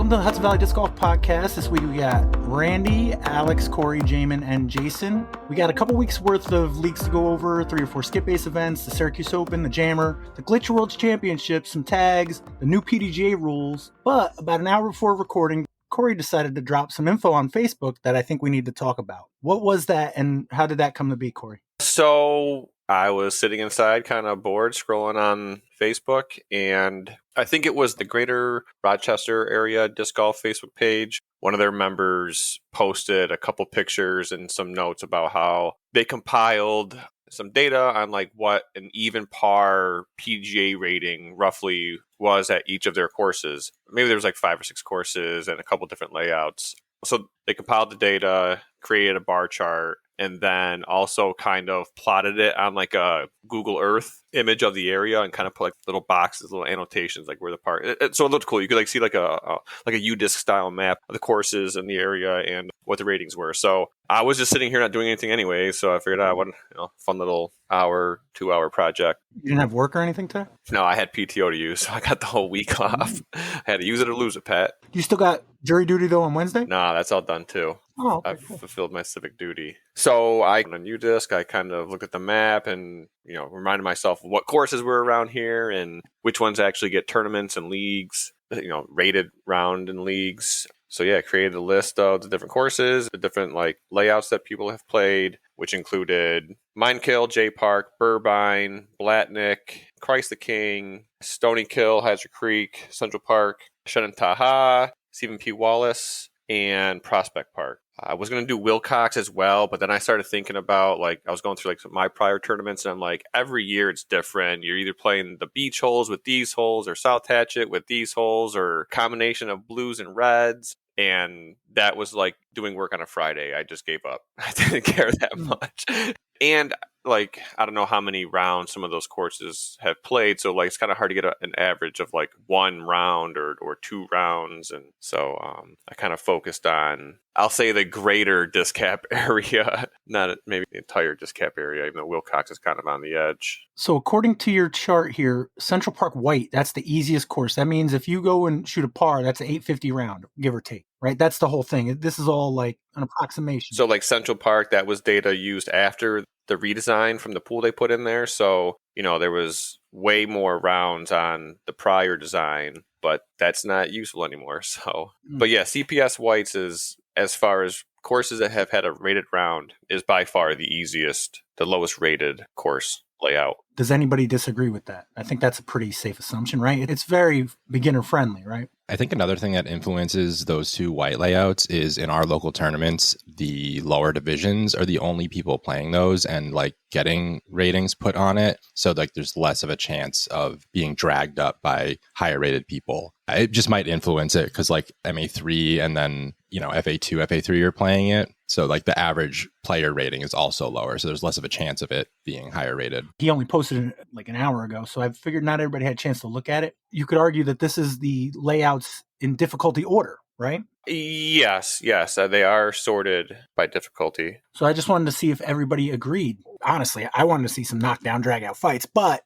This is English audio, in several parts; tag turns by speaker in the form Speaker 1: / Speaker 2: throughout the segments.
Speaker 1: Welcome to the Hudson Valley Disc Golf Podcast. This week we got Randy, Alex, Corey, Jaimen, and Jasan. We got a couple weeks worth of leagues to go over, 3 or 4 skip-based events, the Syracuse Open, the Jammer, the Glitch Worlds Championship, some tags, the new PDGA rules. But about an hour before recording, Corey decided to drop some info on Facebook that I think we need to talk about. What was that and how did that come to be, Corey?
Speaker 2: So I was sitting inside kind of bored scrolling on Facebook, and I think it was the Greater Rochester Area Disc Golf Facebook page. One of their members posted a couple pictures and some notes about how they compiled some data on like what an even par PGA rating roughly was at each of their courses. Maybe there was like 5 or 6 courses and a couple different layouts. So they compiled the data, created a bar chart, and then also kind of plotted it on like a Google Earth image of the area and kind of put like little boxes, little annotations, like where the park. So it looked cool. You could like see like a UDisc style map of the courses in the area and what the ratings were. So I was just sitting here not doing anything anyway. So I figured out fun little 2-hour project.
Speaker 1: You didn't have work or anything today?
Speaker 2: No, I had PTO to use, so I got the whole week off. I had to use it or lose it, Pat.
Speaker 1: You still got jury duty though on Wednesday?
Speaker 2: Nah, that's all done too.
Speaker 1: Oh, okay,
Speaker 2: I've fulfilled my civic duty. So on UDisc, I kind of looked at the map and, reminded myself of what courses were around here and which ones actually get tournaments and leagues, rated round in leagues. So yeah, I created a list of the different courses, the different like layouts that people have played, which included Minekill, JPark, Burbine, Blatnick, Christ the King, Stony Kill, Hazard Creek, Central Park, Shenandoah, Stephen P. Wallace, and Prospect Park. I was going to do Wilcox as well, but then I started thinking about, I was going through, my prior tournaments, and I'm like, every year it's different. You're either playing the beach holes with these holes, or South Hatchet with these holes, or combination of blues and reds. And that was like doing work on a Friday. I just gave up. I didn't care that much. And I don't know how many rounds some of those courses have played. So it's kind of hard to get an average of 1 round or 2 rounds. And so I kind of focused on, I'll say, the greater disc cap area, not maybe the entire disc cap area, even though Wilcox is kind of on the edge.
Speaker 1: So according to your chart here, Central Park White, that's the easiest course. That means if you go and shoot a par, that's an 850 round, give or take, right? That's the whole thing. This is all like an approximation.
Speaker 2: So Central Park, that was data used after the redesign from the pool they put in there. So, there was way more rounds on the prior design, but that's not useful anymore. So, but yeah, CPS Whites is, as far as courses that have had a rated round, is by far the easiest, the lowest rated course layout.
Speaker 1: Does anybody disagree with that? I think that's a pretty safe assumption, right? It's very beginner friendly, right?
Speaker 3: I think another thing that influences those 2 white layouts is in our local tournaments, the lower divisions are the only people playing those and getting ratings put on it. So there's less of a chance of being dragged up by higher rated people. It just might influence it because MA3 and then, FA2, FA3 are playing it. So the average player rating is also lower. So there's less of a chance of it being higher rated.
Speaker 1: He only posted it an hour ago. So I figured not everybody had a chance to look at it. You could argue that this is the layouts in difficulty order, right?
Speaker 2: Yes. They are sorted by difficulty.
Speaker 1: So I just wanted to see if everybody agreed. Honestly, I wanted to see some knockdown, drag out fights, but,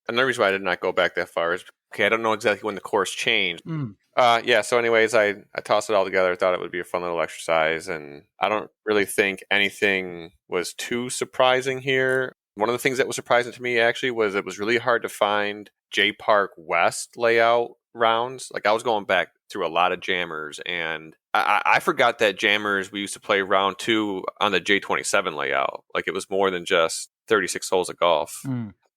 Speaker 2: Another reason why I did not go back that far is, I don't know exactly when the course changed. So anyways, I tossed it all together. I thought it would be a fun little exercise, and I don't really think anything was too surprising here. One of the things that was surprising to me, actually, was it was really hard to find JPark West layout rounds. I was going back through a lot of jammers, and I forgot that jammers, we used to play round 2 on the J27 layout. It was more than just 36 holes of golf.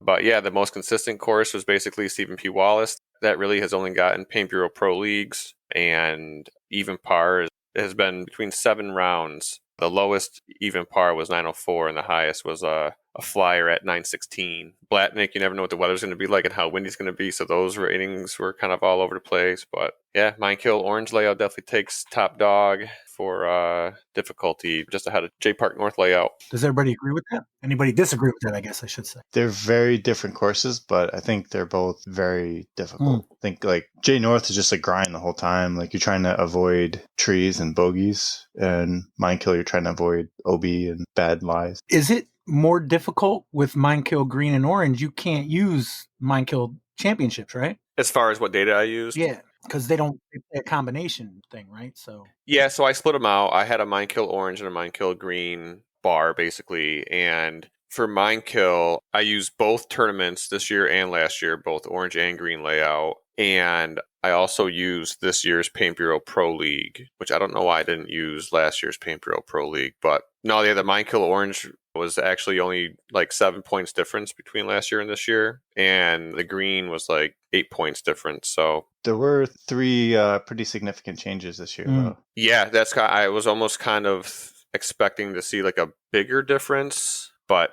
Speaker 2: But yeah, the most consistent course was basically Stephen P. Wallace. That really has only gotten Paint Bureau Pro Leagues, and even par has been between 7 rounds. The lowest even par was 904, and the highest was a flyer at 916. Blatnick, you never know what the weather's going to be like and how windy it's going to be, so those ratings were kind of all over the place. But yeah, Minekill Orange layout definitely takes top dog for difficulty, just ahead of JPark North layout.
Speaker 1: Does everybody agree with that? Anybody disagree with that, I guess I should say?
Speaker 4: They're very different courses, but I think they're both very difficult. I think J North is just a grind the whole time. You're trying to avoid trees and bogeys, and Minekill, you're trying to avoid OB and bad lies.
Speaker 1: Is it more difficult with Minekill Green and Orange? You can't use Minekill championships, right?
Speaker 2: As far as what data I used?
Speaker 1: Yeah. Because they don't play a combination thing, right? So
Speaker 2: Yeah, so I split them out. I had a Minekill orange and a Minekill green bar, basically. And for Minekill, I used both tournaments this year and last year, both orange and green layout. And I also used this year's Paint Bureau Pro League, which I don't know why I didn't use last year's Paint Bureau Pro League. But no, yeah, the Minekill orange was actually only like 7 points difference between last year and this year. And the green was like 8 points difference. So
Speaker 4: There were 3 pretty significant changes this year, though.
Speaker 2: yeah, I was almost kind of expecting to see like a bigger difference, but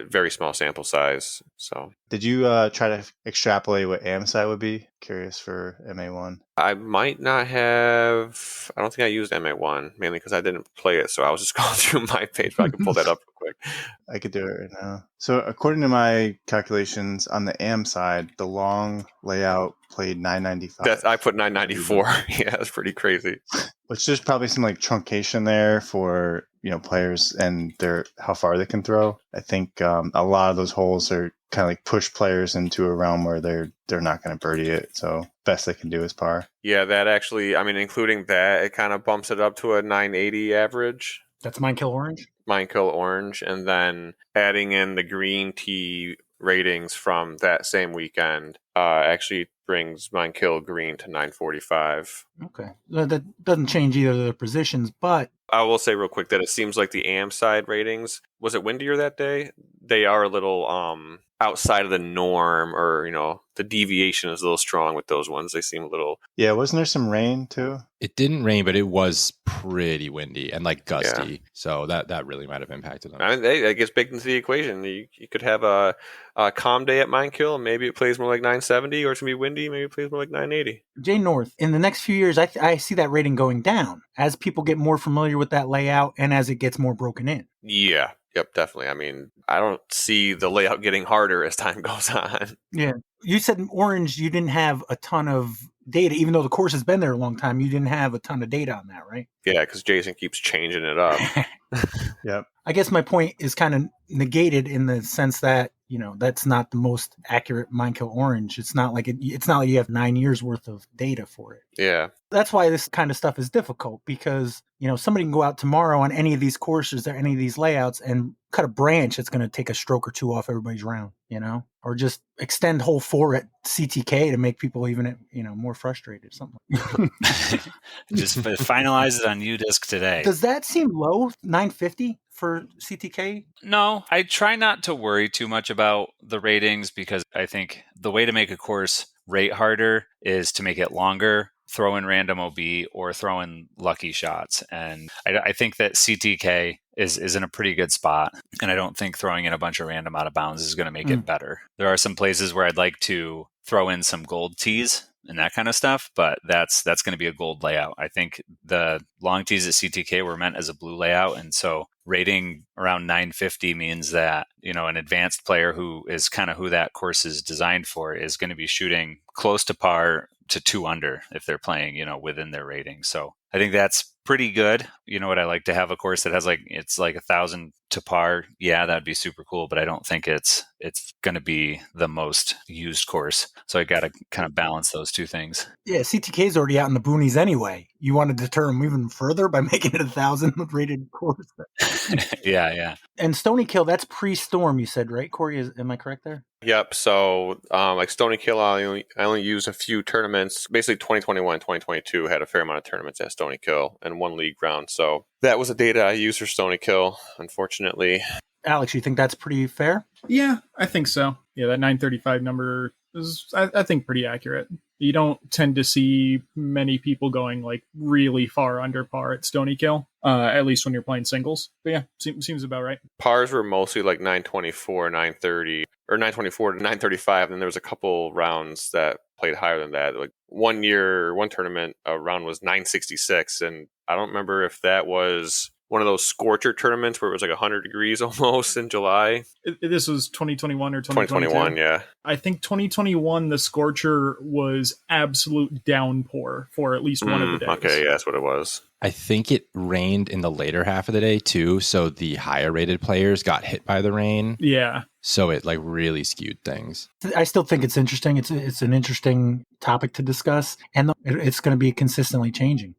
Speaker 2: very small sample size. So
Speaker 4: Did you try to extrapolate what AMSI would be? Curious for MA1.
Speaker 2: I might not have. I don't think I used MA1 mainly because I didn't play it. So I was just going through my page. But I can pull that up real quick.
Speaker 4: I could do it right now. So according to my calculations, on the AM side, the long layout played 995.
Speaker 2: I put 994. Yeah, that's pretty crazy.
Speaker 4: Which there's probably some like truncation there for players and how far they can throw. I think a lot of those holes are kind of like push players into a realm where they're not going to birdie it. So best they can do is par.
Speaker 2: Yeah, that actually, I mean, including that, it kind of bumps it up to a 980 average.
Speaker 1: that's Minekill orange.
Speaker 2: Minekill orange, and then adding in the green tee ratings from that same weekend actually brings Minekill green to 945.
Speaker 1: Okay, that doesn't change either of the positions, but
Speaker 2: I will say real quick that it seems like the AM side ratings, was it windier that day? They are a little outside of the norm, or the deviation is a little strong with those ones. They seem a little.
Speaker 4: Yeah, wasn't there some rain too?
Speaker 3: It didn't rain, but it was pretty windy and like gusty.
Speaker 2: Yeah.
Speaker 3: So that really might have impacted them.
Speaker 2: I mean, that gets baked into the equation. You could have a calm day at Minekill, and maybe it plays more like 970, or it's going to be windy, maybe it plays more like 980.
Speaker 1: Jay North, in the next few years, I see that rating going down as people get more familiar with that layout and as it gets more broken in.
Speaker 2: Yeah. Yep, definitely. I mean, I don't see the layout getting harder as time goes on.
Speaker 1: Yeah. You said orange, you didn't have a ton of data, even though the course has been there a long time. You didn't have a ton of data on that, right?
Speaker 2: Yeah, because Jason keeps changing it up.
Speaker 4: Yep.
Speaker 1: I guess my point is kind of negated in the sense that, that's not the most accurate Minekill orange. It's not like it's not like you have 9 years worth of data for it.
Speaker 2: Yeah.
Speaker 1: That's why this kind of stuff is difficult because, somebody can go out tomorrow on any of these courses or any of these layouts and cut a branch that's going to take a stroke or two off everybody's round, or just extend hole 4 at CTK to make people even, more frustrated or something.
Speaker 5: Just finalize it on UDisc today.
Speaker 1: Does that seem low, 950 for CTK?
Speaker 5: No, I try not to worry too much about the ratings because I think the way to make a course rate harder is to make it longer, throw in random OB, or throw in lucky shots. And I think that CTK is in a pretty good spot. And I don't think throwing in a bunch of random out of bounds is going to make it better. There are some places where I'd like to throw in some gold tees and that kind of stuff, but that's going to be a gold layout. I think the long tees at CTK were meant as a blue layout, and so rating around 950 means that an advanced player who is kind of who that course is designed for is going to be shooting close to par to 2 under if they're playing within their rating. So I think that's pretty good. What I like to have a course that has it's like 1,000 to par. Yeah, that'd be super cool, but I don't think it's going to be the most used course. So I got to kind of balance those two things.
Speaker 1: Yeah, CTK is already out in the boonies anyway. You want to deter them even further by making it 1,000 rated course.
Speaker 5: Yeah.
Speaker 1: And Stony Kill, that's pre-storm, you said, right, Corey? Am I correct there?
Speaker 2: Yep. So like Stony Kill, I only used a few tournaments. Basically 2021, 2022 had a fair amount of tournaments at Stony Kill and 1 league round. So that was the data I used for Stony Kill, unfortunately.
Speaker 1: Alex, you think that's pretty fair?
Speaker 6: Yeah, I think so. Yeah, that 935 number is, I think, pretty accurate. You don't tend to see many people going like really far under par at Stony Kill, at least when you're playing singles. But yeah, seems about right.
Speaker 2: Pars were mostly like 924, 930, or 924 to 935. And there was a couple rounds that played higher than that. Like one tournament, a round was 966. And I don't remember if that was one of those scorcher tournaments where it was like 100 degrees almost in July.
Speaker 6: This was 2021 or 2022?
Speaker 2: 2021, yeah.
Speaker 6: I think 2021, the scorcher was absolute downpour for at least one of the days.
Speaker 2: Okay, yeah, that's what it was.
Speaker 3: I think it rained in the later half of the day too, so the higher rated players got hit by the rain.
Speaker 6: Yeah.
Speaker 3: So it like really skewed things.
Speaker 1: I still think it's interesting. It's an interesting topic to discuss, and it's going to be consistently changing,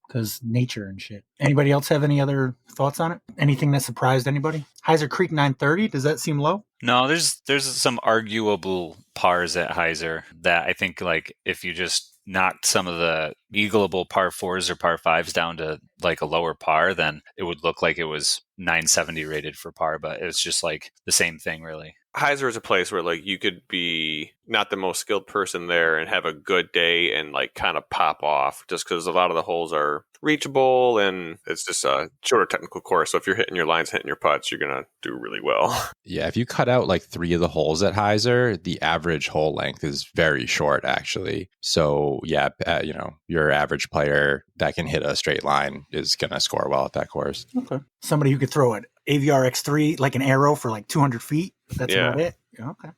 Speaker 1: because nature and shit. Anybody else have any other thoughts on it? Anything that surprised anybody? Heiser Creek 930, does that seem low?
Speaker 5: No, there's some arguable pars at Heiser that I think, like, if you just knocked some of the eagleable par 4s or par 5s down to like a lower par, then it would look like it was 970 rated for par, but it's just like the same thing, really.
Speaker 2: Heiser is a place where like you could be not the most skilled person there and have a good day and like kind of pop off, just because a lot of the holes are reachable and it's just a shorter technical course. So if you're hitting your lines, hitting your putts, you're gonna do really well.
Speaker 3: Yeah, if you cut out like 3 of the holes at Heiser, the average hole length is very short actually. So yeah, your average player that can hit a straight line is gonna score well at that course.
Speaker 1: Okay. Somebody who could throw an AVR X3 like an arrow for like 200 feet. That's about it. Okay.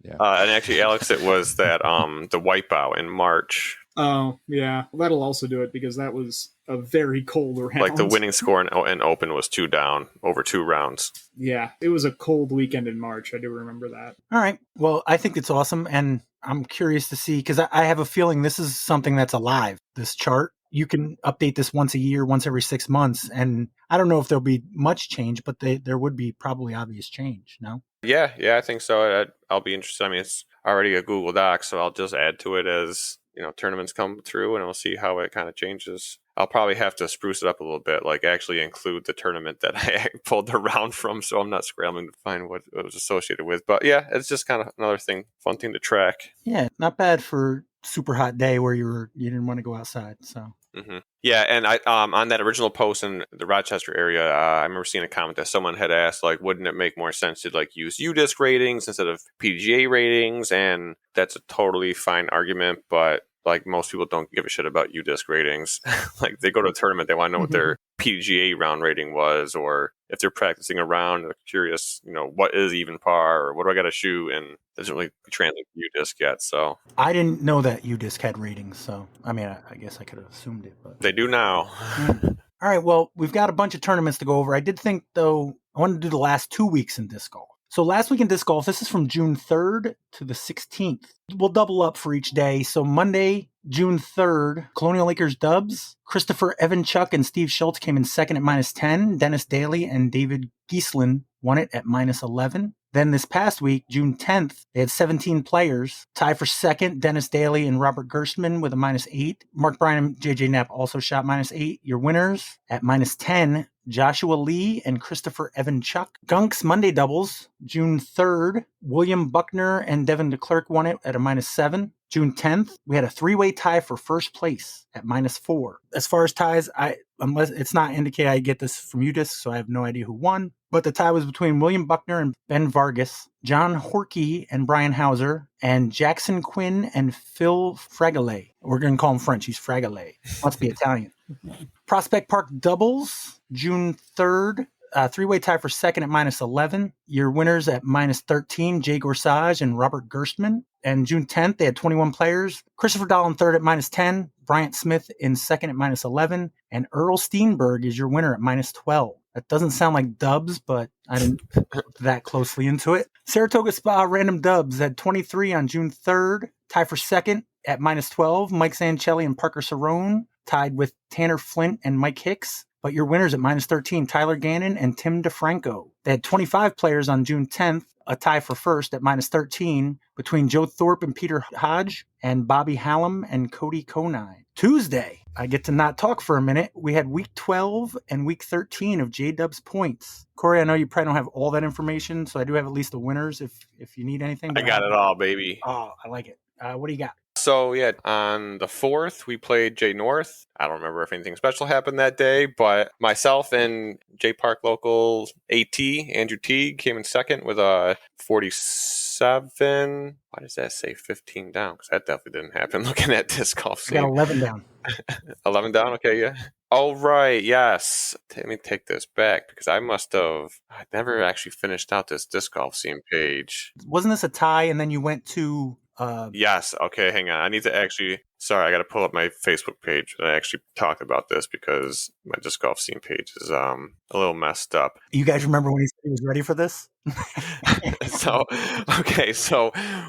Speaker 3: Yeah.
Speaker 2: And actually, Alex, it was that the Wipeout in March.
Speaker 6: Oh, yeah. Well, that'll also do it because that was a very cold round.
Speaker 2: Like the winning score in Open was 2 down over 2 rounds.
Speaker 6: Yeah, it was a cold weekend in March. I do remember that.
Speaker 1: All right. Well, I think it's awesome, and I'm curious to see, because I have a feeling this is something that's alive, this chart. You can update this once a year, once every 6 months, and I don't know if there'll be much change, but there would be probably obvious change, no?
Speaker 2: Yeah, I think so. I'll be interested. I mean, it's already a Google Doc, so I'll just add to it as tournaments come through, and we'll see how it kind of changes. I'll probably have to spruce it up a little bit, like actually include the tournament that I pulled the round from, so I'm not scrambling to find what it was associated with. But yeah, it's just kind of another fun thing to track.
Speaker 1: Yeah, not bad for super hot day where you didn't want to go outside. So.
Speaker 2: Mm-hmm. Yeah, and I on that original post in the Rochester area, I remember seeing a comment that someone had asked, like, wouldn't it make more sense to like use UDisc ratings instead of PGA ratings? And that's a totally fine argument, but like most people don't give a shit about UDisc ratings. Like they go to a tournament, they want to know what their PGA round rating was, or if they're practicing a round, they're curious, what is even par, or what do I got to shoot, and it doesn't really translate to UDisc yet. So
Speaker 1: I didn't know that UDisc had ratings, so I mean, I guess I could have assumed it, but
Speaker 2: they do now.
Speaker 1: All right, well, we've got a bunch of tournaments to go over. I did think, though, I wanted to do the last 2 weeks in disc golf. So last week in disc golf, this is from June 3rd to the 16th. We'll double up for each day. So Monday, June 3rd, Colonial Acres Dubs. Christopher Evanchuk and Steve Schultz came in second at -10. Dennis Daly and David Gieslin won it at -11. Then this past week, June 10th, they had 17 players. Tie for second, Dennis Daly and Robert Gerstmann with a -8. Mark Bryan and JJ Knapp also shot -8. Your winners at -10, Joshua Lee and Christopher Evanchuk. Gunks Monday doubles, June 3rd, William Buckner and Devin DeClerc won it at a -7. June 10th, we had a 3-way tie for first place at -4. As far as ties, unless it's not indicated, I get this from UDisc, so I have no idea who won. But the tie was between William Buckner and Ben Vargas, John Horkey and Brian Hauser, and Jackson Quinn and Phil Fragalet. We're going to call him French. He's Fragalet. Must be Italian. Prospect Park doubles, June 3rd. 3-way tie for second at -11. Your winners at -13, Jay Gorsage and Robert Gerstmann. And June 10th, they had 21 players. Christopher Dahl in third at -10. Bryant Smith in second at -11. And Earl Steenberg is your winner at -12. That doesn't sound like dubs, but I didn't look that closely into it. Saratoga Spa Random Dubs had 23 on June 3rd. Tie for second at -12. Mike Zanchelli and Parker Cerrone tied with Tanner Flint and Mike Hicks. But your winners at -13, Tyler Gannon and Tim DeFranco. They had 25 players on June 10th, a tie for first at -13 between Joe Thorpe and Peter Hodge and Bobby Hallam and Cody Konai. Tuesday, I get to not talk for a minute. We had week 12 and week 13 of J-Dub's points. Corey, I know you probably don't have all that information, so I do have at least the winners if you need anything.
Speaker 2: I got it all, baby.
Speaker 1: Oh, I like it. What do you got?
Speaker 2: So, yeah, on the 4th, we played J North. I don't remember if anything special happened that day, but myself and JPark local AT, Andrew Teague, came in second with a 47. Why does that say 15 down? Because that definitely didn't happen looking at disc golf.
Speaker 1: I got 11 down.
Speaker 2: 11 down? Okay, yeah. Oh, right, yes. Let me take this back because I never actually finished out this disc golf scene page.
Speaker 1: Wasn't this a tie and then you went to
Speaker 2: Yes. Okay, hang on. I need to actually. Sorry, I got to pull up my Facebook page. I actually talked about this because my disc golf scene page is a little messed up.
Speaker 1: You guys remember when he said he was ready for this?
Speaker 2: So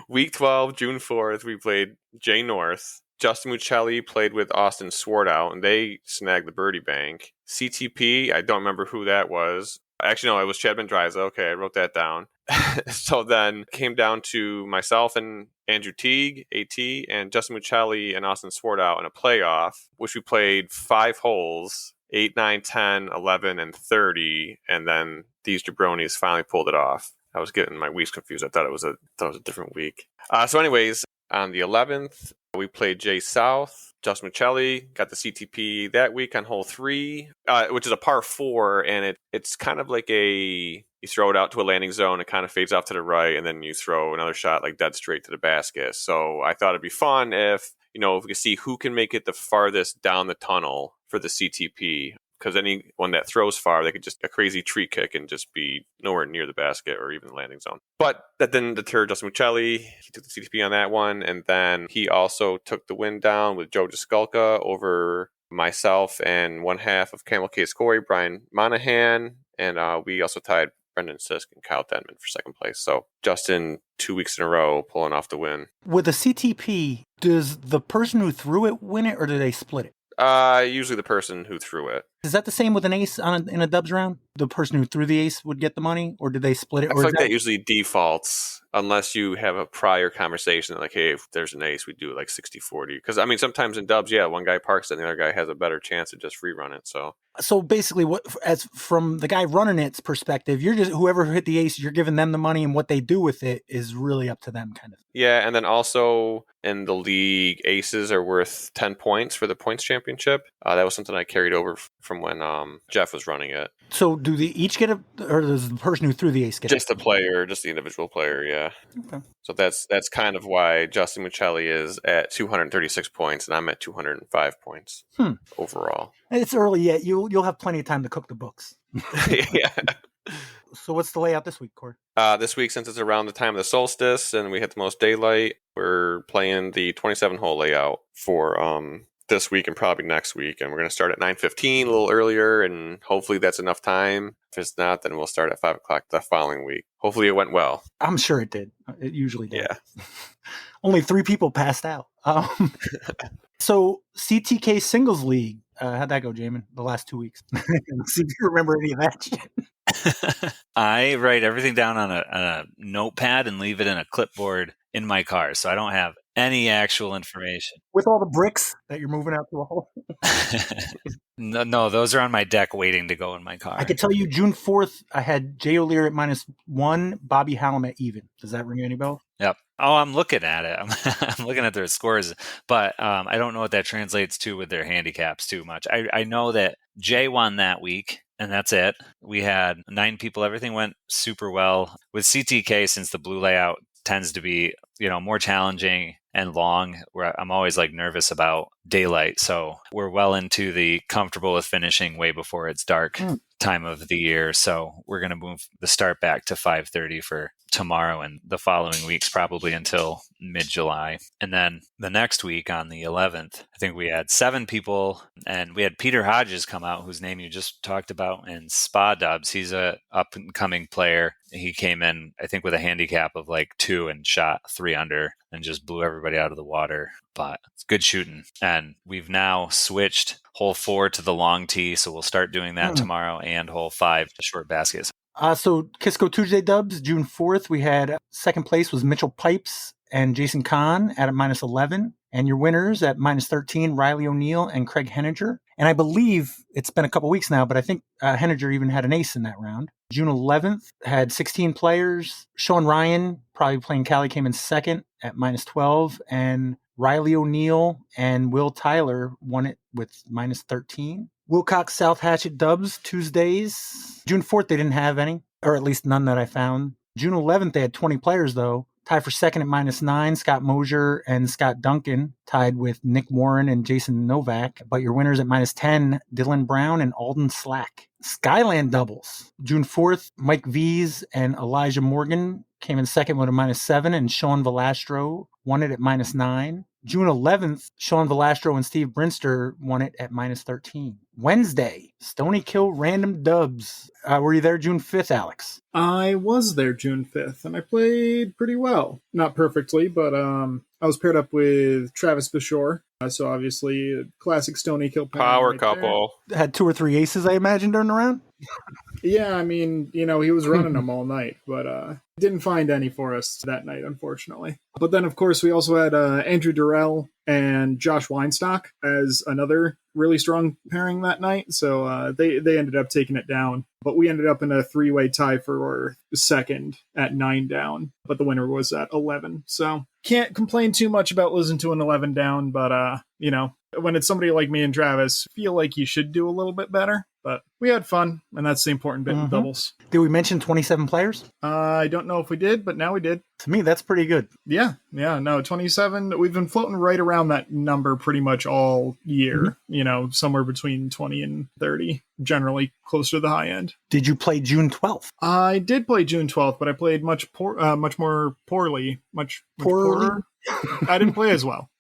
Speaker 2: week 12, June 4th, we played Jay North. Justin Mucelli played with Austin Swartout, and they snagged the birdie bank. CTP, I don't remember who that was. Actually, no, it was Chad Bendriza. Okay, I wrote that down. So then came down to myself and Andrew Teague, AT, and Justin Mucelli and Austin Swartout in a playoff, which we played 5 holes, 8, 9, 10, 11, and 30, and then these jabronis finally pulled it off. I was getting my weeks confused. I thought it was a different week. So anyways, on the 11th, we played Jay South. Justin Mucelli got the CTP that week on hole 3, which is a par 4, and it's kind of like you throw it out to a landing zone, it kind of fades off to the right, and then you throw another shot like dead straight to the basket. So I thought it'd be fun if we could see who can make it the farthest down the tunnel for the CTP. Because anyone that throws far, they could just a crazy tree kick and just be nowhere near the basket or even the landing zone. But that didn't deter Justin Mucelli. He took the CTP on that one. And then he also took the win down with Joe Jaskulka over myself and one half of Camel Case Corey, Brian Monahan. And we also tied Brendan Sisk and Kyle Denman for second place. So Justin, 2 weeks in a row, pulling off the win.
Speaker 1: With the CTP, does the person who threw it win it, or do they split it?
Speaker 2: Usually the person who threw it.
Speaker 1: Is that the same with an ace in a dubs round? The person who threw the ace would get the money, or did they split it?
Speaker 2: I feel like that usually defaults unless you have a prior conversation like, hey, if there's an ace, we do it like 60-40. Because, I mean, sometimes in dubs, yeah, one guy parks it and the other guy has a better chance to just free run it. So basically, as from the guy running it's perspective, you're just whoever hit the ace, you're giving them the money, and what they do with it is really up to them, kind of. Yeah, and then also in the league, aces are worth 10 points for the points championship. That was something I carried over from when Jeff was running it.
Speaker 1: So do they each get or does the person who threw the ace get
Speaker 2: just the player, just the individual player? Yeah.
Speaker 1: Okay.
Speaker 2: So that's kind of why Justin Mucelli is at 236 points and I'm at 205 points overall.
Speaker 1: It's early yet. You'll have plenty of time to cook the books.
Speaker 2: Yeah.
Speaker 1: So what's the layout this week, Corey?
Speaker 2: This week, since it's around the time of the solstice and we hit the most daylight, we're playing the 27-hole layout for this week and probably next week. And we're going to start at 9:15, a little earlier, and hopefully that's enough time. If it's not, then we'll start at 5 o'clock the following week. Hopefully it went well.
Speaker 1: I'm sure it did. It usually did.
Speaker 2: Yeah.
Speaker 1: Only 3 people passed out. So CTK Singles League, how'd that go, Jaimen, the last 2 weeks? See if you remember any of that shit.
Speaker 5: I write everything down on a notepad and leave it in a clipboard in my car, so I don't have any actual information.
Speaker 1: With all the bricks that you're moving out to a hole?
Speaker 5: No, those are on my deck waiting to go in my car.
Speaker 1: I could tell you June 4th, I had Jay O'Leary at -1, Bobby Hallam at even. Does that ring any bells?
Speaker 5: Yep. Oh, I'm looking at it. I'm looking at their scores, but I don't know what that translates to with their handicaps too much. I know that Jay won that week, and that's it. We had 9 people. Everything went super well. With CTK, since the blue layout tends to be, more challenging and long, where I'm always like nervous about daylight. So we're well into the comfortable with finishing way before it's dark time of the year. So we're going to move the start back to 5:30 for tomorrow and the following weeks, probably until mid-July. And then the next week on the 11th, I think we had 7 people, and we had Peter Hodges come out, whose name you just talked about, and Spa Dubs. He's a up-and-coming player. He came in, I think, with a handicap of like 2 and shot 3 under and just blew everybody out of the water. But it's good shooting. And we've now switched hole 4 to the long tee, so we'll start doing that tomorrow, and hole 5 to short baskets.
Speaker 1: So Kisco Tuesday dubs, June 4th, we had second place was Mitchell Pipes and Jason Kahn at -11. And your winners at -13, Riley O'Neill and Craig Henninger. And I believe it's been a couple weeks now, but I think Henninger even had an ace in that round. June 11th had 16 players. Sean Ryan, probably playing Cali, came in second at -12. And Riley O'Neill and Will Tyler won it with -13. Wilcox South Hatchet dubs, Tuesdays. June 4th, they didn't have any, or at least none that I found. June 11th, they had 20 players, though. Tied for second at -9, Scott Mosier and Scott Duncan, tied with Nick Warren and Jason Novak. But your winners at -10, Dylan Brown and Alden Slack. Skyland doubles. June 4th, Mike Vies and Elijah Morgan came in second with a -7, and Sean Velastro won it at -9. June 11th, Sean Velastro and Steve Brinster won it at -13. Wednesday, Stony Kill Random Dubs. Were you there June 5th, Alex?
Speaker 6: I was there June 5th, and I played pretty well. Not perfectly, but I was paired up with Travis Bashore. So obviously, a classic Stony Kill pairing
Speaker 2: Power
Speaker 6: right
Speaker 2: couple.
Speaker 1: Had 2 or 3 aces, I imagine, during the round?
Speaker 6: Yeah, I mean, he was running them all night, but didn't find any for us that night, unfortunately. But then, of course, we also had Andrew Durrell and Josh Weinstock as another really strong pairing that night. So they ended up taking it down. But we ended up in a 3-way tie for second at 9 down. But the winner was at 11. So can't complain too much about losing to an 11 down. But, when it's somebody like me and Travis, feel like you should do a little bit better. But we had fun, and that's the important bit with doubles.
Speaker 1: Did we mention 27 players?
Speaker 6: I don't know if we did, but now we did.
Speaker 1: To me, that's pretty good.
Speaker 6: Yeah, no, 27. We've been floating right around that number pretty much all year. Somewhere between 20 and 30, generally closer to the high end.
Speaker 1: Did you play June 12th?
Speaker 6: I did play June 12th, but I played much more poorly. Much poorer. I didn't play as well.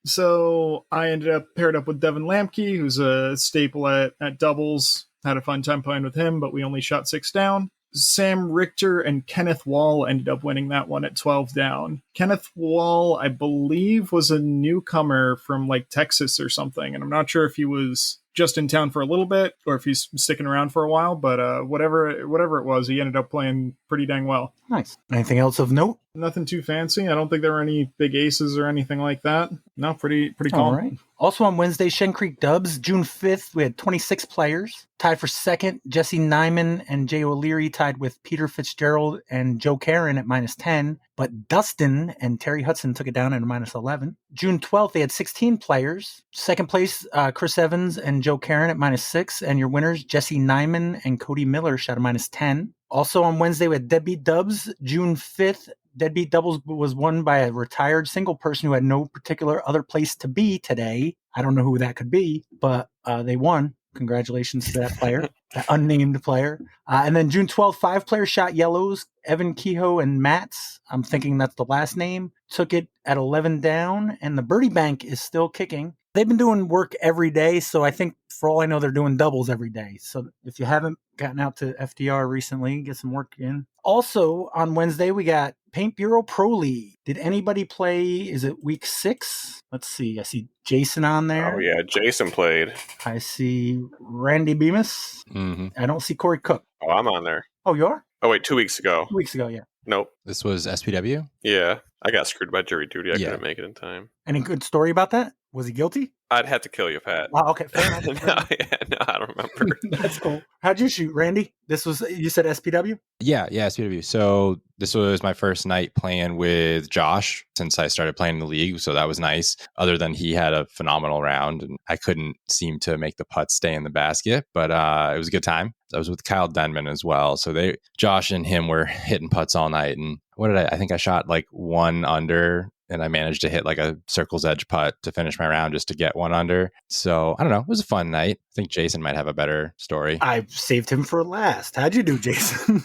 Speaker 6: So I ended up paired up with Devin Lamke, who's a staple at doubles. Had a fun time playing with him, but we only shot 6 down. Sam Richter and Kenneth Wall ended up winning that one at 12 down. Kenneth Wall, I believe, was a newcomer from Texas or something, and I'm not sure if he was just in town for a little bit or if he's sticking around for a while, but whatever it was, he ended up playing pretty dang well.
Speaker 1: Nice. Anything else of note?
Speaker 6: Nothing too fancy. I don't think there were any big aces or anything like that. No, pretty calm.
Speaker 1: All right. Also on Wednesday, Shen Creek Dubs, June 5th, we had 26 players. Tied for second, Jesse Nyman and Jay O'Leary tied with Peter Fitzgerald and Joe Karen at -10. But Dustin and Terry Hudson took it down at a -11. June 12th, they had 16 players. Second place, Chris Evans and Joe Karen at -6. And your winners, Jesse Nyman and Cody Miller, shot a -10. Also on Wednesday, we had Deadbeat Dubs, June 5th. Deadbeat Doubles was won by a retired single person who had no particular other place to be today. I don't know who that could be, but they won. Congratulations to that player, that unnamed player. And then June 12th, 5 players shot yellows. Evan Kehoe and Mats, I'm thinking that's the last name, took it at 11 down. And the birdie bank is still kicking. They've been doing work every day, so I think for all I know, they're doing doubles every day. So if you haven't gotten out to FDR recently, get some work in. Also, on Wednesday, we got Paint Bureau Pro League. Did anybody play, is it week 6? Let's see. I see Jason on there.
Speaker 2: Oh, yeah. Jason played.
Speaker 1: I see Randy Bemis.
Speaker 3: Mm-hmm.
Speaker 1: I don't see Corey Cook.
Speaker 2: Oh, I'm on there.
Speaker 1: Oh, you are?
Speaker 2: Oh, wait, 2 weeks ago.
Speaker 1: 2 weeks ago, yeah.
Speaker 2: Nope.
Speaker 3: This was SPW?
Speaker 2: Yeah. I got screwed by jury duty. I
Speaker 3: Yeah.
Speaker 2: couldn't make it in time.
Speaker 1: Any good story about that? Was he guilty?
Speaker 2: I'd have to kill you, Pat.
Speaker 1: Wow, okay, fair enough.
Speaker 2: No, I don't remember.
Speaker 1: That's cool. How'd you shoot, Randy? This was, you said SPW?
Speaker 3: Yeah, SPW. So this was my first night playing with Josh since I started playing in the league. So that was nice. Other than he had a phenomenal round and I couldn't seem to make the putt stay in the basket, but it was a good time. I was with Kyle Denman as well. So Josh and him were hitting putts all night. And I think I shot 1 under. And I managed to hit a circle's edge putt to finish my round just to get 1 under. So I don't know. It was a fun night. I think Jason might have a better story.
Speaker 1: I saved him for last. How'd you do, Jason?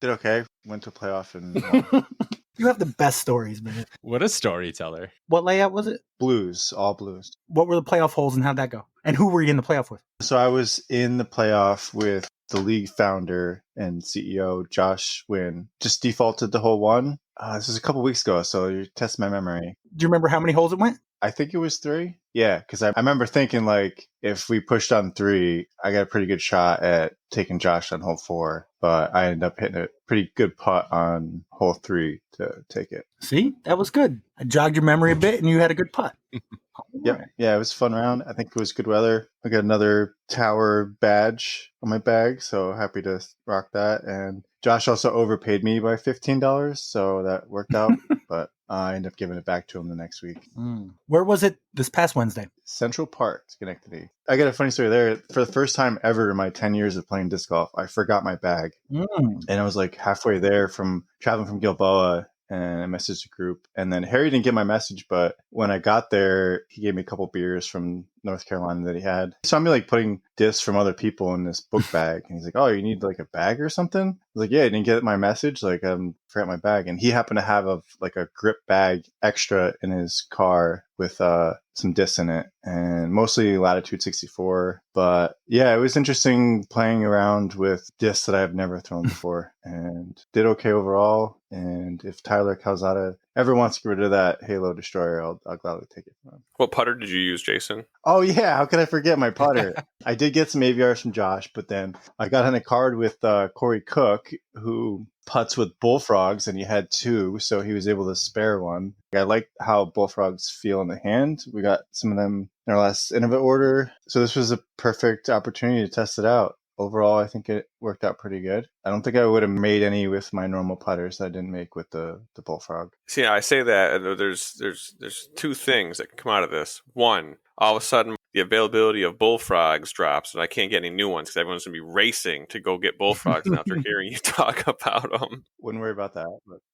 Speaker 4: Did okay. Went to a playoff and
Speaker 1: You have the best stories, man.
Speaker 3: What a storyteller.
Speaker 1: What layout was it?
Speaker 4: blues, all blues.
Speaker 1: What were the playoff holes and how'd that go? And who were you in the playoff with?
Speaker 4: So I was in the playoff with the league founder and CEO, Josh Wynn. Just defaulted the whole one. This was a couple weeks ago, so you test my memory.
Speaker 1: Do you remember how many holes it went?
Speaker 4: I think it was 3. Yeah, because I remember thinking, if we pushed on 3, I got a pretty good shot at taking Josh on hole 4. But I ended up hitting a pretty good putt on hole 3 to take it.
Speaker 1: See, that was good. I jogged your memory a bit and you had a good putt.
Speaker 4: Yep. Yeah, it was a fun round. I think it was good weather. I got another tower badge on my bag, so happy to rock that. And Josh also overpaid me by $15, so that worked out. But I ended up giving it back to him the next week.
Speaker 1: Where was it this past Wednesday?
Speaker 4: Central Park, Schenectady. I got a funny story there. For the first time ever in my 10 years of playing disc golf, I forgot my bag. And I was halfway there from traveling from Gilboa. and I messaged the group. And then Harry didn't get my message, but when I got there, he gave me a couple beers from North Carolina that he had. He saw me like putting discs from other people in this book bag. And he's like, oh, you need like a bag or something? I was like, yeah, I didn't get my message. Like, I forgot my bag. And he happened to have a grip bag extra in his car with some discs in it, and mostly Latitude 64. But yeah, it was interesting playing around with discs that I've never thrown before, and did okay overall. And if Tyler Calzada ever wants to get rid of that Halo Destroyer, I'll gladly take it from him.
Speaker 2: What putter did you use, Jason?
Speaker 4: Oh yeah, how could I forget my putter? I did get some AVRs from Josh, but then I got on a card with Corey Cook, who putts with bullfrogs, and he had two, so he was able to spare one. I like how bullfrogs feel in the hand. We got some of them in our last Innova order, so this was a perfect opportunity to test it out. Overall, I think it worked out pretty good. I don't think I would have made any with my normal putters that I didn't make with the bullfrog.
Speaker 2: See, I say that, and there's two things that can come out of this. One, all of a sudden, the availability of bullfrogs drops, and I can't get any new ones because everyone's going to be racing to go get bullfrogs now after hearing you talk about them.
Speaker 4: Wouldn't worry about that.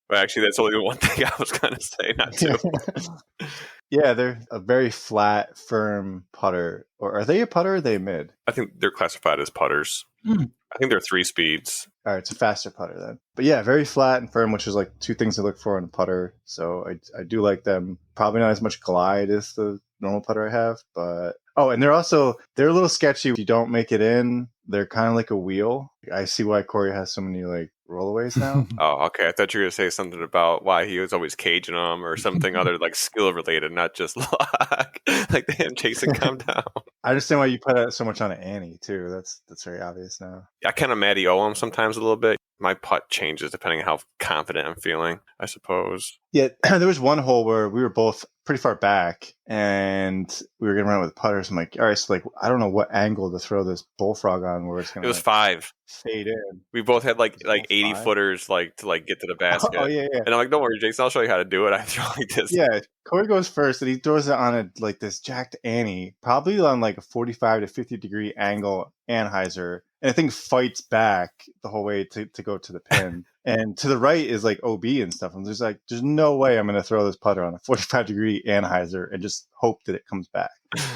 Speaker 2: But actually, that's only one thing I was going to say, not two.
Speaker 4: Yeah, they're a very flat, firm putter. Or are they a putter or are they mid?
Speaker 2: I think they're classified as putters. I think they're 3 speeds.
Speaker 4: All right, it's a faster putter then. But yeah, very flat and firm, which is like two things I look for in a putter. So I do like them. Probably not as much glide as the normal putter I have, but and they're a little sketchy. If you don't make it in, they're kind of like a wheel. I see why Corey has so many like rollaways now.
Speaker 2: Oh, okay. I thought you were going to say something about why he was always caging them or something other like skill related, not just luck. Like damn, Jason, calm down.
Speaker 4: I understand why you put so much on an Annie too. That's very obvious now.
Speaker 2: I kind of Matty-O him sometimes a little bit. My putt changes depending on how confident I'm feeling, I suppose.
Speaker 4: Yeah, there was one hole where we were both pretty far back and we were going to run with putters. I'm like, all right, so like, I don't know what angle to throw this bullfrog on where it's going to.
Speaker 2: It was 5.
Speaker 4: Fade in.
Speaker 2: We both had like 80 footers like to like get to the basket.
Speaker 4: Oh yeah.
Speaker 2: And I'm like, don't worry, Jason, I'll show you how to do it. I throw like this.
Speaker 4: Yeah, Corey goes first and he throws it on this jacked Annie, probably on like a 45 to 50 degree angle Anheuser. And I think fights back the whole way to go to the pin. And to the right is like OB and stuff. And there's no way I'm going to throw this putter on a 45 degree Anheuser and just hope that it comes back.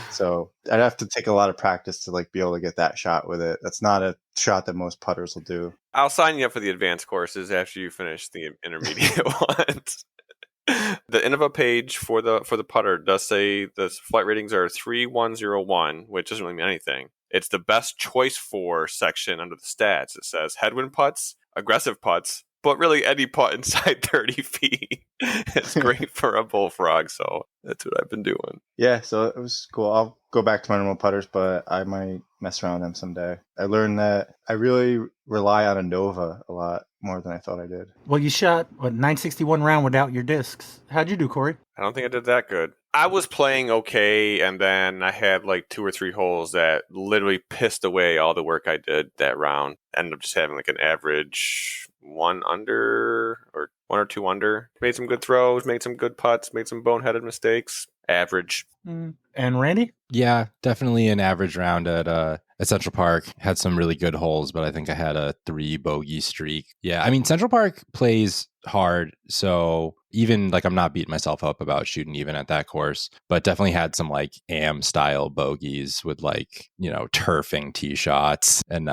Speaker 4: So I'd have to take a lot of practice to like be able to get that shot with it. That's not a shot that most putters will do.
Speaker 2: I'll sign you up for the advanced courses after you finish the intermediate ones. The Innova page for the putter does say the flight ratings are 3101, which doesn't really mean anything. It's the best choice for section under the stats. It says headwind putts, aggressive putts, but really any putt inside 30 feet. It's great for a bullfrog, so that's what I've been doing.
Speaker 4: Yeah, so it was cool. I'll go back to my normal putters, but I might mess around them someday. I learned that I really rely on a Nova a lot more than I thought I did.
Speaker 1: Well, you shot, 961 round without your discs. How'd you do, Corey?
Speaker 2: I don't think I did that good. I was playing okay, and then I had like 2 or 3 holes that literally pissed away all the work I did that round. Ended up just having like an average 1 under or 1 or 2 under. Made some good throws, made some good putts, made some boneheaded mistakes. Average.
Speaker 1: And Randy?
Speaker 3: Yeah, definitely an average round at Central Park. Had some really good holes, but I think I had a 3 bogey streak. Yeah, I mean, Central Park plays hard, so even like I'm not beating myself up about shooting even at that course, but definitely had some like AM style bogeys with like, turfing tee shots and,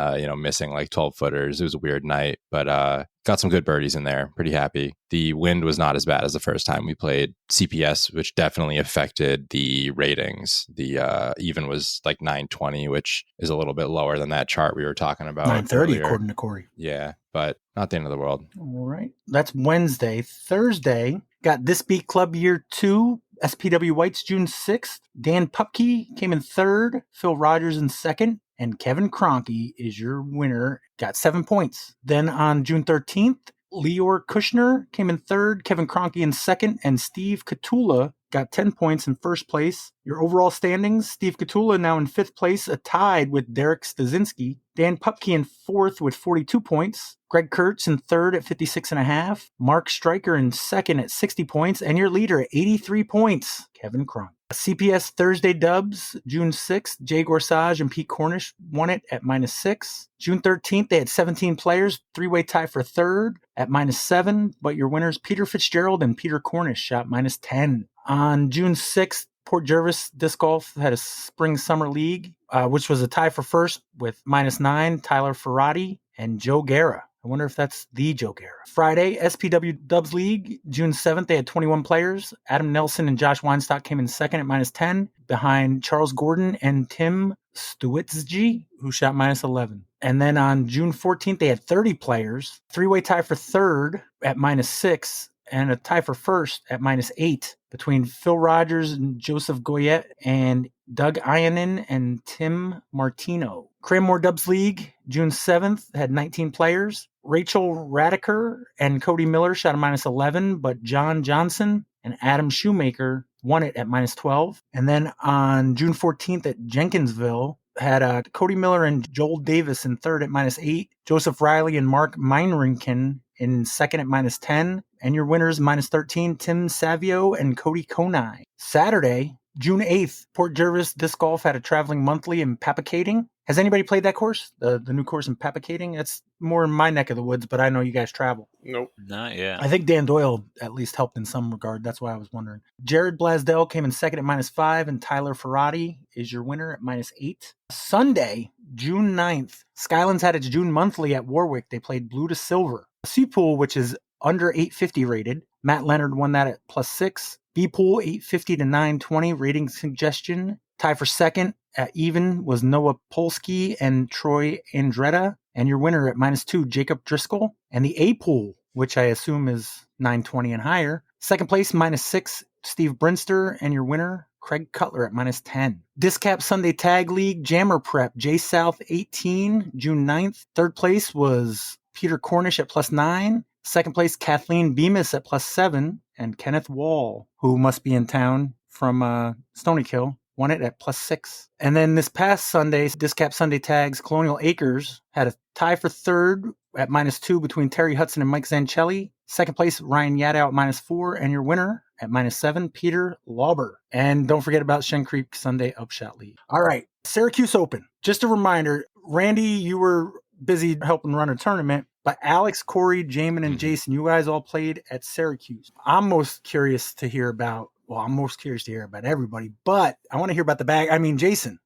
Speaker 3: missing like 12 footers. It was a weird night, but got some good birdies in there. Pretty happy. The wind was not as bad as the first time we played CPS, which definitely affected the ratings. The even was like 920, which is a little bit lower than that chart we were talking about.
Speaker 1: 930
Speaker 3: earlier.
Speaker 1: according to Corey.
Speaker 3: Yeah, but not the end of the world.
Speaker 1: All right. That's Wednesday. Thursday, got This Beat Club Year 2, SPW Whites June 6th. Dan Pupke came in 3rd, Phil Rogers in 2nd, and Kevin Kroenke is your winner. Got 7 points. Then on June 13th, Lior Kushner came in 3rd, Kevin Kroenke in 2nd, and Steve Katula got 10 points in first place. Your overall standings, Steve Catula now in 5th place, tied with Derek Stasinski. Dan Pupke in 4th with 42 points. Greg Kurtz in 3rd at 56.5. Mark Stryker in 2nd at 60 points. And your leader at 83 points, Kevin Crum. CPS Thursday dubs, June 6th, Jay Gorsage and Pete Cornish won it at -6. June 13th, they had 17 players, 3-way tie for 3rd at -7, but your winners, Peter Fitzgerald and Peter Cornish, shot -10. On June 6th, Port Jervis Disc Golf had a Spring-Summer League, which was a tie for first with -9, Tyler Ferrati and Joe Guerra. I wonder if that's the Joe Guerra. Friday, SPW Dubs League, June 7th, they had 21 players. Adam Nelson and Josh Weinstock came in 2nd at -10, behind Charles Gordon and Tim Stuitzgy, who shot -11. And then on June 14th, they had 30 players, 3-way tie for 3rd at -6, and a tie for 1st at -8 between Phil Rogers and Joseph Goyette and Doug Ionin and Tim Martino. Cranmore Dubs League, June 7th, had 19 players. Rachel Radiker and Cody Miller shot a -11, but John Johnson and Adam Shoemaker won it at -12. And then on June 14th at Jenkinsville, had Cody Miller and Joel Davis in 3rd at -8, Joseph Riley and Mark Meinrinken in 2nd at -10, and your winners -13, Tim Savio and Cody Konai. Saturday, June 8th, Port Jervis Disc Golf had a traveling monthly in Papacating. Has anybody played that course? The new course in Papacating? It's more in my neck of the woods, but I know you guys travel.
Speaker 2: Nope.
Speaker 5: Not yet.
Speaker 1: I think Dan Doyle at least helped in some regard. That's why I was wondering. Jared Blasdell came in 2nd at -5, and Tyler Ferrati is your winner at -8. Sunday, June 9th, Skylands had its June monthly at Warwick. They played blue to silver. C-Pool, which is under 850 rated. Matt Leonard won that at +6. B-Pool, 850 to 920 rating suggestion. Tie for 2nd at even was Noah Polsky and Troy Andretta. And your winner at -2, Jacob Driscoll. And the A-Pool, which I assume is 920 and higher. 2nd place, -6, Steve Brinster. And your winner, Craig Cutler at -10. Discap Sunday Tag League Jammer Prep, J South 18, June 9th. 3rd place was Peter Cornish at +9. 2nd place, Kathleen Bemis at +7. And Kenneth Wall, who must be in town from Stony Kill, won it at +6. And then this past Sunday, Discap Sunday Tags, Colonial Acres had a tie for 3rd at -2 between Terry Hudson and Mike Zanchelli. 2nd place, Ryan Yadow at -4. And your winner at -7, Peter Lauber. And don't forget about Shen Creek Sunday Upshot League. All right, Syracuse Open. Just a reminder, Randy, you were busy helping run a tournament, but Alex, Corey, Jaimen, and Jason, you guys all played at Syracuse. I'm most curious to hear about everybody, but I want to hear about the bag. I mean, Jason,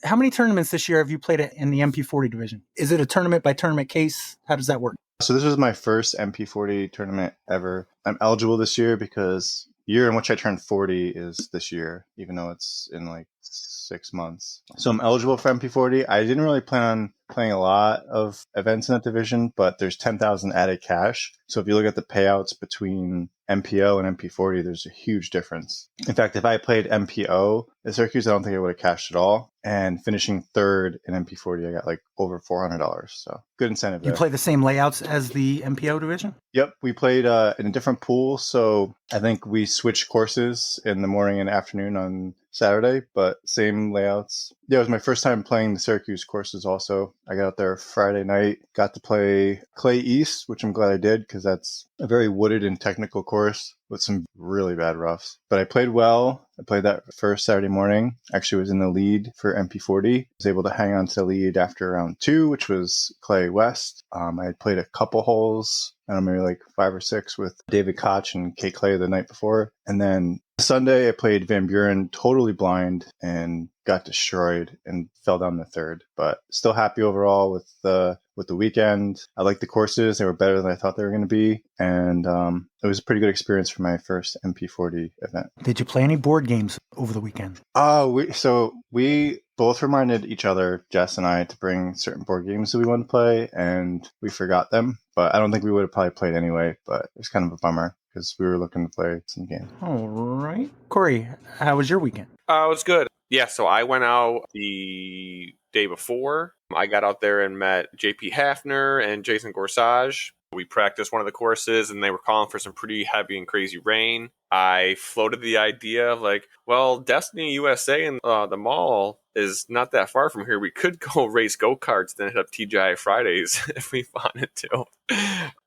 Speaker 1: how many tournaments this year have you played in the MP40 division? Is it a tournament by tournament case? How does that work?
Speaker 4: So this was my first MP40 tournament ever. I'm eligible this year because year in which I turned 40 is this year, even though it's in like 6 months. So I'm eligible for MP40. I didn't really plan on playing a lot of events in that division, but there's 10,000 added cash. So if you look at the payouts between MPO and MP40, there's a huge difference. In fact, if I played MPO at Syracuse, I don't think I would have cashed at all. And finishing 3rd in MP40, I got like over $400. So good incentive there.
Speaker 1: You play the same layouts as the MPO division?
Speaker 4: Yep. We played in a different pool. So I think we switched courses in the morning and afternoon on Saturday, but same layouts. Yeah, it was my first time playing the Syracuse courses also. I got out there Friday night, got to play Clay East, which I'm glad I did because that's a very wooded and technical course with some really bad roughs. But I played well. I played that first Saturday morning. Actually was in the lead for MP40. I was able to hang on to the lead after round 2, which was Clay West. I had played a couple holes, I don't know, maybe like 5 or 6 with David Koch and Kate Clay the night before. And then Sunday I played Van Buren totally blind and got destroyed and fell down the 3rd. But still happy overall with the weekend. I liked the courses. They were better than I thought they were going to be. And it was a pretty good experience for my first MP40 event.
Speaker 1: Did you play any board games over the weekend?
Speaker 4: We both reminded each other, Jess and I, to bring certain board games that we wanted to play, and we forgot them. But I don't think we would have probably played anyway, but it was kind of a bummer because we were looking to play some games.
Speaker 1: All right. Corey, how was your weekend?
Speaker 2: It was good. Yeah, so I went out the day before. I got out there and met JP Hafner and Jason Gorsage. We practiced one of the courses and they were calling for some pretty heavy and crazy rain. I floated the idea of like, well, Destiny USA and the mall is not that far from here. We could go race go-karts, then hit up TGI Fridays if we wanted to.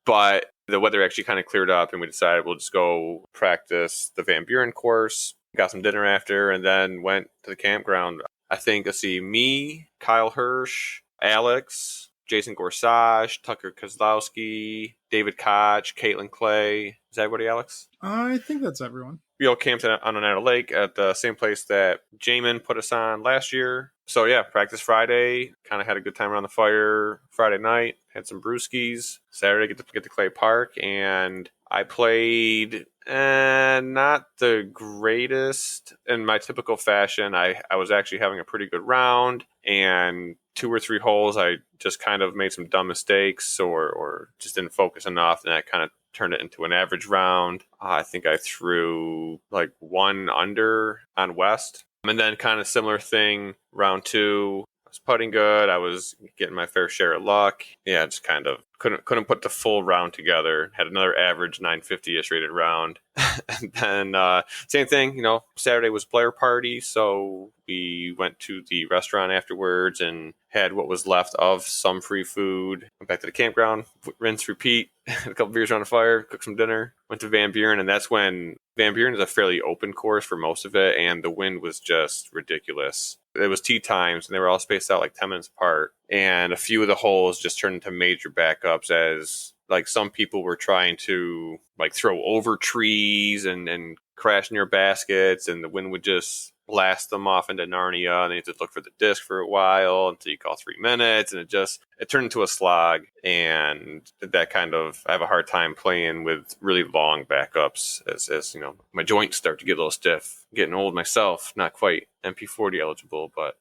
Speaker 2: But the weather actually kind of cleared up and we decided we'll just go practice the Van Buren course, got some dinner after, and then went to the campground. I think, let's see, me, Kyle Hirsch, Alex, Jason Gorsuch, Tucker Kozlowski, David Koch, Caitlin Clay. Is that everybody, Alex?
Speaker 6: I think that's everyone.
Speaker 2: We all camped on Oneida Lake at the same place that Jaimen put us on last year. So yeah, practice Friday, kind of had a good time around the fire Friday night, had some brewskis. Saturday, get to Clay Park, and I played not the greatest in my typical fashion. I was actually having a pretty good round, and 2 or 3 holes I just kind of made some dumb mistakes or just didn't focus enough, and that kind of turned it into an average round. I think I threw like 1 under on West. And then kind of similar thing, round 2, I was putting good. I was getting my fair share of luck. Yeah, just kind of couldn't put the full round together. Had another average 950-ish rated round. And then same thing, Saturday was Blair party. So we went to the restaurant afterwards and had what was left of some free food. Went back to the campground, rinse, repeat, had a couple beers around the fire, cooked some dinner, went to Van Buren. And that's when Van Buren is a fairly open course for most of it. And the wind was just ridiculous. It was tee times and they were all spaced out like 10 minutes apart. And a few of the holes just turned into major backups as like some people were trying to like throw over trees and crash near baskets, and the wind would just blast them off into Narnia, and they had to look for the disc for a while until you call 3 minutes, and it turned into a slog. And that kind of, I have a hard time playing with really long backups as my joints start to get a little stiff. Getting old myself, not quite MP40 eligible, but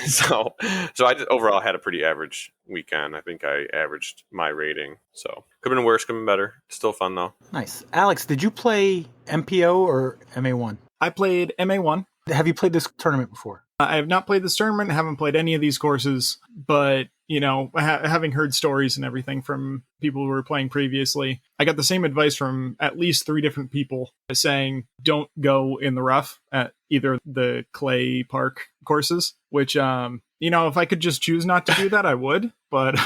Speaker 2: so I just overall had a pretty average weekend. I think I averaged my rating. So could have been worse, could have been better. Still fun though.
Speaker 1: Nice. Alex, did you play MPO or MA1?
Speaker 6: I played MA1.
Speaker 1: Have you played this tournament before?
Speaker 6: I have not played this tournament, haven't played any of these courses, but, having heard stories and everything from people who were playing previously, I got the same advice from at least 3 different people saying, don't go in the rough at either the Clay Park courses, which, if I could just choose not to do that, I would. But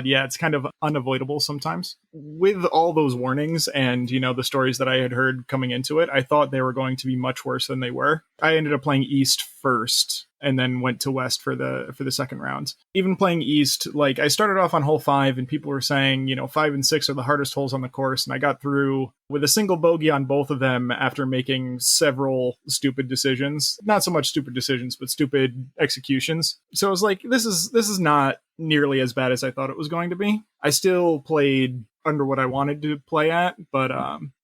Speaker 6: yeah, it's kind of unavoidable sometimes. With all those warnings and, the stories that I had heard coming into it, I thought they were going to be much worse than they were. I ended up playing East first and then went to West for the second round. Even playing East, like I started off on hole 5 and people were saying, 5 and 6 are the hardest holes on the course. And I got through with a single bogey on both of them after making several stupid decisions. Not so much stupid decisions, but stupid executions. So I was like, this is not nearly as bad as I thought it was going to be. I still played under what I wanted to play at, but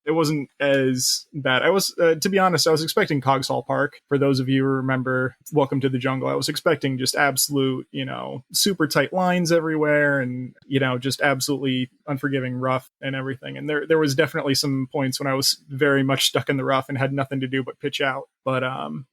Speaker 6: it wasn't as bad. I was, to be honest, I was expecting Coggeshall Park. For those of you who remember Welcome to the Jungle, I was expecting just absolute, super tight lines everywhere and, just absolutely unforgiving rough and everything. And there was definitely some points when I was very much stuck in the rough and had nothing to do but pitch out. But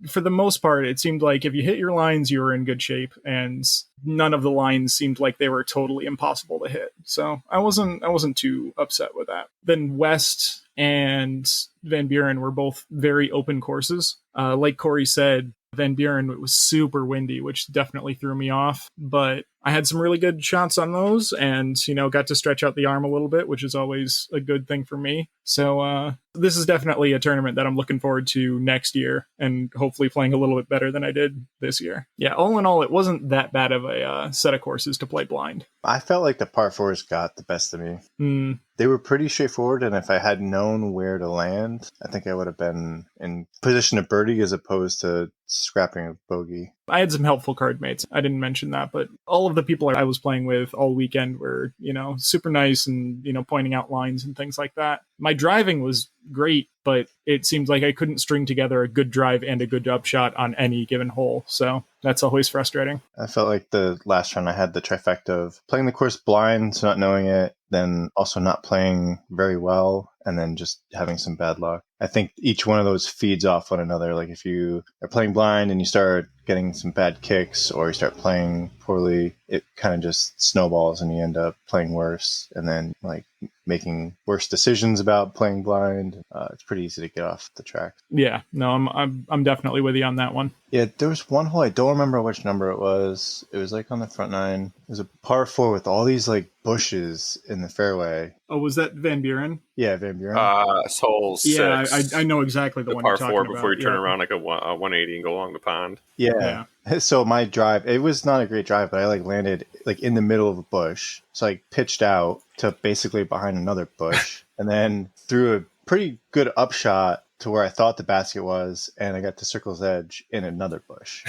Speaker 6: for the most part, it seemed like if you hit your lines, you were in good shape, and none of the lines seemed like they were totally impossible to hit. So I wasn't too upset with that. Then West and Van Buren were both very open courses. Like Corey said, Van Buren, it was super windy, which definitely threw me off. But I had some really good shots on those and, got to stretch out the arm a little bit, which is always a good thing for me. So this is definitely a tournament that I'm looking forward to next year and hopefully playing a little bit better than I did this year. Yeah, all in all, it wasn't that bad of a set of courses to play blind.
Speaker 4: I felt like the par 4s got the best of me. They were pretty straightforward, and if I had known where to land, I think I would have been in position to birdie as opposed to scrapping a bogey.
Speaker 6: I had some helpful card mates. I didn't mention that, but all of the people I was playing with all weekend were, super nice and, pointing out lines and things like that. My driving was great, but it seemed like I couldn't string together a good drive and a good upshot on any given hole. So that's always frustrating.
Speaker 4: I felt like the last round I had the trifecta of playing the course blind, so not knowing it, then also not playing very well, and then just having some bad luck. I think each one of those feeds off one another. Like if you are playing blind and you start getting some bad kicks, or you start playing poorly, it kind of just snowballs and you end up playing worse, and then like making worse decisions about playing blind. It's pretty easy to get off the track.
Speaker 6: Yeah, no, I'm definitely with you on that one.
Speaker 4: Yeah, there was one hole, I don't remember which number it was. It was like on the front nine. It was a par 4 with all these like bushes in the fairway.
Speaker 6: Oh, was that Van Buren?
Speaker 4: Yeah, Van Buren.
Speaker 2: It's hole 6.
Speaker 6: Yeah, I know exactly the one
Speaker 2: par
Speaker 6: you're talking
Speaker 2: 4
Speaker 6: about.
Speaker 2: before you turn
Speaker 6: Yeah.
Speaker 2: around like a 180 and go along the pond.
Speaker 4: Yeah. So my drive, it was not a great drive, but I like landed like in the middle of a bush. So I pitched out to basically behind another bush and then threw a pretty good upshot to where I thought the basket was, and I got to circle's edge in another bush.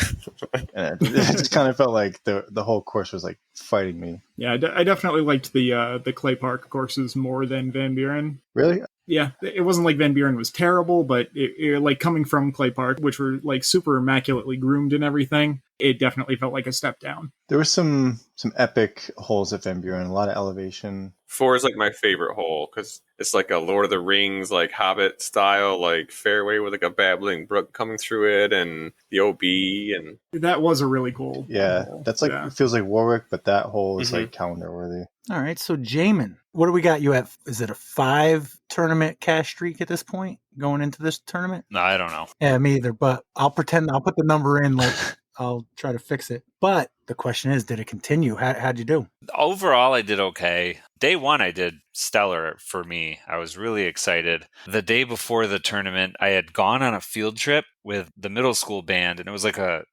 Speaker 4: And it just kind of felt like the whole course was like fighting me.
Speaker 6: Yeah, I definitely liked the Clay Park courses more than Van Buren.
Speaker 4: Really?
Speaker 6: Yeah, it wasn't like Van Buren was terrible, but it like coming from Clay Park, which were like super immaculately groomed and everything, it definitely felt like a step down.
Speaker 4: There were some epic holes at Van Buren, a lot of elevation.
Speaker 2: 4 is like my favorite hole because it's like a Lord of the Rings, like Hobbit style, like fairway with like a babbling brook coming through it, and the OB, and
Speaker 6: That was a really cool
Speaker 4: Yeah, that's like,
Speaker 6: Yeah.
Speaker 4: it feels like Warwick, but that hole is like calendar worthy.
Speaker 1: All right, so Jaimen, what do we got you at? Is it a 5 tournament cash streak at this point going into this tournament?
Speaker 5: No, I don't know.
Speaker 1: Yeah, me either, but I'll pretend I'll put the number in, like I'll try to fix it. But the question is, did it continue? How'd you do?
Speaker 5: Overall, I did okay. Day 1, I did stellar for me. I was really excited. The day before the tournament, I had gone on a field trip with the middle school band, and it was like a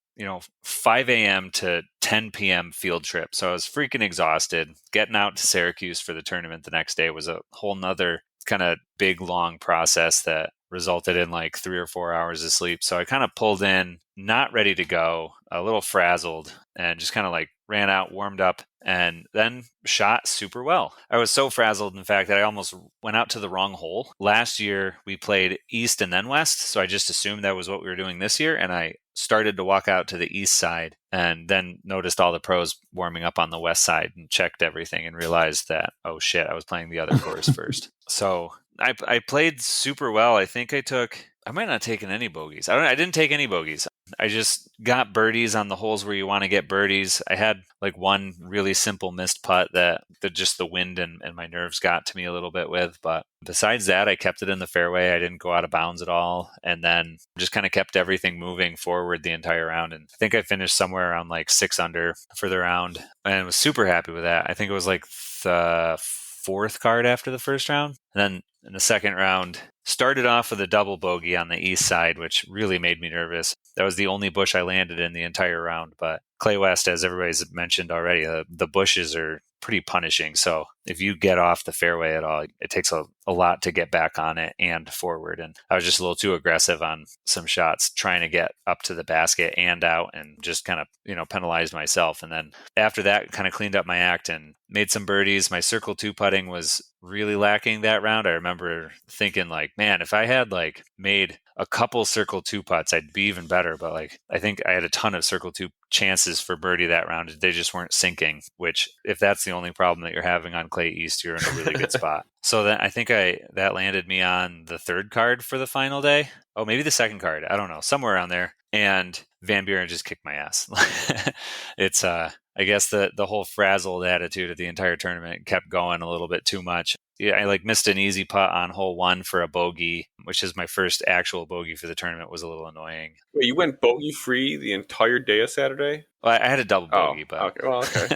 Speaker 5: 5 a.m. to 10 p.m. field trip. So I was freaking exhausted. Getting out to Syracuse for the tournament the next day was a whole nother kind of big, long process that resulted in like 3 or 4 hours of sleep. So I kind of pulled in, not ready to go, a little frazzled, and just kind of like ran out, warmed up, and then shot super well. I was so frazzled, in fact, that I almost went out to the wrong hole. Last year, we played east and then west, so I just assumed that was what we were doing this year, and I started to walk out to the east side and then noticed all the pros warming up on the west side and checked everything and realized that, oh shit, I was playing the other course first. So I played super well. I think I might not have taken any bogeys. I didn't take any bogeys. I just got birdies on the holes where you want to get birdies. I had like one really simple missed putt that just the wind and my nerves got to me a little bit with. But besides that, I kept it in the fairway. I didn't go out of bounds at all. And then just kind of kept everything moving forward the entire round. And I think I finished somewhere around like 6 under for the round and was super happy with that. I think it was like the 4th card after the first round. And then in the second round, started off with a double bogey on the east side, which really made me nervous. That was the only bush I landed in the entire round. But Clay West, as everybody's mentioned already, the bushes are pretty punishing. So if you get off the fairway at all, it takes a lot to get back on it and forward. And I was just a little too aggressive on some shots, trying to get up to the basket and out, and just kind of, penalized myself. And then after that, kind of cleaned up my act and made some birdies. My circle 2 putting was really lacking that round. I remember thinking like, man, if I had like made a couple circle 2 putts, I'd be even better. But like, I think I had a ton of circle 2 chances for birdie that round. They just weren't sinking, which if that's the only problem that you're having on Clay East, you're in a really good spot. So then I think that landed me on the 3rd card for the final day. Oh, maybe the 2nd card. I don't know, somewhere around there. And Van Buren just kicked my ass. It's I guess the whole frazzled attitude of the entire tournament kept going a little bit too much. Yeah, I like missed an easy putt on hole 1 for a bogey, which is my first actual bogey for the tournament. Was a little annoying.
Speaker 2: Wait, you went bogey free the entire day of Saturday?
Speaker 5: Well, I had a double bogey, but
Speaker 2: okay. Well, okay.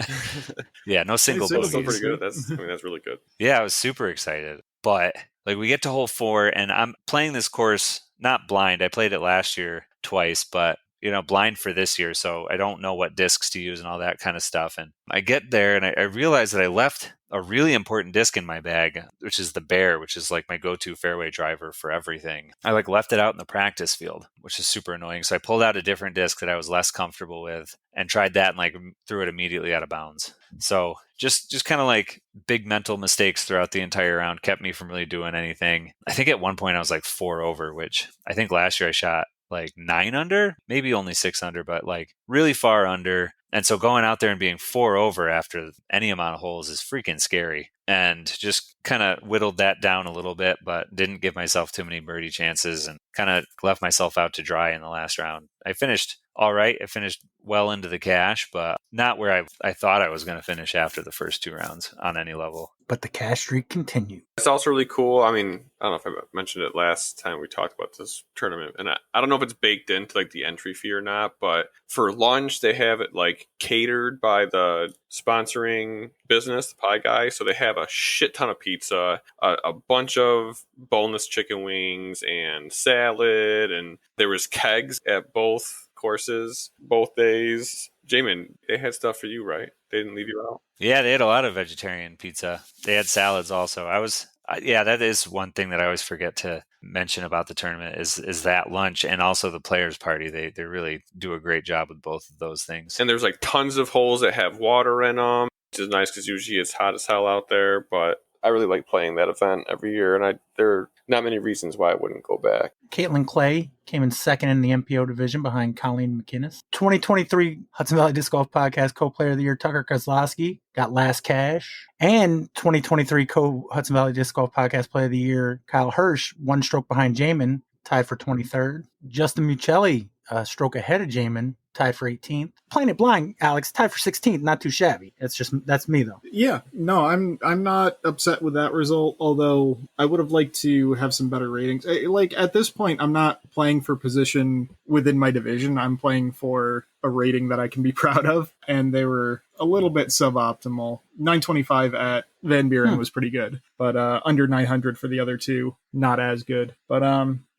Speaker 5: Yeah, no single
Speaker 6: Single
Speaker 2: That's still
Speaker 5: bogeys.
Speaker 2: pretty good. That's really good.
Speaker 5: Yeah, I was super excited. But like we get to hole 4 and I'm playing this course not blind. I played it last year twice, but blind for this year. So I don't know what discs to use and all that kind of stuff. And I get there and I realize that I left a really important disc in my bag, which is the Bear, which is like my go-to fairway driver for everything. I like left it out in the practice field, which is super annoying. So I pulled out a different disc that I was less comfortable with and tried that and like threw it immediately out of bounds. So just kind of like big mental mistakes throughout the entire round kept me from really doing anything. I think at one point I was like 4 over, which I think last year I shot like 9 under, maybe only 6 under, but like really far under. And so going out there and being 4 over after any amount of holes is freaking scary. and just kind of whittled that down a little bit, but didn't give myself too many birdie chances and kind of left myself out to dry in the last round. I finished all right. I finished well into the cash, but not where I thought I was going to finish after the first 2 rounds on any level.
Speaker 1: But the cash streak continued.
Speaker 2: It's also really cool. I mean, I don't know if I mentioned it last time we talked about this tournament, and I don't know if it's baked into like the entry fee or not, but for lunch they have it like catered by the sponsoring business, the pie guy. So they have a shit ton of pizza, a bunch of boneless chicken wings and salad, and there was kegs at both courses both days. Jaimen, they had stuff for you, right? They didn't leave you out.
Speaker 5: Yeah, they had a lot of vegetarian pizza. They had salads also. That is one thing that I always forget to mention about the tournament is that lunch and also the players party. They really do a great job with both of those things.
Speaker 2: And there's like tons of holes that have water in them, which is nice because usually it's hot as hell out there. But I really like playing that event every year, and there are not many reasons why I wouldn't go back.
Speaker 1: Caitlin Clay came in second in the MPO division behind Colleen McInnes. 2023 Hudson Valley Disc Golf Podcast Co-Player of the Year Tucker Kozlowski got last cash. And 2023 Hudson Valley Disc Golf Podcast Player of the Year Kyle Hirsch, 1 stroke behind Jaimen, tied for 23rd. Justin Mucelli, a stroke ahead of Jaimen, tied for 18th. Playing it blind, Alex, tied for 16th. Not too shabby. That's me though.
Speaker 6: Yeah, no, I'm not upset with that result. Although I would have liked to have some better ratings. Like at this point, I'm not playing for position within my division. I'm playing for a rating that I can be proud of, and they were a little bit suboptimal. 925 at Van Buren was pretty good, but under 900 for the other two, not as good. But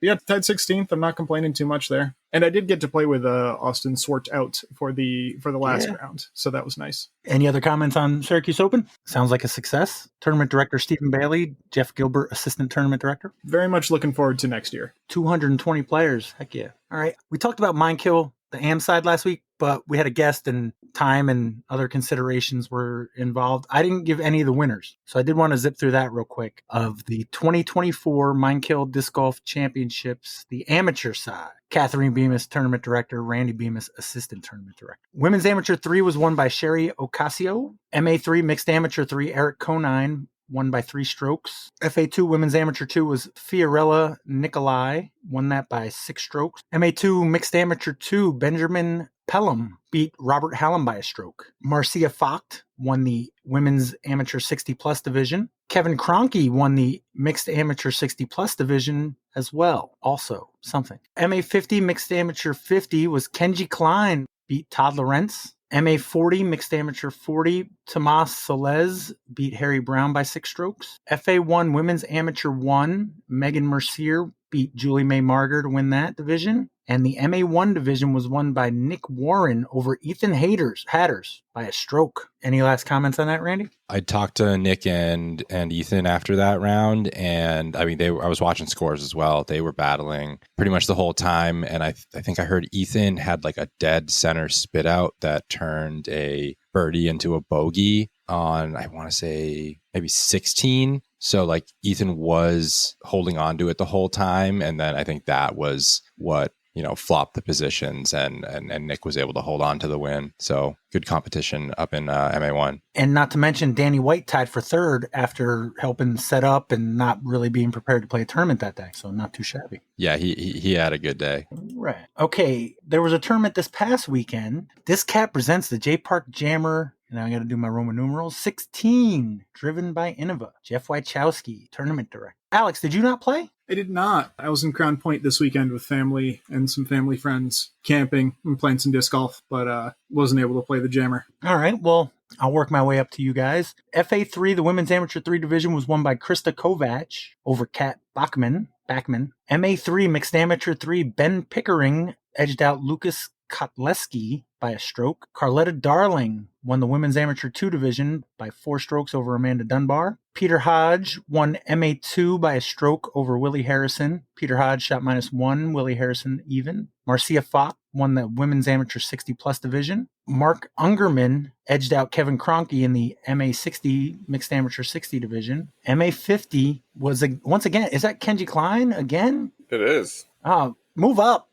Speaker 6: yeah, tied 16th. I'm not complaining too much there. And I did get to play with Austin Swart out for the last round, so that was nice.
Speaker 1: Any other comments on Syracuse Open? Sounds like a success. Tournament director Stephen Bailey, Jeff Gilbert, assistant tournament director.
Speaker 6: Very much looking forward to next year.
Speaker 1: 220 players. Heck yeah. All right. We talked about Minekill, the AM side last week, but we had a guest and time and other considerations were involved. I didn't give any of the winners, so I did want to zip through that real quick. Of the 2024 Minekill Disc Golf Championships, the amateur side, Catherine Bemis, tournament director, Randy Bemis, assistant tournament director. Women's Amateur 3 was won by Sherry Ocasio. MA3 Mixed Amateur 3, Eric Conine, won by 3 strokes. FA2 Women's Amateur 2 was Fiorella Nicolai, won that by 6 strokes. MA2 Mixed Amateur 2, Benjamin Pelham beat Robert Hallam by a stroke. Marcia Focht won the Women's Amateur 60 Plus division. Kevin Kroenke won the Mixed Amateur 60 Plus division as well. Also something. MA50 Mixed Amateur 50 was Kenji Klein beat Todd Lawrence. MA40 Mixed Amateur 40, Tomas Soles beat Harry Brown by 6 strokes. FA1 Women's Amateur 1, Megan Mercier beat Julie May Marger to win that division. And the MA1 division was won by Nick Warren over Ethan Hatters by a stroke. Any last comments on that, Randy?
Speaker 3: I talked to Nick and Ethan after that round, and I mean, I was watching scores as well. They were battling pretty much the whole time, and I think I heard Ethan had like a dead center spit out that turned a birdie into a bogey on, I want to say, maybe 16. So like Ethan was holding on to it the whole time, and then I think that was what flopped the positions, and Nick was able to hold on to the win. So good competition up in MA1.
Speaker 1: And not to mention Danny White tied for 3rd after helping set up and not really being prepared to play a tournament that day. So not too shabby.
Speaker 3: Yeah, he had a good day.
Speaker 1: Right. Okay. There was a tournament this past weekend. This cat presents the JPark Jammer. Now I got to do my Roman numerals. 16, driven by Innova. Jeff Wachowski, tournament director. Alex, did you not play?
Speaker 6: I did not. I was in Crown Point this weekend with family and some family friends camping and playing some disc golf, but wasn't able to play the Jammer.
Speaker 1: All right. Well, I'll work my way up to you guys. FA3, the Women's Amateur 3 division, was won by Krista Kovac over Kat Bachman. MA3, Mixed Amateur 3, Ben Pickering edged out Lucas Kotleski by a stroke. Carletta Darling won the Women's Amateur 2 division by 4 strokes over Amanda Dunbar. Peter Hodge won MA2 by a stroke over Willie Harrison. Peter Hodge shot -1, Willie Harrison even. Marcia Focht won the Women's Amateur 60 Plus division. Mark Ungerman edged out Kevin Kroenke in the MA60 Mixed Amateur 60 division. MA50 was, once again, is that Kenji Klein again?
Speaker 2: It is.
Speaker 1: Oh, move up.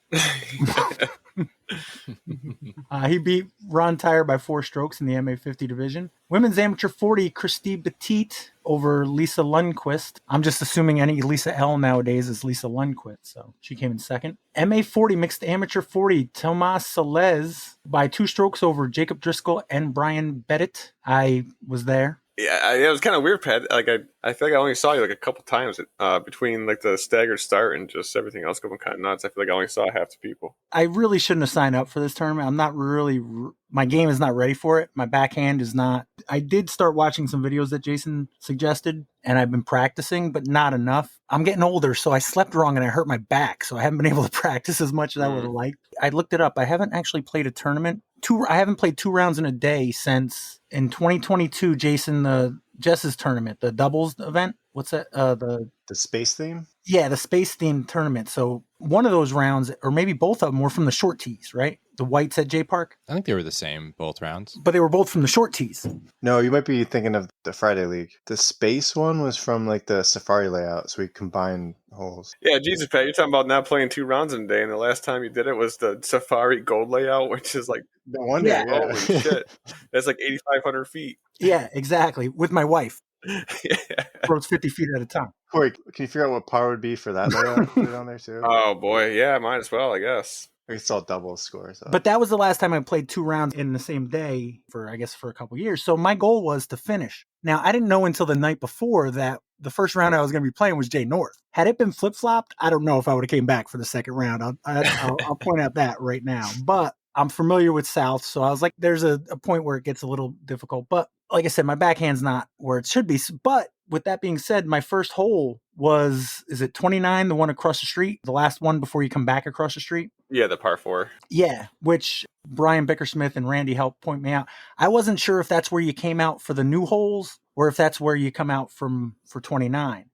Speaker 1: He beat Ron Tyre by 4 strokes in the MA50 division. Women's Amateur 40, Christy Petit over Lisa Lundquist. I'm just assuming any Lisa L nowadays is Lisa Lundquist, so she came in second. MA40 mixed amateur 40, Tomas Salez by 2 strokes over Jacob Driscoll and Brian Bettit. I was there.
Speaker 2: Yeah, it was kind of weird, Pat. Like I feel like I only saw you like a couple times between like the staggered start and just everything else going kind of nuts. I feel like I only saw half the people.
Speaker 1: I really shouldn't have signed up for this tournament. I'm not really, my game is not ready for it. My backhand is not. I did start watching some videos that Jason suggested, and I've been practicing, but not enough. I'm getting older, so I slept wrong and I hurt my back, so I haven't been able to practice as much as I would have liked. I looked it up. I haven't actually played a tournament. I haven't played 2 rounds in a day since in 2022, Jason, Jess's tournament, the doubles event. What's that? The
Speaker 4: space theme?
Speaker 1: Yeah, the space themed tournament. So one of those rounds, or maybe both of them, were from the short tees, right? The whites at JPark.
Speaker 3: I think they were the same both rounds.
Speaker 1: But they were both from the short tees.
Speaker 4: No, you might be thinking of the Friday League. The space one was from like the Safari layout, so we combined holes.
Speaker 2: Yeah, Jesus, Pat, you're talking about not playing 2 rounds in a day, and the last time you did it was the Safari Gold layout, which is like,
Speaker 4: no wonder,
Speaker 1: Yeah.
Speaker 4: yeah.
Speaker 2: holy shit. That's like 8,500 feet.
Speaker 1: Yeah, exactly. With my wife.
Speaker 2: Yeah.
Speaker 1: Throws 50 feet at a time.
Speaker 4: Corey, can you figure out what par would be for that layout? Put it on there too.
Speaker 2: Oh, boy. Yeah, might as well, I guess.
Speaker 4: It's all double scores. So.
Speaker 1: But that was the last time I played 2 rounds in the same day for a couple years. So my goal was to finish. Now, I didn't know until the night before that the first round I was going to be playing was Jay North. Had it been flip-flopped, I don't know if I would have came back for the second round. I'll point out that right now. But I'm familiar with South, so I was like, there's a point where it gets a little difficult. But like I said, my backhand's not where it should be. But with that being said, my first hole was, is it 29, the one across the street? The last one before you come back across the street?
Speaker 2: Yeah, the par 4.
Speaker 1: Yeah, which Brian Bickersmith and Randy helped point me out. I wasn't sure if that's where you came out for the new holes or if that's where you come out for 29.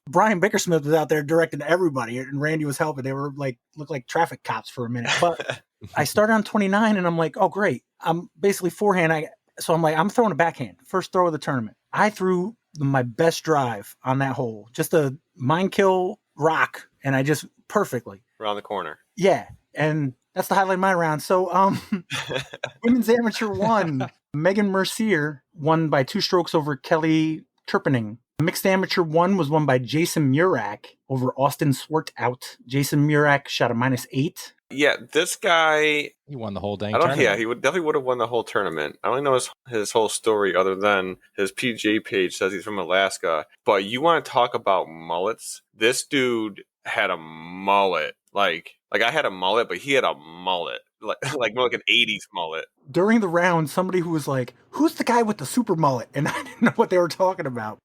Speaker 1: Brian Bickersmith was out there directing everybody, and Randy was helping. They were like, looked like traffic cops for a minute. But I started on 29, and I'm like, oh, great. I'm basically forehand. So I'm like, I'm throwing a backhand. First throw of the tournament. I threw my best drive on that hole. Just a Minekill rock, and I just perfectly.
Speaker 2: Around the corner.
Speaker 1: Yeah, and that's the highlight of my round. So women's amateur 1, Megan Mercier won by 2 strokes over Kelly Turpening. Mixed amateur 1 was won by Jason Murak over Austin Swartout. Jason Murak shot a -8.
Speaker 2: Yeah, this guy...
Speaker 3: He won the whole dang
Speaker 2: I don't.
Speaker 3: tournament.
Speaker 2: Yeah, he definitely would have won the whole tournament. I don't know his whole story other than his PGA page says he's from Alaska. But you want to talk about mullets? This dude had a mullet. Like I had a mullet, but he had a mullet. Like more like an 80s mullet.
Speaker 1: During the round, somebody who was like, who's the guy with the super mullet? And I didn't know what they were talking about.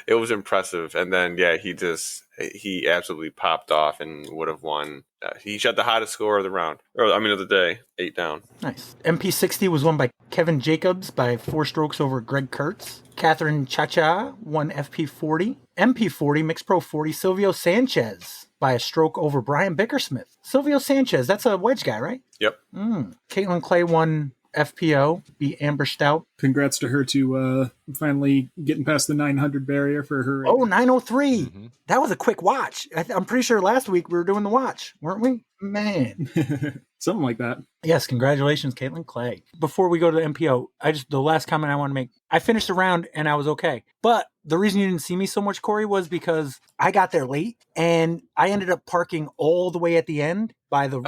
Speaker 2: It was impressive. And then, yeah, he absolutely popped off and would have won. He shot the hottest score of the round. Of the day. 8 down.
Speaker 1: Nice. MP60 was won by Kevin Jacobs by 4 strokes over Greg Kurtz. Catherine Chacha won FP40. MP40, Mixed Pro 40, Silvio Sanchez by a stroke over Brian Bickersmith. Silvio Sanchez, that's a wedge guy, right?
Speaker 2: Yep.
Speaker 1: Caitlin Clay won FPO, beat Amber Stout.
Speaker 6: Congrats to her to finally getting past the 900 barrier for her.
Speaker 1: Oh, 903. Mm-hmm. That was a quick watch. I'm pretty sure last week we were doing the watch, weren't we? Man.
Speaker 6: Something like that.
Speaker 1: Yes, congratulations, Caitlin Clay. Before we go to the MPO, the last comment I want to make, I finished the round and I was okay. But the reason you didn't see me so much, Corey, was because I got there late and I ended up parking all the way at the end by the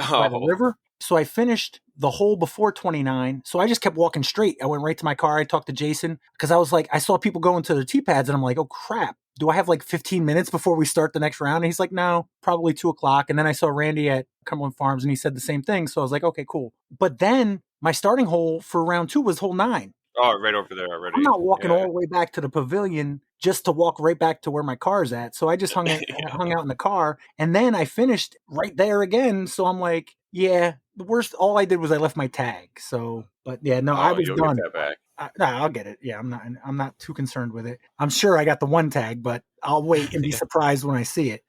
Speaker 1: river. So I finished the hole before 29. So I just kept walking straight. I went right to my car. I talked to Jason because I was like, I saw people going to their tee pads and I'm like, oh crap. Do I have like 15 minutes before we start the next round? And he's like, no, probably 2:00. And then I saw Randy at Cumberland Farms and he said the same thing. So I was like, okay, cool. But then my starting hole for round 2 was hole 9.
Speaker 2: Oh, right over there already.
Speaker 1: I'm not walking all the way back to the pavilion just to walk right back to where my car's at. So I just hung out in the car and then I finished right there again. So I'm like, yeah, the worst, all I did was I left my tag. So, but yeah, no, I was done.
Speaker 2: Get that back.
Speaker 1: I'll get it. Yeah, I'm not too concerned with it. I'm sure I got the one tag, but I'll wait and be surprised when I see it.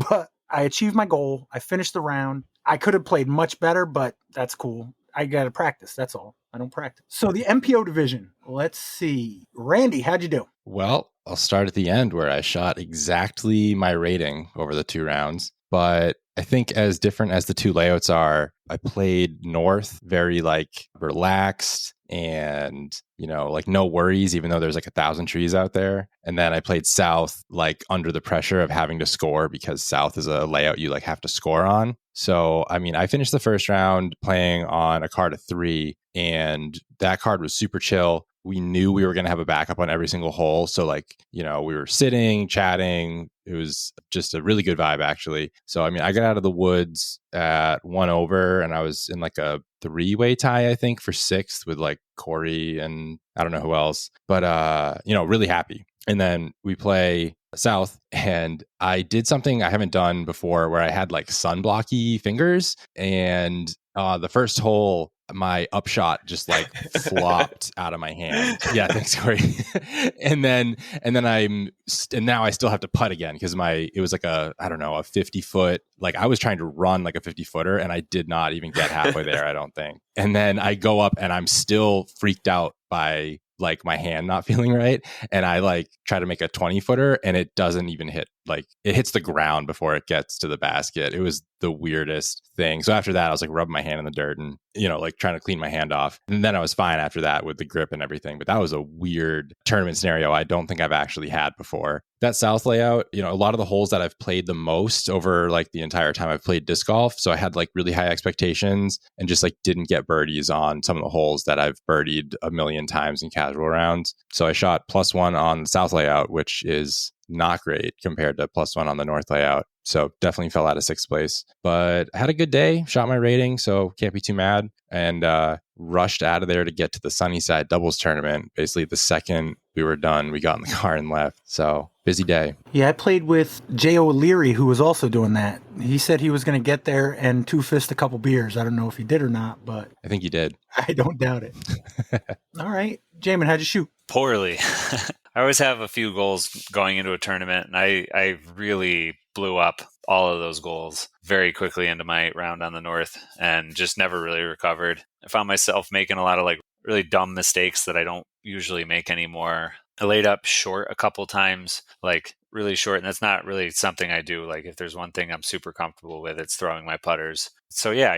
Speaker 1: But I achieved my goal. I finished the round. I could have played much better, but that's cool. I got to practice. That's all. I don't practice. So the MPO division, let's see. Randy, how'd you do?
Speaker 3: Well, I'll start at the end where I shot exactly my rating over the 2 rounds. But I think as different as the 2 layouts are, I played north very relaxed. and, like no worries, even though there's like 1,000 trees out there. And then I played South, like under the pressure of having to score, because South is a layout you like have to score on. So, I mean, I finished the first round playing on a card of 3, and that card was super chill. We knew we were going to have a backup on every single hole. So like, we were sitting, chatting. It was just a really good vibe, actually. So, I mean, I got out of the woods at 1 over, and I was in like a 3-way tie, I think, for 6th with like Corey and I don't know who else. But, really happy. And then we play South, and I did something I haven't done before where I had like sunblocky fingers, and the first hole, my upshot just like flopped out of my hand. Yeah, thanks, Corey. and now I still have to putt again because it was like a 50-foot, like I was trying to run like a 50-footer, and I did not even get halfway there, I don't think. And then I go up and I'm still freaked out by like my hand not feeling right, and I like try to make a 20-footer, and it doesn't even hit, like it hits the ground before it gets to the basket. It was the weirdest thing. So after that, I was like rubbing my hand in the dirt and like trying to clean my hand off, and then I was fine after that with the grip and everything. But that was a weird tournament scenario I don't think I've actually had before. That South layout, a lot of the holes that I've played the most over like the entire time I've played disc golf, so I had like really high expectations and just like didn't get birdies on some of the holes that I've birdied a million times in casual rounds. So I shot +1 on the South layout, which is not great compared to +1 on the North layout. So definitely fell out of 6th place, but I had a good day, shot my rating, so can't be too mad, and rushed out of there to get to the Sunnyside doubles tournament. Basically the second we were done, we got in the car and left. So busy day.
Speaker 1: Yeah, I played with Jay O'Leary, who was also doing that. He said he was going to get there and 2-fist a couple beers. I don't know if he did or not, but
Speaker 3: I think he did.
Speaker 1: I don't doubt it. All right. Jaimen, how'd you shoot?
Speaker 5: Poorly. I always have a few goals going into a tournament, and I really blew up all of those goals very quickly into my round on the North and just never really recovered. I found myself making a lot of like really dumb mistakes that I don't usually make anymore. I laid up short a couple times, like really short, and that's not really something I do. Like if there's one thing I'm super comfortable with, it's throwing my putters. So yeah,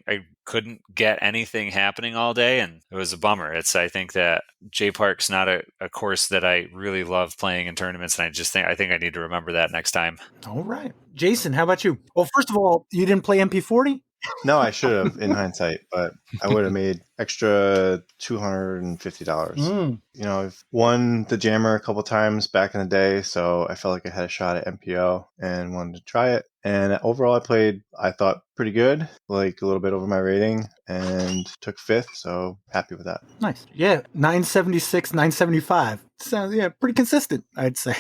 Speaker 5: I couldn't get anything happening all day, and it was a bummer. I think that JPark's not a course that I really love playing in tournaments, and I think I need to remember that next time.
Speaker 1: All right. Jason, how about you? Well, first of all, you didn't play MP40?
Speaker 4: No, I should have in hindsight, but I would have made extra $250. I've won the Jammer a couple times back in the day, so I felt like I had a shot at MPO and wanted to try it. And overall, I thought pretty good, like a little bit over my rating, and took 5th, so happy with that.
Speaker 1: Nice. Yeah, 976, 975. Sounds, pretty consistent, I'd say.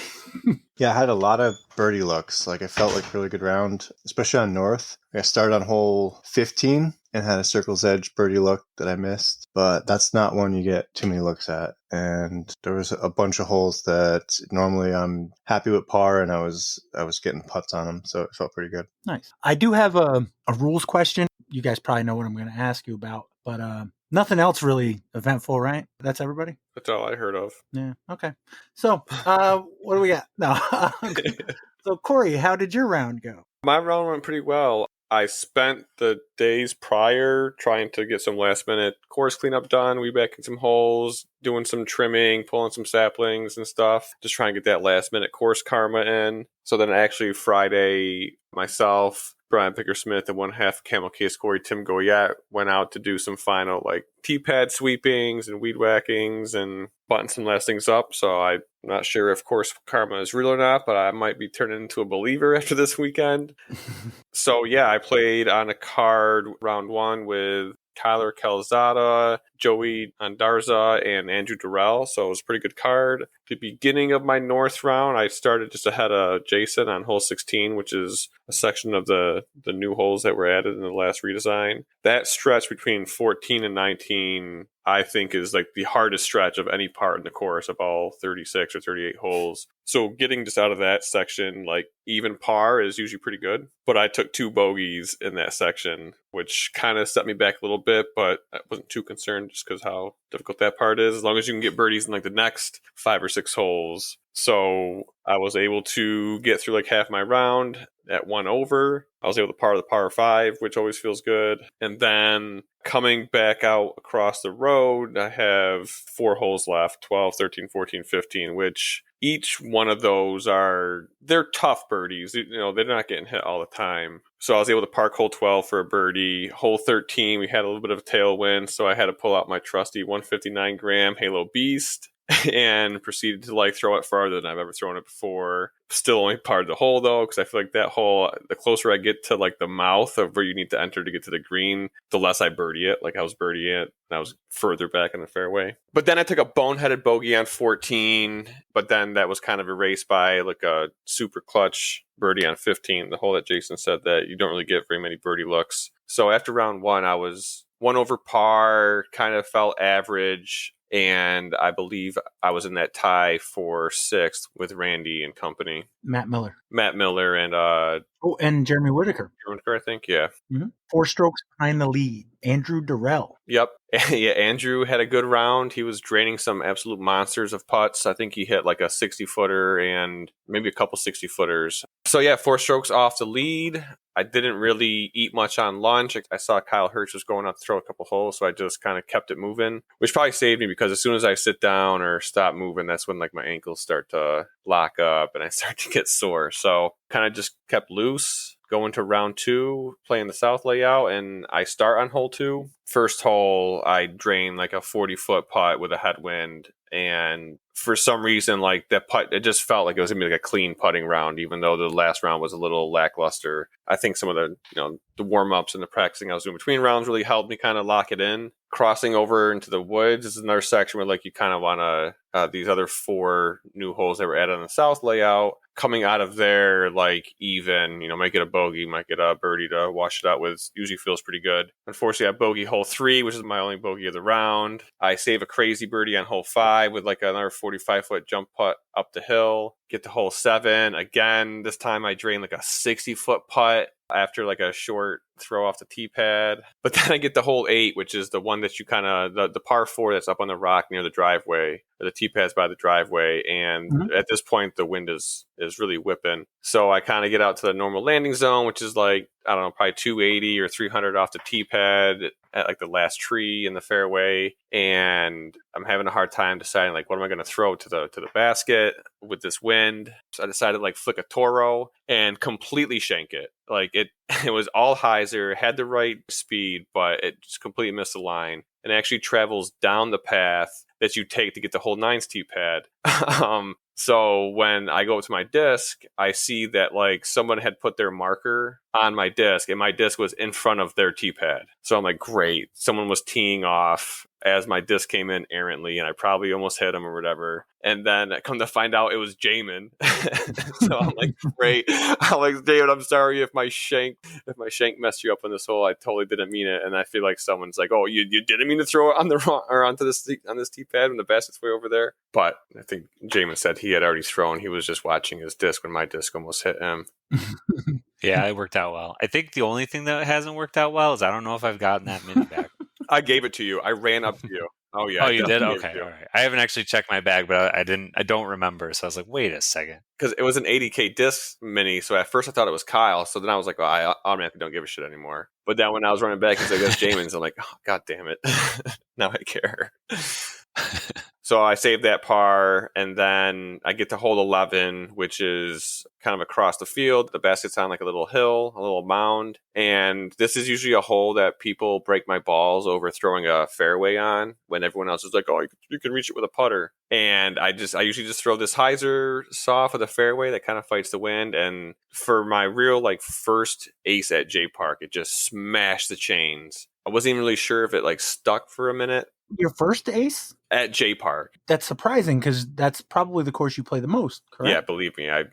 Speaker 4: Yeah, I had a lot of birdie looks. Like I felt like a really good round, especially on North. I started on hole 15 and had a circle's edge birdie look that I missed, but that's not one you get too many looks at. And there was a bunch of holes that normally I'm happy with par, and I was getting putts on them, so it felt pretty good.
Speaker 1: Nice. I do have a rules question. You guys probably know what I'm going to ask you about, but nothing else really eventful, right? That's everybody?
Speaker 2: That's all I heard of.
Speaker 1: Yeah. Okay. So what do we got? No. So Corey, how did your round go?
Speaker 2: My round went pretty well. I spent the days prior trying to get some last minute course cleanup done, rebacking some holes, doing some trimming, pulling some saplings and stuff, just trying to get that last minute course karma in. So then actually Friday, myself, Brian Pickersmith, and one half Camel Case Corey, Tim Goyette, went out to do some final like tee-pad sweepings and weed whackings and button some last things up. So I'm not sure if course karma is real or not, but I might be turning into a believer after this weekend. So yeah, I played on a card round 1 with Kyler Calzada, Joey Andarza, and Andrew Durrell. So it was a pretty good card. The beginning of my North round, I started just ahead of Jason on hole 16, which is a section of the new holes that were added in the last redesign. That stretch between 14 and 19, I think, is like the hardest stretch of any part in the course of all 36 or 38 holes. So getting just out of that section, like even par, is usually pretty good. But I took 2 bogeys in that section, which kind of set me back a little bit, but I wasn't too concerned just because how difficult that part is. As long as you can get birdies in like the next 5 or 6 6 holes. So I was able to get through like half my round at 1 over. I was able to par the par 5, which always feels good. And then coming back out across the road, I have 4 holes left, 12, 13, 14, 15, which each one of those they're tough birdies. You know, they're not getting hit all the time. So I was able to park hole 12 for a birdie. Hole 13, we had a little bit of a tailwind, so I had to pull out my trusty 159 gram Halo Beast and proceeded to like throw it farther than I've ever thrown it before. Still only parred the hole though, because I feel like that hole, the closer I get to like the mouth of where you need to enter to get to the green, the less I birdie it. Like I was birdieing it, and I was further back in the fairway. But then I took a boneheaded bogey on 14, but then that was kind of erased by like a super clutch birdie on 15, the hole that Jason said that you don't really get very many birdie looks. So after round 1, I was 1 over par, kind of felt average. And I believe I was in that tie for 6th with Randy and company.
Speaker 1: Matt Miller
Speaker 2: and
Speaker 1: and Jeremy Whitaker,
Speaker 2: I think, yeah.
Speaker 1: 4 strokes behind the lead. Andrew Durrell.
Speaker 2: Yep. Yeah, Andrew had a good round. He was draining some absolute monsters of putts. I think he hit like a 60-footer and maybe a couple 60-footers. So yeah, 4 strokes off the lead. I didn't really eat much on lunch. I saw Kyle Hirsch was going up to throw a couple holes, so I just kind of kept it moving, which probably saved me because as soon as I sit down or stop moving, that's when like my ankles start to lock up and I start to get sore. So kind of just kept loose. Going to round 2, playing the south layout, and I start on hole 2. First hole, I drain like a 40-foot putt with a headwind, and for some reason, like that putt, it just felt like it was gonna be like a clean putting round, even though the last round was a little lackluster. I think some of the warm ups and the practicing I was doing between rounds really helped me kind of lock it in. Crossing over into the woods is another section where like you kind of want to these other 4 new holes that were added on the south layout. Coming out of there, like even, might get a bogey, might get a birdie to wash it out with, usually feels pretty good. Unfortunately, I bogey hole 3, which is my only bogey of the round. I save a crazy birdie on hole 5 with like another 45-foot jump putt up the hill. Get to hole 7. Again, this time I drain like a 60-foot putt after like a short throw off the tee pad. But then I get to hole 8, which is the one that you kind of, the par 4 that's up on the rock near the driveway. The tee pad's by the driveway. And at this point, the wind is really whipping. So I kind of get out to the normal landing zone, which is like, I don't know, probably 280 or 300 off the tee pad at like the last tree in the fairway. And I'm having a hard time deciding like, what am I going to throw to the basket with this wind? So I decided to like flick a Toro and completely shank it. Like it was all hyzer, had the right speed, but it just completely missed the line and actually travels down the path that you take to get the hole 9's tee pad. So when I go up to my disc, I see that like someone had put their marker on my disc and my disc was in front of their tee pad. So I'm like, great. Someone was teeing off as my disc came in errantly and I probably almost hit him or whatever. And then I come to find out it was Jaimen. So I'm like, great. I'm like, David, I'm sorry if my shank messed you up on this hole. I totally didn't mean it. And I feel like someone's like, oh, you didn't mean to throw it on the wrong or onto this on this tee pad when the basket's way over there. But I think Jaimen said he had already thrown. He was just watching his disc when my disc almost hit him.
Speaker 5: Yeah, it worked out well. I think the only thing that hasn't worked out well is I don't know if I've gotten that mini back.
Speaker 2: I gave it to you. I ran up to you. Oh yeah.
Speaker 5: Oh, you did? Okay, all right. I haven't actually checked my bag, but I don't remember. So I was like, wait a second.
Speaker 2: Because it was an 80K disc mini, so at first I thought it was Kyle. So then I was like, well, I automatically don't give a shit anymore. But then when I was running back, it's like, that's Jaimen's. I'm like, oh, God damn it. Now I care. So I saved that par, and then I get to hole 11, which is kind of across the field. The basket's on like a little hill, a little mound. And this is usually a hole that people break my balls over throwing a fairway on when everyone else is like, oh, you can reach it with a putter. And I usually just throw this hyzer soft with a fairway that kind of fights the wind. And for my real like first ace at JPark, it just smashed the chains. I wasn't even really sure if it like stuck for a minute.
Speaker 1: Your first ace?
Speaker 2: At JPark.
Speaker 1: That's surprising because that's probably the course you play the most, correct?
Speaker 2: Yeah, believe me, I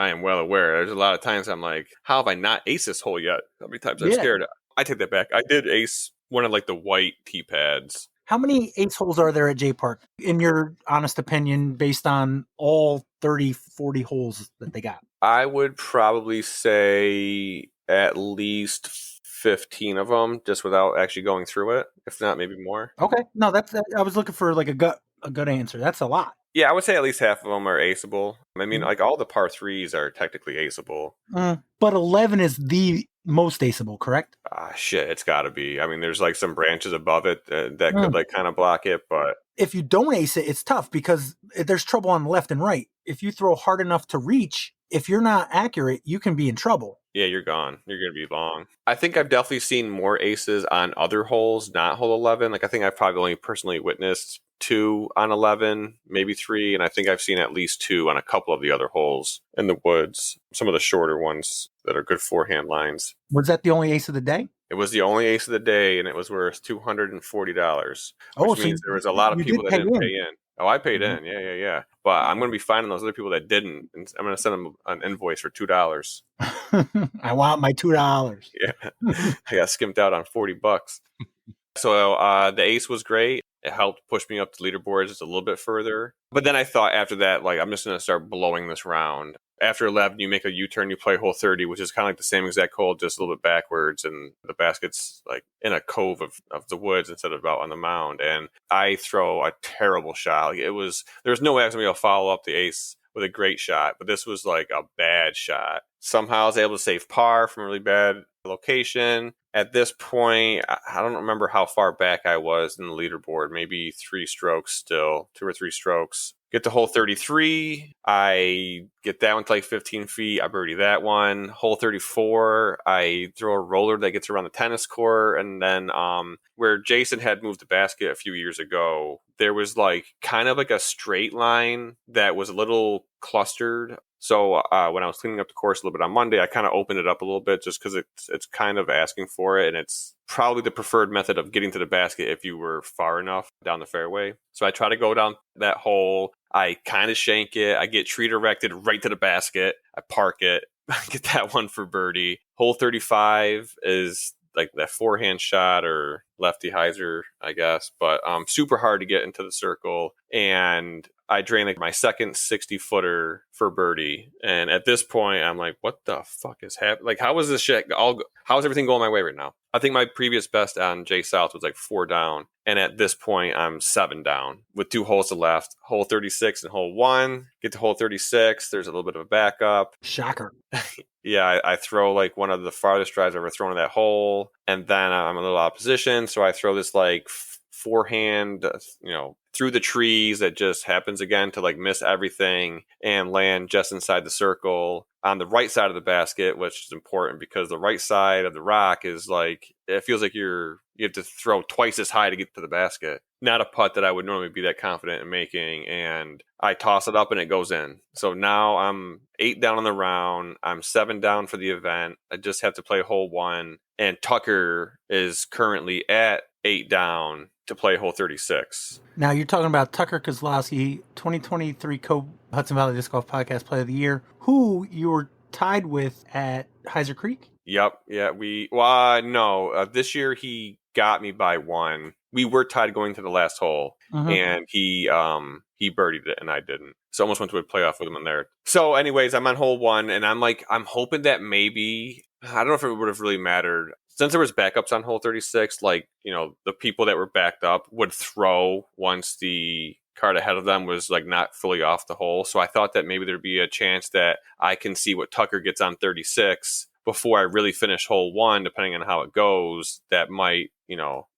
Speaker 2: am well aware. There's a lot of times I'm like, how have I not aced this hole yet? How many times I'm scared? I take that back. I did ace one of like the white tee pads.
Speaker 1: How many ace holes are there at JPark, in your honest opinion, based on all 30, 40 holes that they got?
Speaker 2: I would probably say at least 15 of them, just without actually going through it. If not, maybe more.
Speaker 1: Okay. No, I was looking for like a gut answer. That's a lot.
Speaker 2: Yeah, I would say at least half of them are aceable. I mean, like all the par threes are technically aceable.
Speaker 1: But 11 is the most aceable, correct?
Speaker 2: Shit, it's got to be. I mean, there's like some branches above it that could like kind of block it, but
Speaker 1: if you don't ace it, it's tough because there's trouble on the left and right. If you throw hard enough to reach, if you're not accurate, you can be in trouble.
Speaker 2: Yeah, you're gone. You're going to be long. I think I've definitely seen more aces on other holes, not hole 11. Like I think I've probably only personally witnessed 2 on 11, maybe 3. And I think I've seen at least 2 on a couple of the other holes in the woods. Some of the shorter ones that are good forehand lines.
Speaker 1: Was that the only ace of the day?
Speaker 2: It was the only ace of the day, and it was worth $240, which means there was a lot of people that didn't pay in. Oh, I paid in. Yeah. But I'm going to be finding those other people that didn't, and I'm going to send them an invoice for $2.
Speaker 1: I want my $2.
Speaker 2: Yeah. I got skimped out on $40. So the ace was great. It helped push me up the leaderboards just a little bit further. But then I thought after that, like, I'm just going to start blowing this round. After 11, you make a U-turn, you play hole 30, which is kind of like the same exact hole, just a little bit backwards. And the basket's like in a cove of the woods instead of out on the mound. And I throw a terrible shot. Like, there's no way I was going to be able to follow up the ace with a great shot. But this was like a bad shot. Somehow I was able to save par from a really bad location. At this point, I don't remember how far back I was in the leaderboard, maybe 3 strokes still, 2 or 3 strokes. Get to hole 33. I get that one to like 15 feet. I birdie that one. Hole 34, I throw a roller that gets around the tennis court. And then where Jason had moved the basket a few years ago, there was like kind of like a straight line that was a little clustered. So when I was cleaning up the course a little bit on Monday, I kind of opened it up a little bit just because it's kind of asking for it. And it's probably the preferred method of getting to the basket if you were far enough down the fairway. So I try to go down that hole. I kind of shank it. I get tree directed right to the basket. I park it. I get that one for birdie. Hole 35 is like that forehand shot or lefty hyzer, I guess. But super hard to get into the circle. And I drain like my second 60-footer for birdie. And at this point, I'm like, what the fuck is happening? Like, how is this shit? How's everything going my way right now? I think my previous best on J South was like 4 down. And at this point, I'm 7 down with 2 holes to left. Hole 36 and hole 1. Get to hole 36. There's a little bit of a backup.
Speaker 1: Shocker.
Speaker 2: Yeah, I throw like one of the farthest drives I've ever thrown in that hole. And then I'm a little out of position. So I throw this like forehand, through the trees that just happens again to like miss everything and land just inside the circle on the right side of the basket, which is important because the right side of the rock is like, it feels like you have to throw twice as high to get to the basket. Not a putt that I would normally be that confident in making. And I toss it up and it goes in. So now I'm 8 down on the round. I'm 7 down for the event. I just have to play hole 1. And Tucker is currently at 8 down to play hole 36.
Speaker 1: Now you're talking about Tucker Kozlowski, 2023 Hudson Valley Disc Golf Podcast Player of the Year, who you were tied with at Heiser Creek.
Speaker 2: Yep. Yeah. No. This year he got me by 1. We were tied going to the last hole, and he birdied it and I didn't. So almost went to a playoff with him in there. So, anyways, I'm on hole 1, and I'm hoping that maybe, I don't know if it would have really mattered. Since there was backups on hole 36, like, the people that were backed up would throw once the card ahead of them was like not fully off the hole. So I thought that maybe there'd be a chance that I can see what Tucker gets on 36 before I really finish hole 1, depending on how it goes. That might,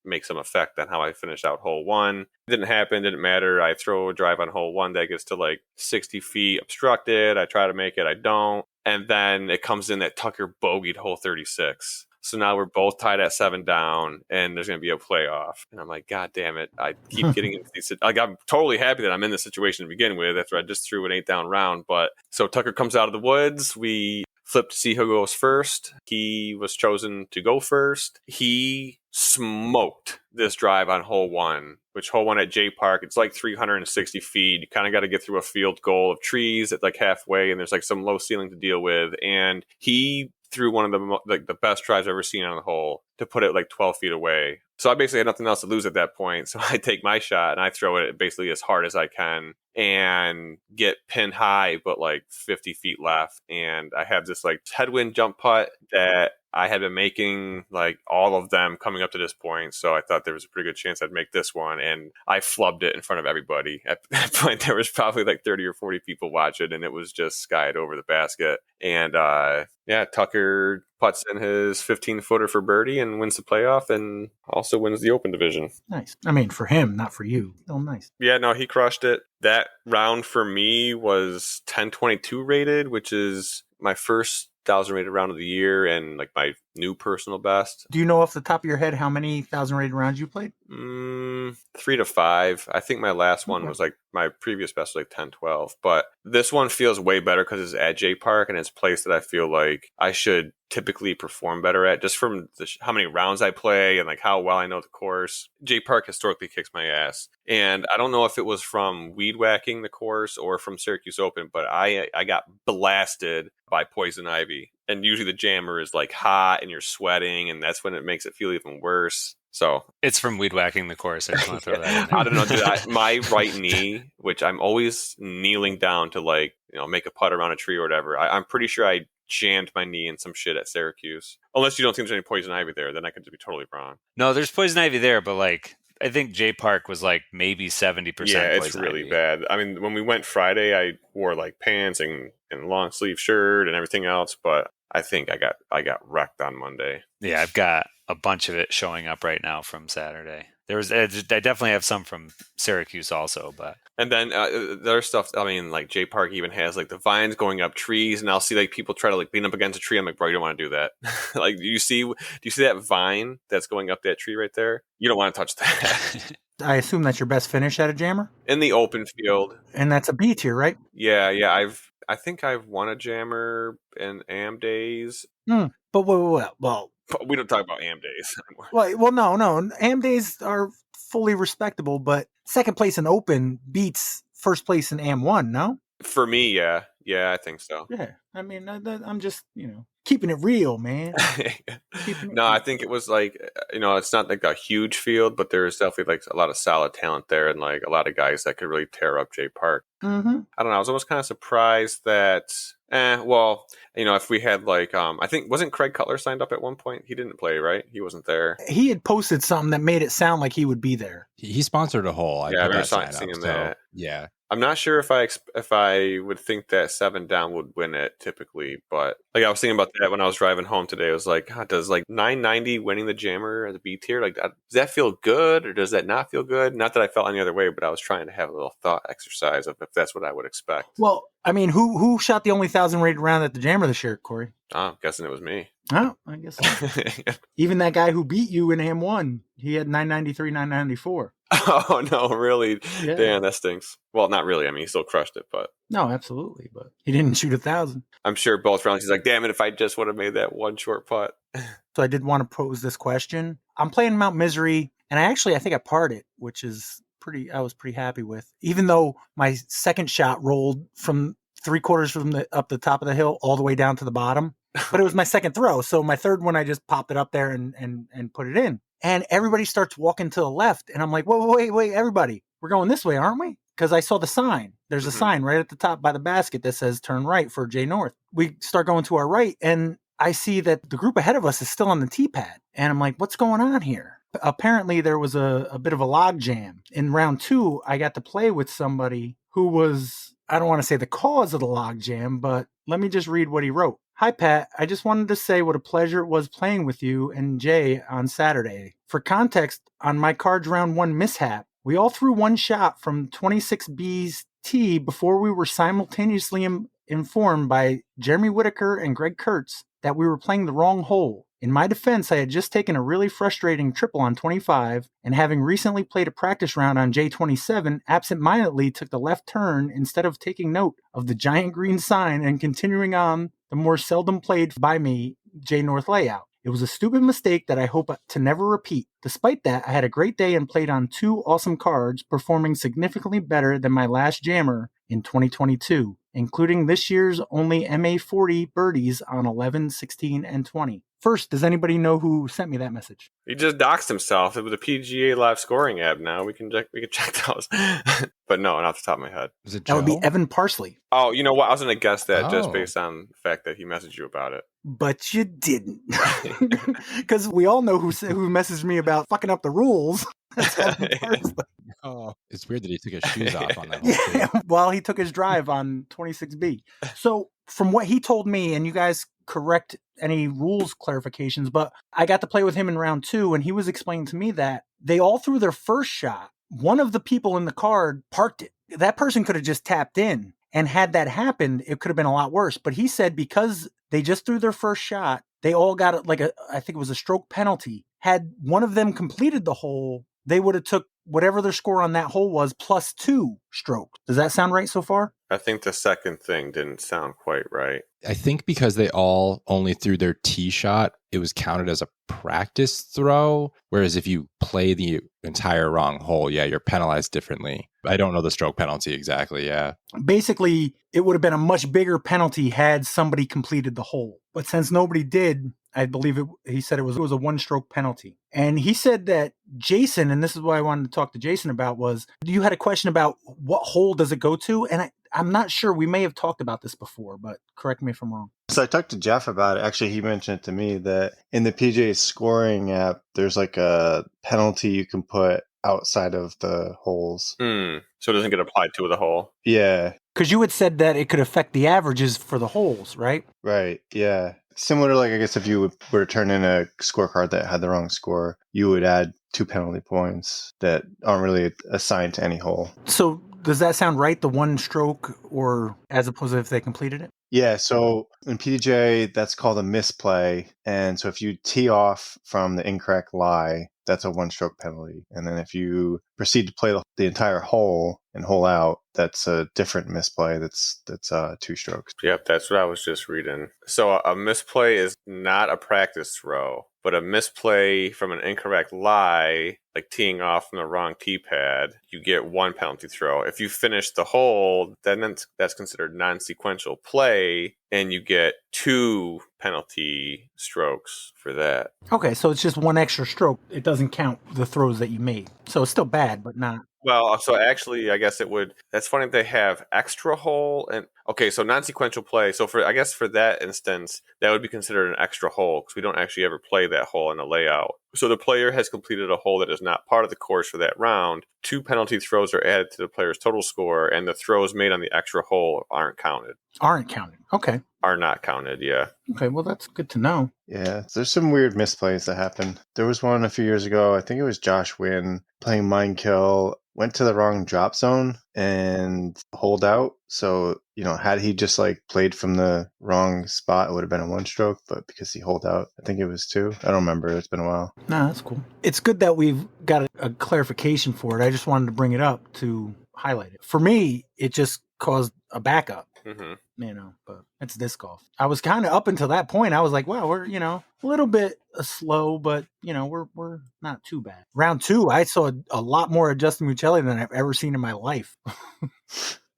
Speaker 2: make some effect on how I finish out hole 1. It didn't happen. Didn't matter. I throw a drive on hole 1 that gets to like 60 feet obstructed. I try to make it. I don't. And then it comes in that Tucker bogeyed hole 36. So now we're both tied at 7 down, and there's going to be a playoff. And I'm like, God damn it. I keep getting into these. Like, I'm totally happy that I'm in this situation to begin with after I just threw an 8 down round. But so Tucker comes out of the woods. We flip to see who goes first. He was chosen to go first. He smoked this drive on hole 1, which hole 1 at JPark, it's like 360 feet. You kind of got to get through a field goal of trees at like halfway, and there's like some low ceiling to deal with. And he threw one of the best drives I've ever seen on the hole to put it like 12 feet away. So I basically had nothing else to lose at that point. So I take my shot and I throw it basically as hard as I can and get pin high, but like 50 feet left. And I have this like headwind jump putt that I had been making like all of them coming up to this point, so I thought there was a pretty good chance I'd make this one, and I flubbed it in front of everybody. At that point, there was probably like 30 or 40 people watching, and it was just skied over the basket. And Tucker putts in his 15-footer for birdie and wins the playoff, and also wins the Open division.
Speaker 1: Nice. I mean, for him, not for you. Oh, nice.
Speaker 2: Yeah, no, he crushed it. That round for me was 1022 rated, which is my first 1,000 rated round of the year and like my new personal best.
Speaker 1: Do you know off the top of your head how many 1,000 rated rounds you played?
Speaker 2: 3 to 5. I think my last one was like my previous best was like 10-12, but this one feels way better because it's at JPark and it's a place that I feel like I should typically perform better at, just from how many rounds I play and like how well I know the course. JPark historically kicks my ass, and I don't know if it was from weed whacking the course or from Syracuse Open, but I got blasted by poison ivy, and usually the jammer is like hot and you're sweating, and that's when it makes it feel even worse. So
Speaker 5: it's from weed whacking the course. I just want to throw that in there.
Speaker 2: I don't know, dude. My right knee, which I'm always kneeling down to like, make a putt around a tree or whatever. I'm pretty sure I jammed my knee in some shit at Syracuse. Unless you don't think there's any poison ivy there, then I could be totally wrong.
Speaker 5: No, there's poison ivy there, but like I think JPark was like maybe 70%.
Speaker 2: Yeah, it's really bad. I mean, when we went Friday, I wore like pants and long sleeve shirt and everything else, but I think I got wrecked on Monday.
Speaker 5: Yeah, I've got a bunch of it showing up right now from Saturday. I definitely have some from Syracuse also, but. And
Speaker 2: then there's stuff, I mean, like JPark even has like the vines going up trees, and I'll see like people try to like lean up against a tree. I'm like, bro, you don't want to do that. Like, do you see that vine that's going up that tree right there? You don't want to touch that.
Speaker 1: I assume that's your best finish at a jammer?
Speaker 2: In the open field.
Speaker 1: And that's a B tier, right?
Speaker 2: Yeah. I think I've won a jammer in AM days.
Speaker 1: But well,
Speaker 2: we don't talk about AM days anymore.
Speaker 1: Well, no. AM days are fully respectable, but second place in Open beats first place in AM1, no?
Speaker 2: For me, yeah. Yeah, I think so.
Speaker 1: Yeah. I mean, I'm just, keeping it real, man.
Speaker 2: I think it was like, it's not like a huge field, but there's definitely like a lot of solid talent there and like a lot of guys that could really tear up JPark.
Speaker 1: Mm-hmm.
Speaker 2: I don't know. I was almost kind of surprised that, if we had like, I think, wasn't Craig Cutler signed up at one point? He didn't play, right? He wasn't there.
Speaker 1: He had posted something that made it sound like he would be there.
Speaker 3: He sponsored a hole.
Speaker 2: I remember seeing that.
Speaker 3: Yeah.
Speaker 2: I'm not sure if I would think that 7 down would win it typically, but like I was thinking about that when I was driving home today. I was like, God, does like 990 winning the jammer as a B tier, like that, does that feel good or does that not feel good? Not that I felt any other way, but I was trying to have a little thought exercise of if that's what I would expect.
Speaker 1: Well, I mean, who shot the only 1,000 rated round at the jammer this year, Corey?
Speaker 2: Oh, I'm guessing it was me.
Speaker 1: Oh, I guess so. Even that guy who beat you in AM1, he had 993, 994.
Speaker 2: Oh, no, really?
Speaker 1: Yeah.
Speaker 2: Damn, that stinks. Well, not really. I mean, he still crushed it, but.
Speaker 1: No, absolutely. But he didn't shoot 1,000.
Speaker 2: I'm sure both rounds he's like, damn it, if I just would have made that one short putt.
Speaker 1: So I did want to pose this question. I'm playing Mount Misery, and I think I parred it, which is I was pretty happy with. Even though my second shot rolled from 3/4 from up the top of the hill all the way down to the bottom. But it was my second throw. So my third one, I just popped it up there and put it in. And everybody starts walking to the left. And I'm like, wait, everybody. We're going this way, aren't we? Because I saw the sign. There's a sign right at the top by the basket that says turn right for J North. We start going to our right, and I see that the group ahead of us is still on the tee pad. And I'm like, what's going on here? Apparently, there was a bit of a log jam. In round 2, I got to play with somebody who was, I don't want to say the cause of the log jam, but let me just read what he wrote. Hi, Pat. I just wanted to say what a pleasure it was playing with you and Jay on Saturday. For context, on my cards round 1 mishap, we all threw one shot from 26B's tee before we were simultaneously informed by Jeremy Whitaker and Greg Kurtz that we were playing the wrong hole. In my defense, I had just taken a really frustrating triple on 25, and having recently played a practice round on J27, absent-mindedly took the left turn instead of taking note of the giant green sign and continuing on the more seldom played by me J North layout. It was a stupid mistake that I hope to never repeat. Despite that, I had a great day and played on 2 awesome cards, performing significantly better than my last jammer in 2022, including this year's only MA40 birdies on 11, 16, and 20. First, does anybody know who sent me that message?
Speaker 2: He just doxed himself. It was a PGA live scoring app now. We can check those. but no, not off the top of my head.
Speaker 3: Was it
Speaker 1: That would be
Speaker 3: Joe?
Speaker 1: Evan Parsley.
Speaker 2: Oh, you know what? I was going to guess that just
Speaker 3: Oh.
Speaker 2: based on the fact that he messaged you about it.
Speaker 1: But you didn't. Because we all know who messaged me about fucking up the rules. That's Evan Parsley.
Speaker 3: Oh, it's weird that he took his shoes off on that whole
Speaker 1: Yeah,
Speaker 3: thing.
Speaker 1: while he took his drive on 26B. So from what he told me, and you guys correct any rules clarifications, but I got to play with him in round 2, and he was explaining to me that they all threw their first shot. One of the people in the card parked it. That person could have just tapped in, and had that happened, it could have been a lot worse. But he said because they just threw their first shot, they all got I think it was a stroke penalty. Had one of them completed the hole, they would have took whatever their score on that hole was plus 2 strokes. Does that sound right so far?
Speaker 2: I think the second thing didn't sound quite right.
Speaker 3: I think because they all only threw their tee shot, it was counted as a practice throw. Whereas if you play the entire wrong hole, yeah, you're penalized differently. I don't know the stroke penalty exactly, yeah.
Speaker 1: Basically, it would have been a much bigger penalty had somebody completed the hole. But since nobody did, I believe he said it was a 1-stroke penalty. And he said that Jason, and this is what I wanted to talk to Jason about, was you had a question about what hole does it go to? And I'm not sure. We may have talked about this before, but correct me if I'm wrong.
Speaker 4: So I talked to Jeff about it. Actually, he mentioned it to me that in the PGA scoring app, there's like a penalty you can put outside of the holes.
Speaker 2: So it doesn't get applied to the hole.
Speaker 4: Yeah.
Speaker 1: Because you had said that it could affect the averages for the holes, right?
Speaker 4: Right. Yeah. Similar to, like, I guess if you were to turn in a scorecard that had the wrong score, you would add 2 penalty points that aren't really assigned to any hole.
Speaker 1: So does that sound right? The 1 stroke, or as opposed to if they completed it?
Speaker 4: Yeah, so in PDJ, that's called a misplay. And so if you tee off from the incorrect lie, that's a 1-stroke penalty. And then if you proceed to play the entire hole and hole out, that's a different misplay. That's 2 strokes.
Speaker 2: Yep, that's what I was just reading. So a misplay is not a practice throw, but a misplay from an incorrect lie, like teeing off from the wrong tee pad, you get 1 penalty throw. If you finish the hole, then that's considered non-sequential play, and you get 2 penalty strokes for that.
Speaker 1: Okay, so it's just 1 extra stroke. It doesn't count the throws that you made. So it's still bad, but not.
Speaker 2: Well, so actually, I guess it would. That's funny. They have extra hole and okay. So non-sequential play. So for that instance, that would be considered an extra hole because we don't actually ever play that hole in a layout. So the player has completed a hole that is not part of the course for that round. 2 penalty throws are added to the player's total score, and the throws made on the extra hole aren't counted.
Speaker 1: Aren't counted. Okay.
Speaker 2: Are not counted. Yeah.
Speaker 1: Okay. Well, that's good to know.
Speaker 4: Yeah, there's some weird misplays that happen. There was one a few years ago. I think it was Josh Wynn playing Minekill, went to the wrong drop zone and holed out. So, had he just played from the wrong spot, it would have been a 1-stroke. But because he holed out, I think it was 2. I don't remember. It's been a while.
Speaker 1: No, that's cool. It's good that we've got a clarification for it. I just wanted to bring it up to highlight it. For me, it just caused a backup.
Speaker 2: Mm-hmm.
Speaker 1: But it's disc golf. I was kind of up until that point. I was like, wow, we're, a little bit slow, but we're not too bad. Round 2, I saw a lot more of Justin Mucelli than I've ever seen in my life.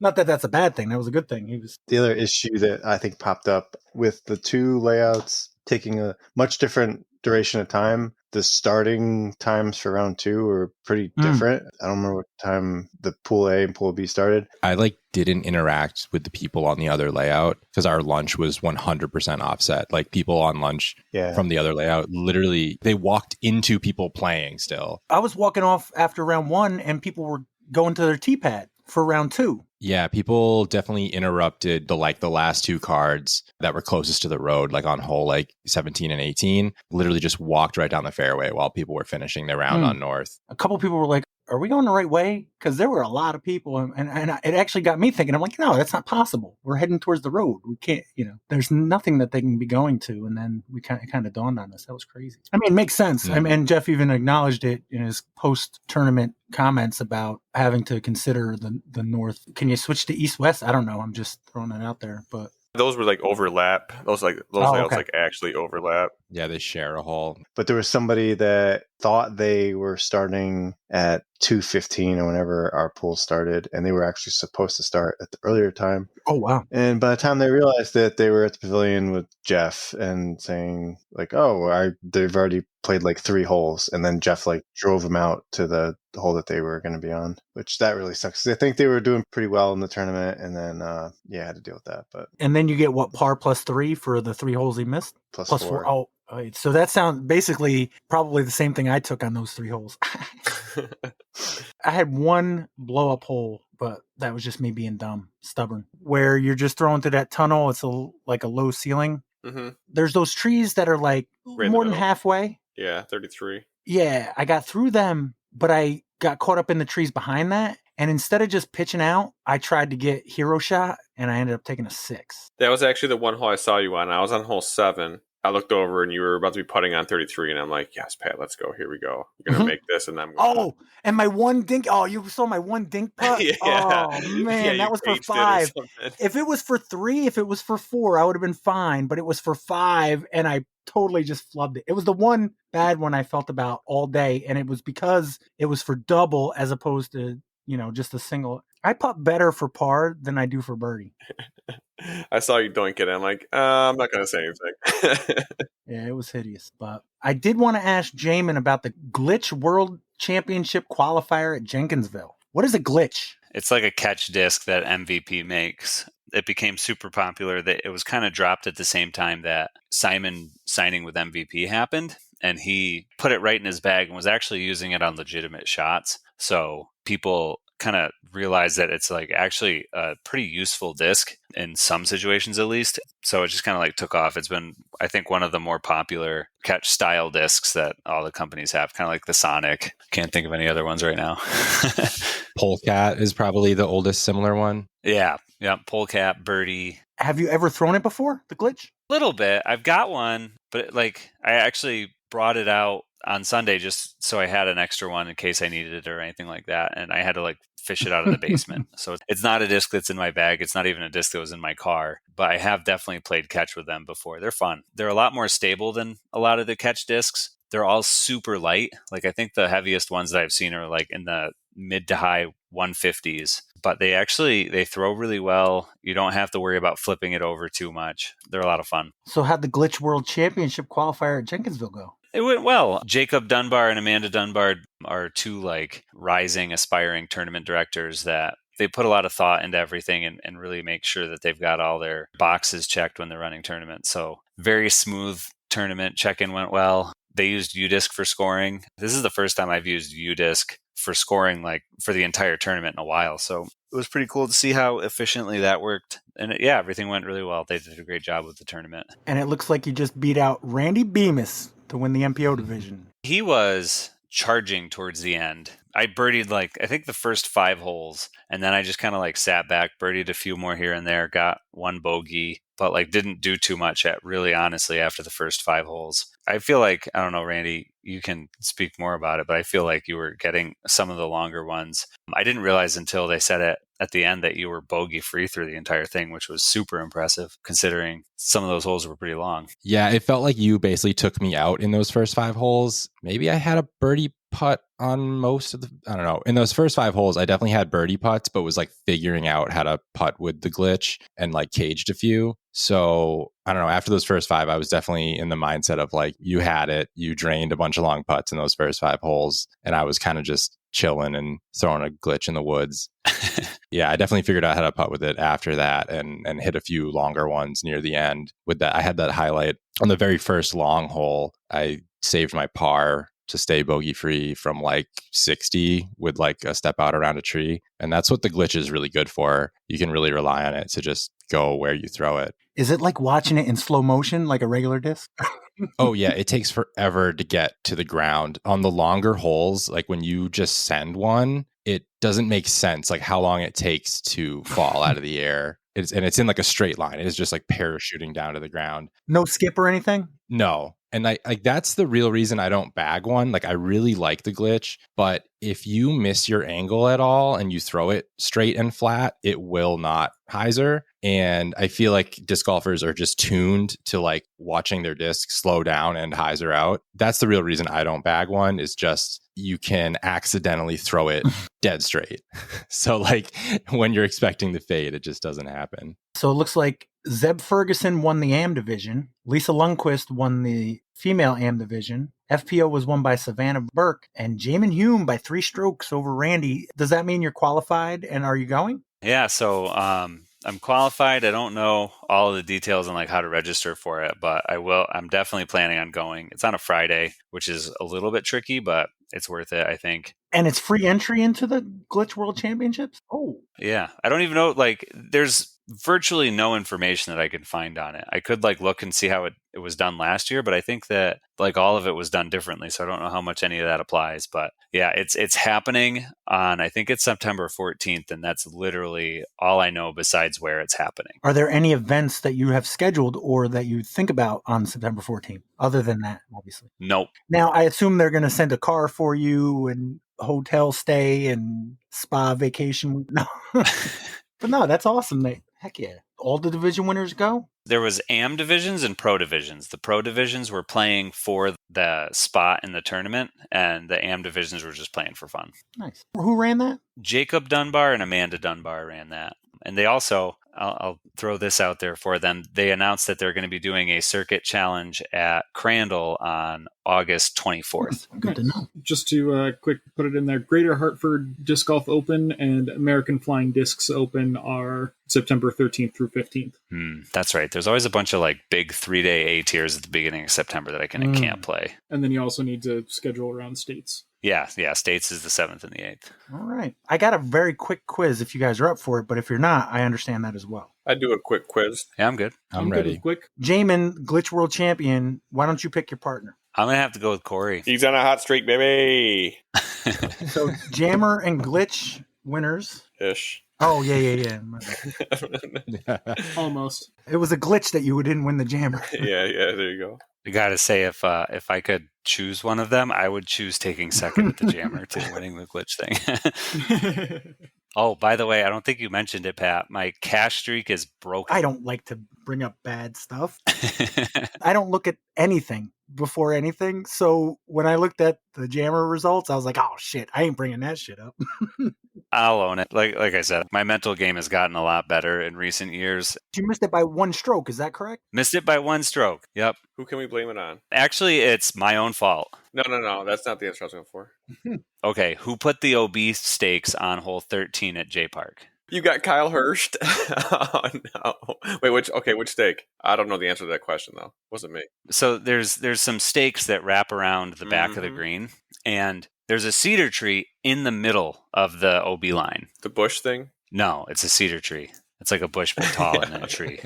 Speaker 1: Not that that's a bad thing. That was a good thing.
Speaker 4: The other issue that I think popped up with the 2 layouts taking a much different duration of time, the starting times for round 2 were pretty different. I don't remember what time the pool A and pool B started.
Speaker 3: I didn't interact with the people on the other layout because our lunch was 100% offset. People on lunch from the other layout, literally, they walked into people playing still.
Speaker 1: I was walking off after round 1 and people were going to their tee pad for round 2.
Speaker 3: Yeah, people definitely interrupted the last 2 cards that were closest to the road, on hole 17 and 18, literally just walked right down the fairway while people were finishing their round on North.
Speaker 1: A couple people were like, are we going the right way? Because there were a lot of people, and it actually got me thinking. I'm like, no, that's not possible. We're heading towards the road. We can't, there's nothing that they can be going to. And then we kind of dawned on us. That was crazy. I mean, it makes sense.
Speaker 3: Yeah.
Speaker 1: And Jeff even acknowledged it in his post-tournament comments about having to consider the North. Can you switch to East-West? I don't know. I'm just throwing it out there, but.
Speaker 2: Those were overlap. Those layouts actually overlap.
Speaker 3: Yeah, they share a hole.
Speaker 4: But there was somebody that thought they were starting at 2:15 or whenever our pool started, and they were actually supposed to start at the earlier time.
Speaker 1: Oh, wow.
Speaker 4: And by the time they realized that, they were at the pavilion with Jeff and saying like, "Oh, they've already played like 3 holes," and then Jeff like drove them out to the hole that they were going to be on, which that really sucks. I think they were doing pretty well in the tournament, and then I had to deal with that. But
Speaker 1: And then you get what, par plus 3 for the 3 holes he missed?
Speaker 4: plus
Speaker 1: Plus 4. Oh, all right. So that sounds basically probably the same thing I took on those 3 holes. I had one blow up hole, but that was just me being dumb, stubborn, where you're just throwing through that tunnel. It's like a low ceiling.
Speaker 2: Mm-hmm.
Speaker 1: There's those trees that are like
Speaker 2: Right
Speaker 1: more than halfway.
Speaker 2: Yeah, 33.
Speaker 1: Yeah, I got through them, but I got caught up in the trees behind that. And instead of just pitching out, I tried to get hero shot, and I ended up taking a 6.
Speaker 2: That was actually the one hole I saw you on. I was on hole 7. I looked over and you were about to be putting on 33, and I'm like, yes, Pat, let's go. Here we go. You're going to make this, and I'm going
Speaker 1: to... Oh, and my one dink. Oh, you saw my one dink putt?
Speaker 2: Yeah.
Speaker 1: Oh, man,
Speaker 2: yeah,
Speaker 1: that was for 5. If it was for 3, if it was for 4, I would have been fine, but it was for 5, and I totally just flubbed it. It was the one bad one I felt about all day, and it was because it was for double as opposed to, just a single. I putt better for par than I do for birdie.
Speaker 2: I saw you doink it. I'm like, I'm not going to say anything.
Speaker 1: Yeah, it was hideous. But I did want to ask Jaimen about the Glitch World Championship qualifier at Jenkinsville. What is a glitch?
Speaker 5: It's like a catch disc that MVP makes. It became super popular. That it was kind of dropped at the same time that Simon signing with MVP happened. And he put it right in his bag and was actually using it on legitimate shots. So people kind of realized that it's like actually a pretty useful disc in some situations, at least. So it just kind of like took off. It's been, I think, one of the more popular catch style discs that all the companies have, kind of like the Sonic. Can't think of any other ones right now.
Speaker 3: Polecat is probably the oldest similar one.
Speaker 5: Yeah. Polecat, Birdie.
Speaker 1: Have you ever thrown it before, the glitch?
Speaker 5: Little bit. I've got one, but like I actually brought it out on Sunday just so I had an extra one in case I needed it or anything like that. And I had to like fish it out of the basement. So it's not a disc that's in my bag. It's not even a disc that was in my car, but I have definitely played catch with them before. They're fun. They're a lot more stable than a lot of the catch discs. They're all super light. Like I think the heaviest ones that I've seen are like in the mid to high 150s, but they throw really well. You don't have to worry about flipping it over too much. They're a lot of fun.
Speaker 1: So how'd the Glitch World Championship qualifier at Jenkinsville go?
Speaker 5: It went well. Jacob Dunbar and Amanda Dunbar are 2 like rising, aspiring tournament directors that they put a lot of thought into everything and really make sure that they've got all their boxes checked when they're running tournaments. So very smooth tournament. Check-in went well. They used UDisc for scoring. This is the first time I've used UDisc for scoring like for the entire tournament in a while. So it was pretty cool to see how efficiently that worked. And everything went really well. They did a great job with the tournament.
Speaker 1: And it looks like you just beat out Randy Bemis to win the MPO division.
Speaker 5: He was charging towards the end. I birdied like, I think the first 5 holes. And then I just kind of like sat back, birdied a few more here and there, got 1 bogey, but like didn't do too much really honestly after the first 5 holes. I feel like, I don't know, Randy, you can speak more about it, but I feel like you were getting some of the longer ones. I didn't realize until they said it at the end that you were bogey free through the entire thing, which was super impressive considering some of those holes were pretty long.
Speaker 3: Yeah, it felt like you basically took me out in those first 5 holes. Maybe I had a birdie putt on most of I don't know. In those first 5 holes, I definitely had birdie putts, but was like figuring out how to putt with the glitch and like caged a few. So I don't know. After those first 5, I was definitely in the mindset of like, you had it. You drained a bunch of long putts in those first 5 holes. And I was kind of just chilling and throwing a glitch in the woods. Yeah, I definitely figured out how to putt with it after that and hit a few longer ones near the end. With that, I had that highlight on the very first long hole. I saved my par to stay bogey free from like 60 with like a step out around a tree. And that's what the glitch is really good for. You can really rely on it to just go where you throw it.
Speaker 1: Is it like watching it in slow motion, like a regular disc?
Speaker 3: Oh yeah, it takes forever to get to the ground. On the longer holes, like when you just send one, it doesn't make sense like how long it takes to fall out of the air. It's in like a straight line. It is just like parachuting down to the ground.
Speaker 1: No skip or anything?
Speaker 3: No. And that's the real reason I don't bag one. Like I really like the glitch, but if you miss your angle at all and you throw it straight and flat, it will not hyzer. And I feel like disc golfers are just tuned to like watching their disc slow down and hyzer out. That's the real reason I don't bag one, is just you can accidentally throw it dead straight. So like when you're expecting the fade, it just doesn't happen.
Speaker 1: So it looks like Zeb Ferguson won the AM division. Lisa Lundquist won the female AM division. FPO was won by Savannah Burke, and Jaimen Hume by 3 strokes over Randy. Does that mean you're qualified, and are you going?
Speaker 5: Yeah, so I'm qualified. I don't know all of the details on like how to register for it, but I will. I'm definitely planning on going. It's on a Friday, which is a little bit tricky, but it's worth it, I think.
Speaker 1: And it's free entry into the Glitch World Championships? Oh.
Speaker 5: Yeah. I don't even know, like, there's virtually no information that I can find on it. I could like look and see how it was done last year, but I think that like all of it was done differently. So I don't know how much any of that applies. But yeah, it's happening on, I think it's September 14th. And that's literally all I know besides where it's happening.
Speaker 1: Are there any events that you have scheduled or that you think about on September 14th, other than that, obviously?
Speaker 5: Nope.
Speaker 1: Now, I assume they're going to send a car for you and hotel stay and spa vacation. No. But no, that's awesome. Heck yeah. All the division winners go?
Speaker 5: There was AM divisions and pro divisions. The pro divisions were playing for the spot in the tournament, and the AM divisions were just playing for fun.
Speaker 1: Nice. Who ran that?
Speaker 5: Jacob Dunbar and Amanda Dunbar ran that. And they also, I'll throw this out there for them, they announced that they're going to be doing a circuit challenge at Crandall on August 24th.
Speaker 1: Good to know.
Speaker 6: Just to quick put it in there, Greater Hartford Disc Golf Open and American Flying Discs Open are September 13th through 15th.
Speaker 5: That's right. There's always a bunch of like big 3-day A tiers at the beginning of September that I can't play.
Speaker 6: And then you also need to schedule around states.
Speaker 5: Yeah. States is the 7th and the 8th.
Speaker 1: All right. I got a very quick quiz if you guys are up for it, but if you're not, I understand that as well.
Speaker 2: I do a quick quiz.
Speaker 5: Yeah, I'm good.
Speaker 3: I'm
Speaker 6: good
Speaker 3: ready.
Speaker 6: with quick.
Speaker 1: Jaimen, Glitch World Champion, why don't you pick your partner?
Speaker 5: I'm going to have to go with Corey.
Speaker 2: He's on a hot streak, baby.
Speaker 1: So Jammer and Glitch winners.
Speaker 2: Ish.
Speaker 1: Oh, yeah.
Speaker 6: Almost.
Speaker 1: It was a glitch that you didn't win the Jammer.
Speaker 2: yeah, there you go.
Speaker 5: I got to say, if I could choose one of them, I would choose taking second at the Jammer to winning the glitch thing. Oh, by the way, I don't think you mentioned it, Pat. My cash streak is broken.
Speaker 1: I don't like to bring up bad stuff. I don't look at anything before anything. So when I looked at the Jammer results, I was like, oh, shit, I ain't bringing that shit up.
Speaker 5: I'll own it. Like I said, my mental game has gotten a lot better in recent years.
Speaker 1: You missed it by 1 stroke. Is that correct?
Speaker 5: Missed it by 1 stroke. Yep.
Speaker 2: Who can we blame it on?
Speaker 5: Actually, it's my own fault.
Speaker 2: No. That's not the answer I was going for.
Speaker 5: Okay. Who put the OB stakes on hole 13 at JPark?
Speaker 2: You got Kyle Hurst. Oh, no. Wait, which stake? I don't know the answer to that question, though. Wasn't me.
Speaker 5: So there's some stakes that wrap around the back of the green, and there's a cedar tree in the middle of the OB line.
Speaker 2: The bush thing?
Speaker 5: No, it's a cedar tree. It's like a bush but tall and then a tree.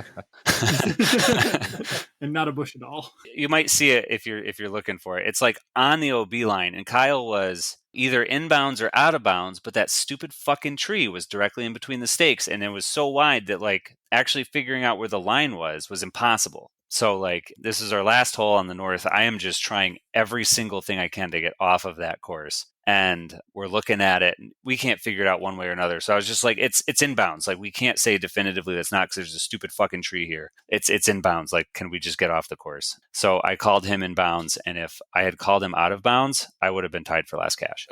Speaker 6: And not a bush at all.
Speaker 5: You might see it if you're looking for it. It's like on the OB line, and Kyle was either inbounds or out of bounds, but that stupid fucking tree was directly in between the stakes, and it was so wide that like actually figuring out where the line was impossible. So like this is our last hole on the north. I am just trying every single thing I can to get off of that course. And we're looking at it. We can't figure it out one way or another. So I was just like, it's inbounds. Like we can't say definitively that's not because there's a stupid fucking tree here. It's inbounds. Like, can we just get off the course? So I called him inbounds. And if I had called him out of bounds, I would have been tied for last cash.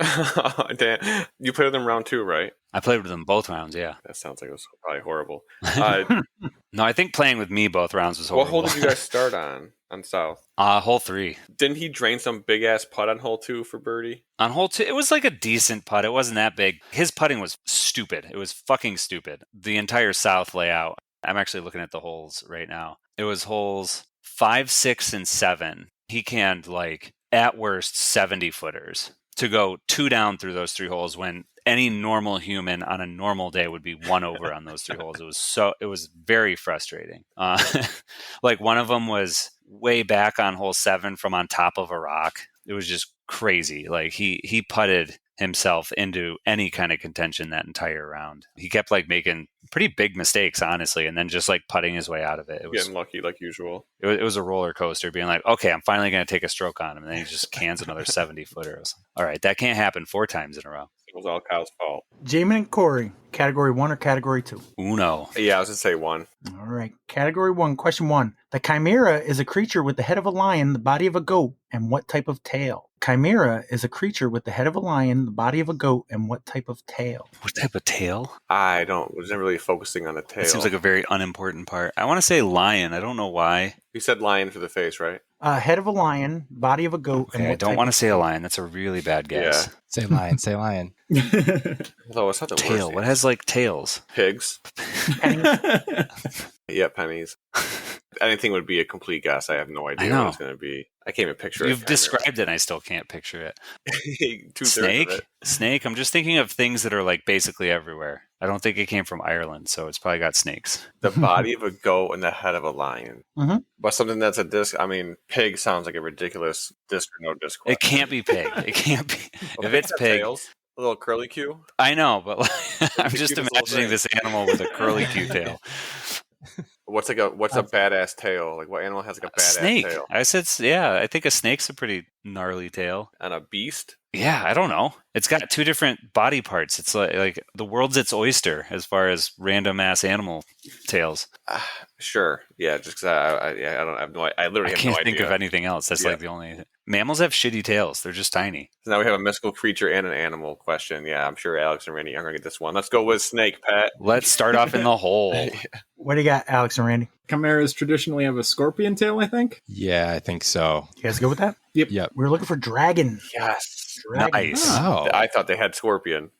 Speaker 2: Damn. You played them round 2, right?
Speaker 5: I played with them both rounds. Yeah.
Speaker 2: That sounds like it was probably horrible.
Speaker 5: No, I think playing with me both rounds was horrible.
Speaker 2: What hole did you guys start on South?
Speaker 5: Hole 3.
Speaker 2: Didn't he drain some big ass putt on hole 2 for birdie?
Speaker 5: On hole 2, it was like a decent putt. It wasn't that big. His putting was stupid. It was fucking stupid. The entire South layout. I'm actually looking at the holes right now. It was holes 5, 6, and 7. He canned like at worst 70 footers to go 2 down through those 3 holes when any normal human on a normal day would be 1 over on those 3 holes. It was very frustrating. Like one of them was way back on hole 7 from on top of a rock. It was just crazy. Like he putted himself into any kind of contention that entire round. He kept like making pretty big mistakes, honestly, and then just like putting his way out of it. It was
Speaker 2: Getting lucky like usual.
Speaker 5: it was a roller coaster, being like, okay, I'm finally going to take a stroke on him, and then he just cans another 70-footer. All right, that can't happen 4 times in a row.
Speaker 2: It was all Kyle's fault.
Speaker 1: Jaimen and Corey, category 1 or category 2?
Speaker 5: Uno.
Speaker 2: Yeah, I was going to say 1.
Speaker 1: All right. Category 1, question 1. The chimera is a creature with the head of a lion, the body of a goat, and what type of tail? Chimera is a creature with the head of a lion, the body of a goat, and what type of tail?
Speaker 5: What type of tail?
Speaker 2: I wasn't really focusing on the tail.
Speaker 5: It seems like a very unimportant part. I want to say lion. I don't know why.
Speaker 2: You said lion for the face, right?
Speaker 1: Head of a lion, body of a goat, and
Speaker 5: Okay, I
Speaker 1: what
Speaker 5: don't
Speaker 1: type
Speaker 5: want to
Speaker 1: of
Speaker 5: say a
Speaker 1: tail?
Speaker 5: lion. That's a really bad guess.
Speaker 2: Yeah.
Speaker 3: Say lion, say lion.
Speaker 2: Although it's not the
Speaker 5: Tail.
Speaker 2: worst.
Speaker 5: What has like tails?
Speaker 2: Pigs.
Speaker 1: Pennies.
Speaker 2: Yeah, pennies. Anything would be a complete guess. I have no idea
Speaker 5: I know.
Speaker 2: what it's going to be. I can't even picture it.
Speaker 5: You've described it and I still can't picture it.
Speaker 2: 2/3
Speaker 5: Snake?
Speaker 2: of it.
Speaker 5: Snake? I'm just thinking of things that are like basically everywhere. I don't think it came from Ireland, so it's probably got snakes.
Speaker 2: The body of a goat and the head of a lion.
Speaker 1: Mhm.
Speaker 2: But something that's a disc. I mean, pig sounds like a ridiculous disc or no disc.
Speaker 5: It can't be pig. It can't be.
Speaker 2: Well,
Speaker 5: If it's
Speaker 2: have
Speaker 5: pig,
Speaker 2: tails, a little curly Q.
Speaker 5: I know, but like, I'm just
Speaker 2: cutest little
Speaker 5: imagining
Speaker 2: thing.
Speaker 5: this animal with a curly Q tail.
Speaker 2: What's a badass tail? Like what animal has like a badass
Speaker 5: Snake.
Speaker 2: tail?
Speaker 5: I said, yeah, I think a snake's a pretty gnarly tail.
Speaker 2: And a beast?
Speaker 5: Yeah, I don't know. It's got 2 different body parts. It's like the world's its oyster as far as random ass animal tails.
Speaker 2: Sure. Yeah, just because I have no. I literally
Speaker 5: I
Speaker 2: have
Speaker 5: can't
Speaker 2: no
Speaker 5: think
Speaker 2: idea.
Speaker 5: of anything else. That's
Speaker 2: Yeah.
Speaker 5: like the only. Mammals have shitty tails. They're just tiny.
Speaker 2: So now we have a mystical creature and an animal question. Yeah, I'm sure Alex and Randy are going to get this one. Let's go with snake, Pat.
Speaker 5: Let's start off in the hole.
Speaker 1: What do you got, Alex and Randy?
Speaker 6: Chimeras traditionally have a scorpion tail, I think.
Speaker 3: Yeah, I think so.
Speaker 1: You guys go with that?
Speaker 3: Yep.
Speaker 1: We're looking for dragon.
Speaker 2: Yes.
Speaker 1: Dragon.
Speaker 5: Nice.
Speaker 3: Oh.
Speaker 2: I thought they had scorpion.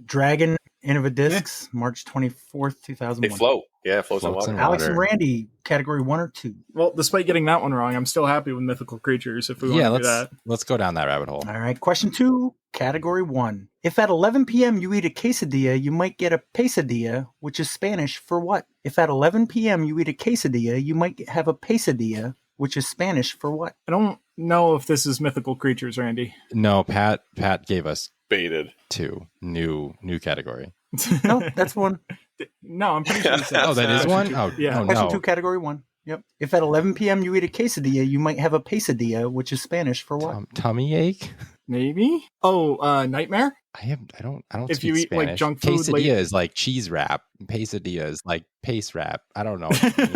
Speaker 1: Dragon Innova Discs, March 24th, 2001.
Speaker 2: They float. Yeah, it floats in
Speaker 3: Floats
Speaker 2: water.
Speaker 3: in
Speaker 1: Alex
Speaker 3: water.
Speaker 1: and Randy, category 1 or 2?
Speaker 6: Well, despite getting that one wrong, I'm still happy with mythical creatures if we want
Speaker 3: Yeah,
Speaker 6: to do that.
Speaker 3: let's go down that rabbit hole.
Speaker 1: All right, question 2, category 1. If at 11 p.m. you eat a quesadilla, you might get a pesadilla, which is Spanish for what? If at 11 p.m. you eat a quesadilla, you might have a pesadilla, which is Spanish for what?
Speaker 6: I don't know if this is mythical creatures, Randy.
Speaker 3: No, Pat gave us
Speaker 2: Baited.
Speaker 3: 2 new category.
Speaker 1: No, that's one.
Speaker 6: No, I'm pretty sure this is.
Speaker 3: Oh, that is one? Oh,
Speaker 6: Yeah.
Speaker 3: oh
Speaker 1: Question
Speaker 3: no.
Speaker 1: 2, category 1. Yep. If at 11 p.m. you eat a quesadilla, you might have a pesadilla, which is Spanish for what?
Speaker 3: Tummy ache?
Speaker 6: Maybe. Oh, nightmare.
Speaker 3: I don't
Speaker 6: If
Speaker 3: speak
Speaker 6: you eat, like,
Speaker 3: Spanish.
Speaker 6: junk food
Speaker 3: Quesadilla
Speaker 6: late-
Speaker 3: is like cheese wrap. Pesadilla is like paste wrap. I don't know what it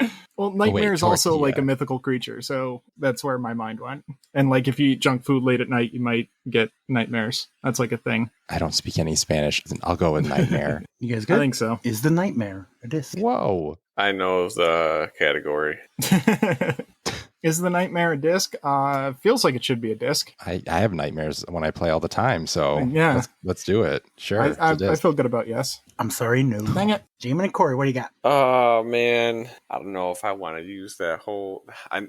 Speaker 3: means.
Speaker 6: Well, nightmare is also
Speaker 3: tortilla.
Speaker 6: like a mythical creature, so that's where my mind went. And like, if you eat junk food late at night, you might get nightmares. That's like a thing.
Speaker 3: I don't speak any Spanish. I'll go with nightmare.
Speaker 1: You guys
Speaker 6: I
Speaker 1: good?
Speaker 6: think so.
Speaker 1: Is the nightmare a disc?
Speaker 3: Whoa.
Speaker 2: I know the category.
Speaker 6: Is the nightmare a disc? Feels like it should be a disc.
Speaker 3: I have nightmares when I play all the time, so
Speaker 6: Yeah.
Speaker 3: let's do it. Sure.
Speaker 6: I
Speaker 3: it's a disc.
Speaker 6: feel good about yes.
Speaker 1: I'm sorry, no.
Speaker 6: Dang it.
Speaker 1: Jaimen and Corey, what do you got?
Speaker 2: Oh man, I don't know if I want to use that whole.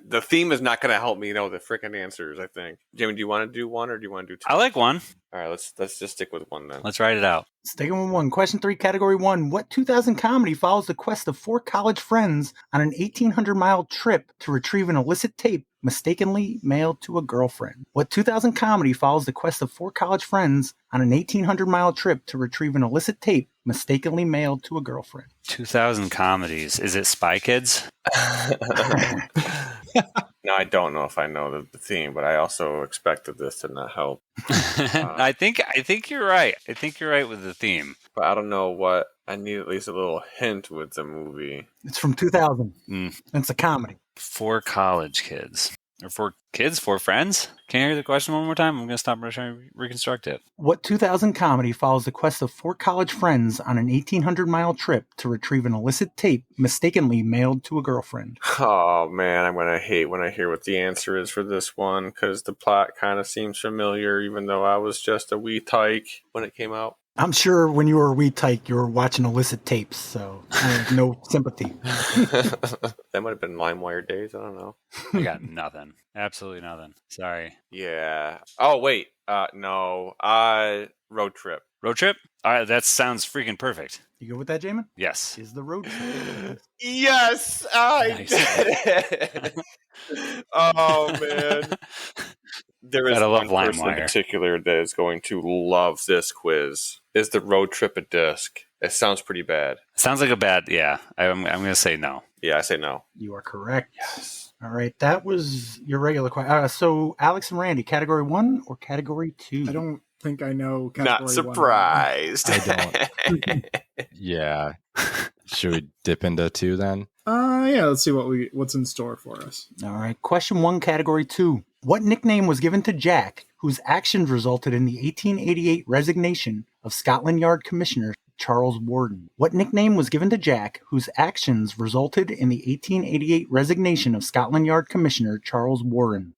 Speaker 2: The theme is not going to help me know the freaking answers. I think. Jamie, do you want to do 1 or do you want to do 2?
Speaker 5: I like 1.
Speaker 2: All right, let's just stick with 1 then.
Speaker 5: Let's write it out.
Speaker 1: Sticking with 1. Question 3, category 1. What 2000 comedy follows the quest of 4 college friends on an 1,800-mile trip to retrieve an illicit tape mistakenly mailed to a girlfriend? What 2000 comedy follows the quest of 4 college friends on an 1,800-mile trip to retrieve an illicit tape mistakenly mailed to a girlfriend?
Speaker 5: 2000 comedies. Is it Spy Kids?
Speaker 2: No, I don't know if I know the theme, but I also expected this to not help.
Speaker 5: I think you're right. I think you're right with the theme.
Speaker 2: But I don't know what. I need at least a little hint with the movie.
Speaker 1: It's from 2000.
Speaker 5: Mm.
Speaker 1: It's a comedy.
Speaker 5: 4 college kids. Or 4 kids, 4 friends? Can you hear the question one more time? I'm going to stop trying to reconstruct it.
Speaker 1: What 2000 comedy follows the quest of 4 college friends on an 1,800-mile trip to retrieve an illicit tape mistakenly mailed to a girlfriend?
Speaker 2: Oh man, I'm gonna hate when I hear what the answer is for this one because the plot kind of seems familiar, even though I was just a wee tyke when it came out.
Speaker 1: I'm sure when you were a wee tyke, you were watching illicit tapes, so I have no sympathy.
Speaker 2: That might have been LimeWire days. I don't know.
Speaker 5: I got nothing. Absolutely nothing. Sorry.
Speaker 2: Yeah. Oh wait. No. Road trip.
Speaker 5: Road trip? All right, that sounds freaking perfect.
Speaker 1: You go with that, Jaimen?
Speaker 5: Yes.
Speaker 1: Is the road trip?
Speaker 2: Yes, I
Speaker 5: Nice.
Speaker 2: did it. Oh man. There is
Speaker 5: Gotta love
Speaker 2: one person in
Speaker 5: LimeWire.
Speaker 2: particular that is going to love this quiz. Is the road trip a disc? It sounds pretty bad.
Speaker 5: Sounds like a bad. Yeah, I'm going to say no.
Speaker 2: Yeah, I say no.
Speaker 1: You are correct.
Speaker 2: Yes.
Speaker 1: All right, that was your regular question. So, Alex and Randy, category 1 or category 2?
Speaker 6: I don't think I know. Category
Speaker 2: Not surprised.
Speaker 3: I don't. Yeah. Should we dip into 2 then?
Speaker 6: Yeah. Let's see what's in store for us.
Speaker 1: All right, question 1, category 2. What nickname was given to Jack, whose actions resulted in the 1888 resignation of Scotland Yard Commissioner Charles Warden? What nickname was given to Jack, whose actions resulted in the 1888 resignation of Scotland Yard Commissioner Charles Warren?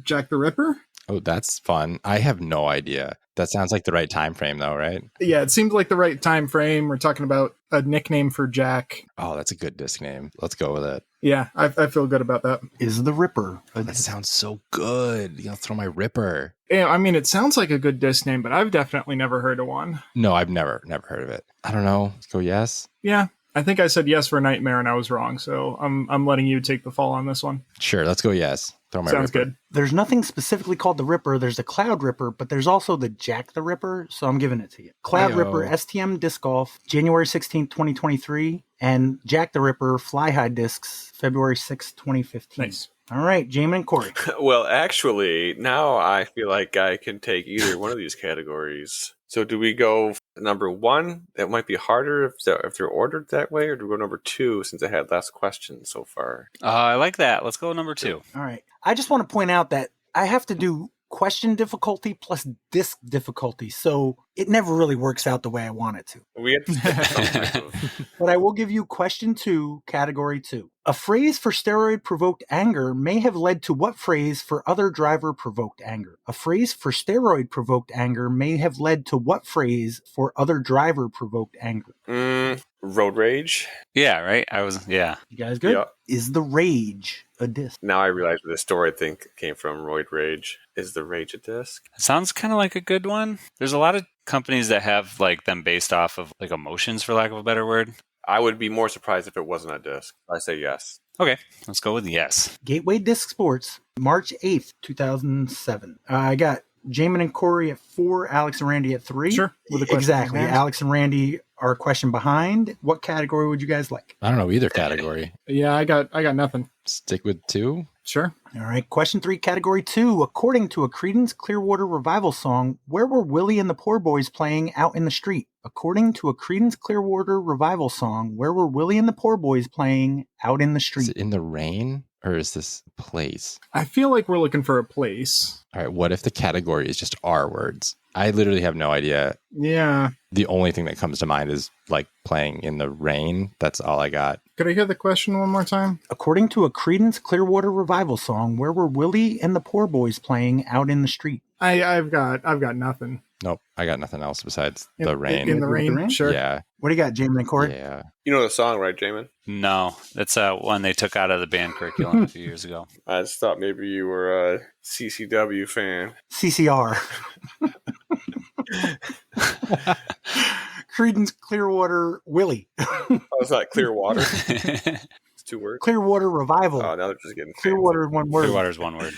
Speaker 6: Jack the Ripper.
Speaker 3: Oh, that's fun. I have no idea. That sounds like the right time frame, though, right?
Speaker 6: Yeah, it seems like the right time frame. We're talking about a nickname for Jack.
Speaker 3: Oh, that's a good disc name. Let's go with it.
Speaker 6: Yeah, I feel good about that.
Speaker 1: Is the Ripper a
Speaker 3: That sounds so good. You know, throw my Ripper.
Speaker 6: Yeah, I mean, it sounds like a good disc name, but I've definitely never heard of one.
Speaker 3: No, I've never heard of it. I don't know. Let's go yes.
Speaker 6: Yeah, I think I said yes for Nightmare and I was wrong, so I'm letting you take the fall on this one.
Speaker 3: Sure, let's go yes. Throw my
Speaker 6: Sounds
Speaker 3: Ripper.
Speaker 6: good.
Speaker 1: There's nothing specifically called the Ripper. There's the Cloud Ripper, but there's also the Jack the Ripper, so I'm giving it to you. Cloud
Speaker 3: Ayo.
Speaker 1: Ripper STM Disc Golf, January 16th, 2023, and Jack the Ripper Fly High Discs, February 6th, 2015.
Speaker 6: Nice.
Speaker 1: All right, Jaimen and Corey.
Speaker 2: Well, actually, now I feel like I can take either one of these categories. So do we go number 1? That might be harder if they're ordered that way, or do we go number 2 since I had last question so far?
Speaker 5: I like that. Let's go number 2.
Speaker 1: All right. I just want to point out that I have to do question difficulty plus disc difficulty, so it never really works out the way I want it to.
Speaker 2: We have to stick some type of...
Speaker 1: But I will give you question 2, category 2. A phrase for steroid-provoked anger may have led to what phrase for other driver-provoked anger? A phrase for steroid-provoked anger may have led to what phrase for other driver-provoked anger?
Speaker 2: Road rage?
Speaker 5: Yeah, right? Yeah.
Speaker 1: You guys good?
Speaker 2: Yeah.
Speaker 1: Is the rage a disc?
Speaker 2: Now I realize where the story I think came from Roid Rage. Is the rage a disc?
Speaker 5: Sounds kind of like a good one. There's a lot of companies that have like them based off of like emotions, for lack of a better word.
Speaker 2: I would be more surprised if it wasn't a disc. I say yes.
Speaker 5: Okay, let's go with yes.
Speaker 1: Gateway Disc Sports, March 8th, 2007. I got Jaimen and Corey at 4, Alex and Randy at 3.
Speaker 6: Sure. With a question
Speaker 1: Exactly.
Speaker 6: in hand.
Speaker 1: Alex and Randy are a question behind. What category would you guys like?
Speaker 3: I don't know either category.
Speaker 6: Yeah, I got nothing.
Speaker 3: Stick with 2.
Speaker 6: Sure.
Speaker 1: All right. Question 3, category 2. According to a Creedence Clearwater Revival song, where were Willie and the Poor Boys playing out in the street? According to a Creedence Clearwater Revival song, where were Willie and the Poor Boys playing out in the
Speaker 3: Is
Speaker 1: street?
Speaker 3: it in the rain or is this a place?
Speaker 6: I feel like we're looking for a place.
Speaker 3: All right, what if the category is just R words? I literally have no idea.
Speaker 6: Yeah.
Speaker 3: The only thing that comes to mind is like playing in the rain. That's all I got.
Speaker 6: Could I hear the question one more time?
Speaker 1: According to a Creedence Clearwater Revival song, where were Willie and the Poor Boys playing out in the street?
Speaker 6: I've got nothing.
Speaker 3: Nope, I got nothing else besides the rain.
Speaker 6: In the
Speaker 1: With the
Speaker 6: rain,
Speaker 1: rain?
Speaker 6: sure.
Speaker 3: Yeah,
Speaker 1: What do you got, Jaimen and Corey?
Speaker 3: yeah.
Speaker 2: You know the song, right, Jaimen?
Speaker 5: No, that's one they took out of the band curriculum a few years ago.
Speaker 2: I just thought maybe you were a CCW fan.
Speaker 1: CCR. Creedence Clearwater Willie.
Speaker 2: Oh, it's not Clearwater. It's 2 words.
Speaker 1: Clearwater Revival.
Speaker 2: Oh, now they're just getting
Speaker 1: Clearwater is one word.
Speaker 5: Clearwater's one word.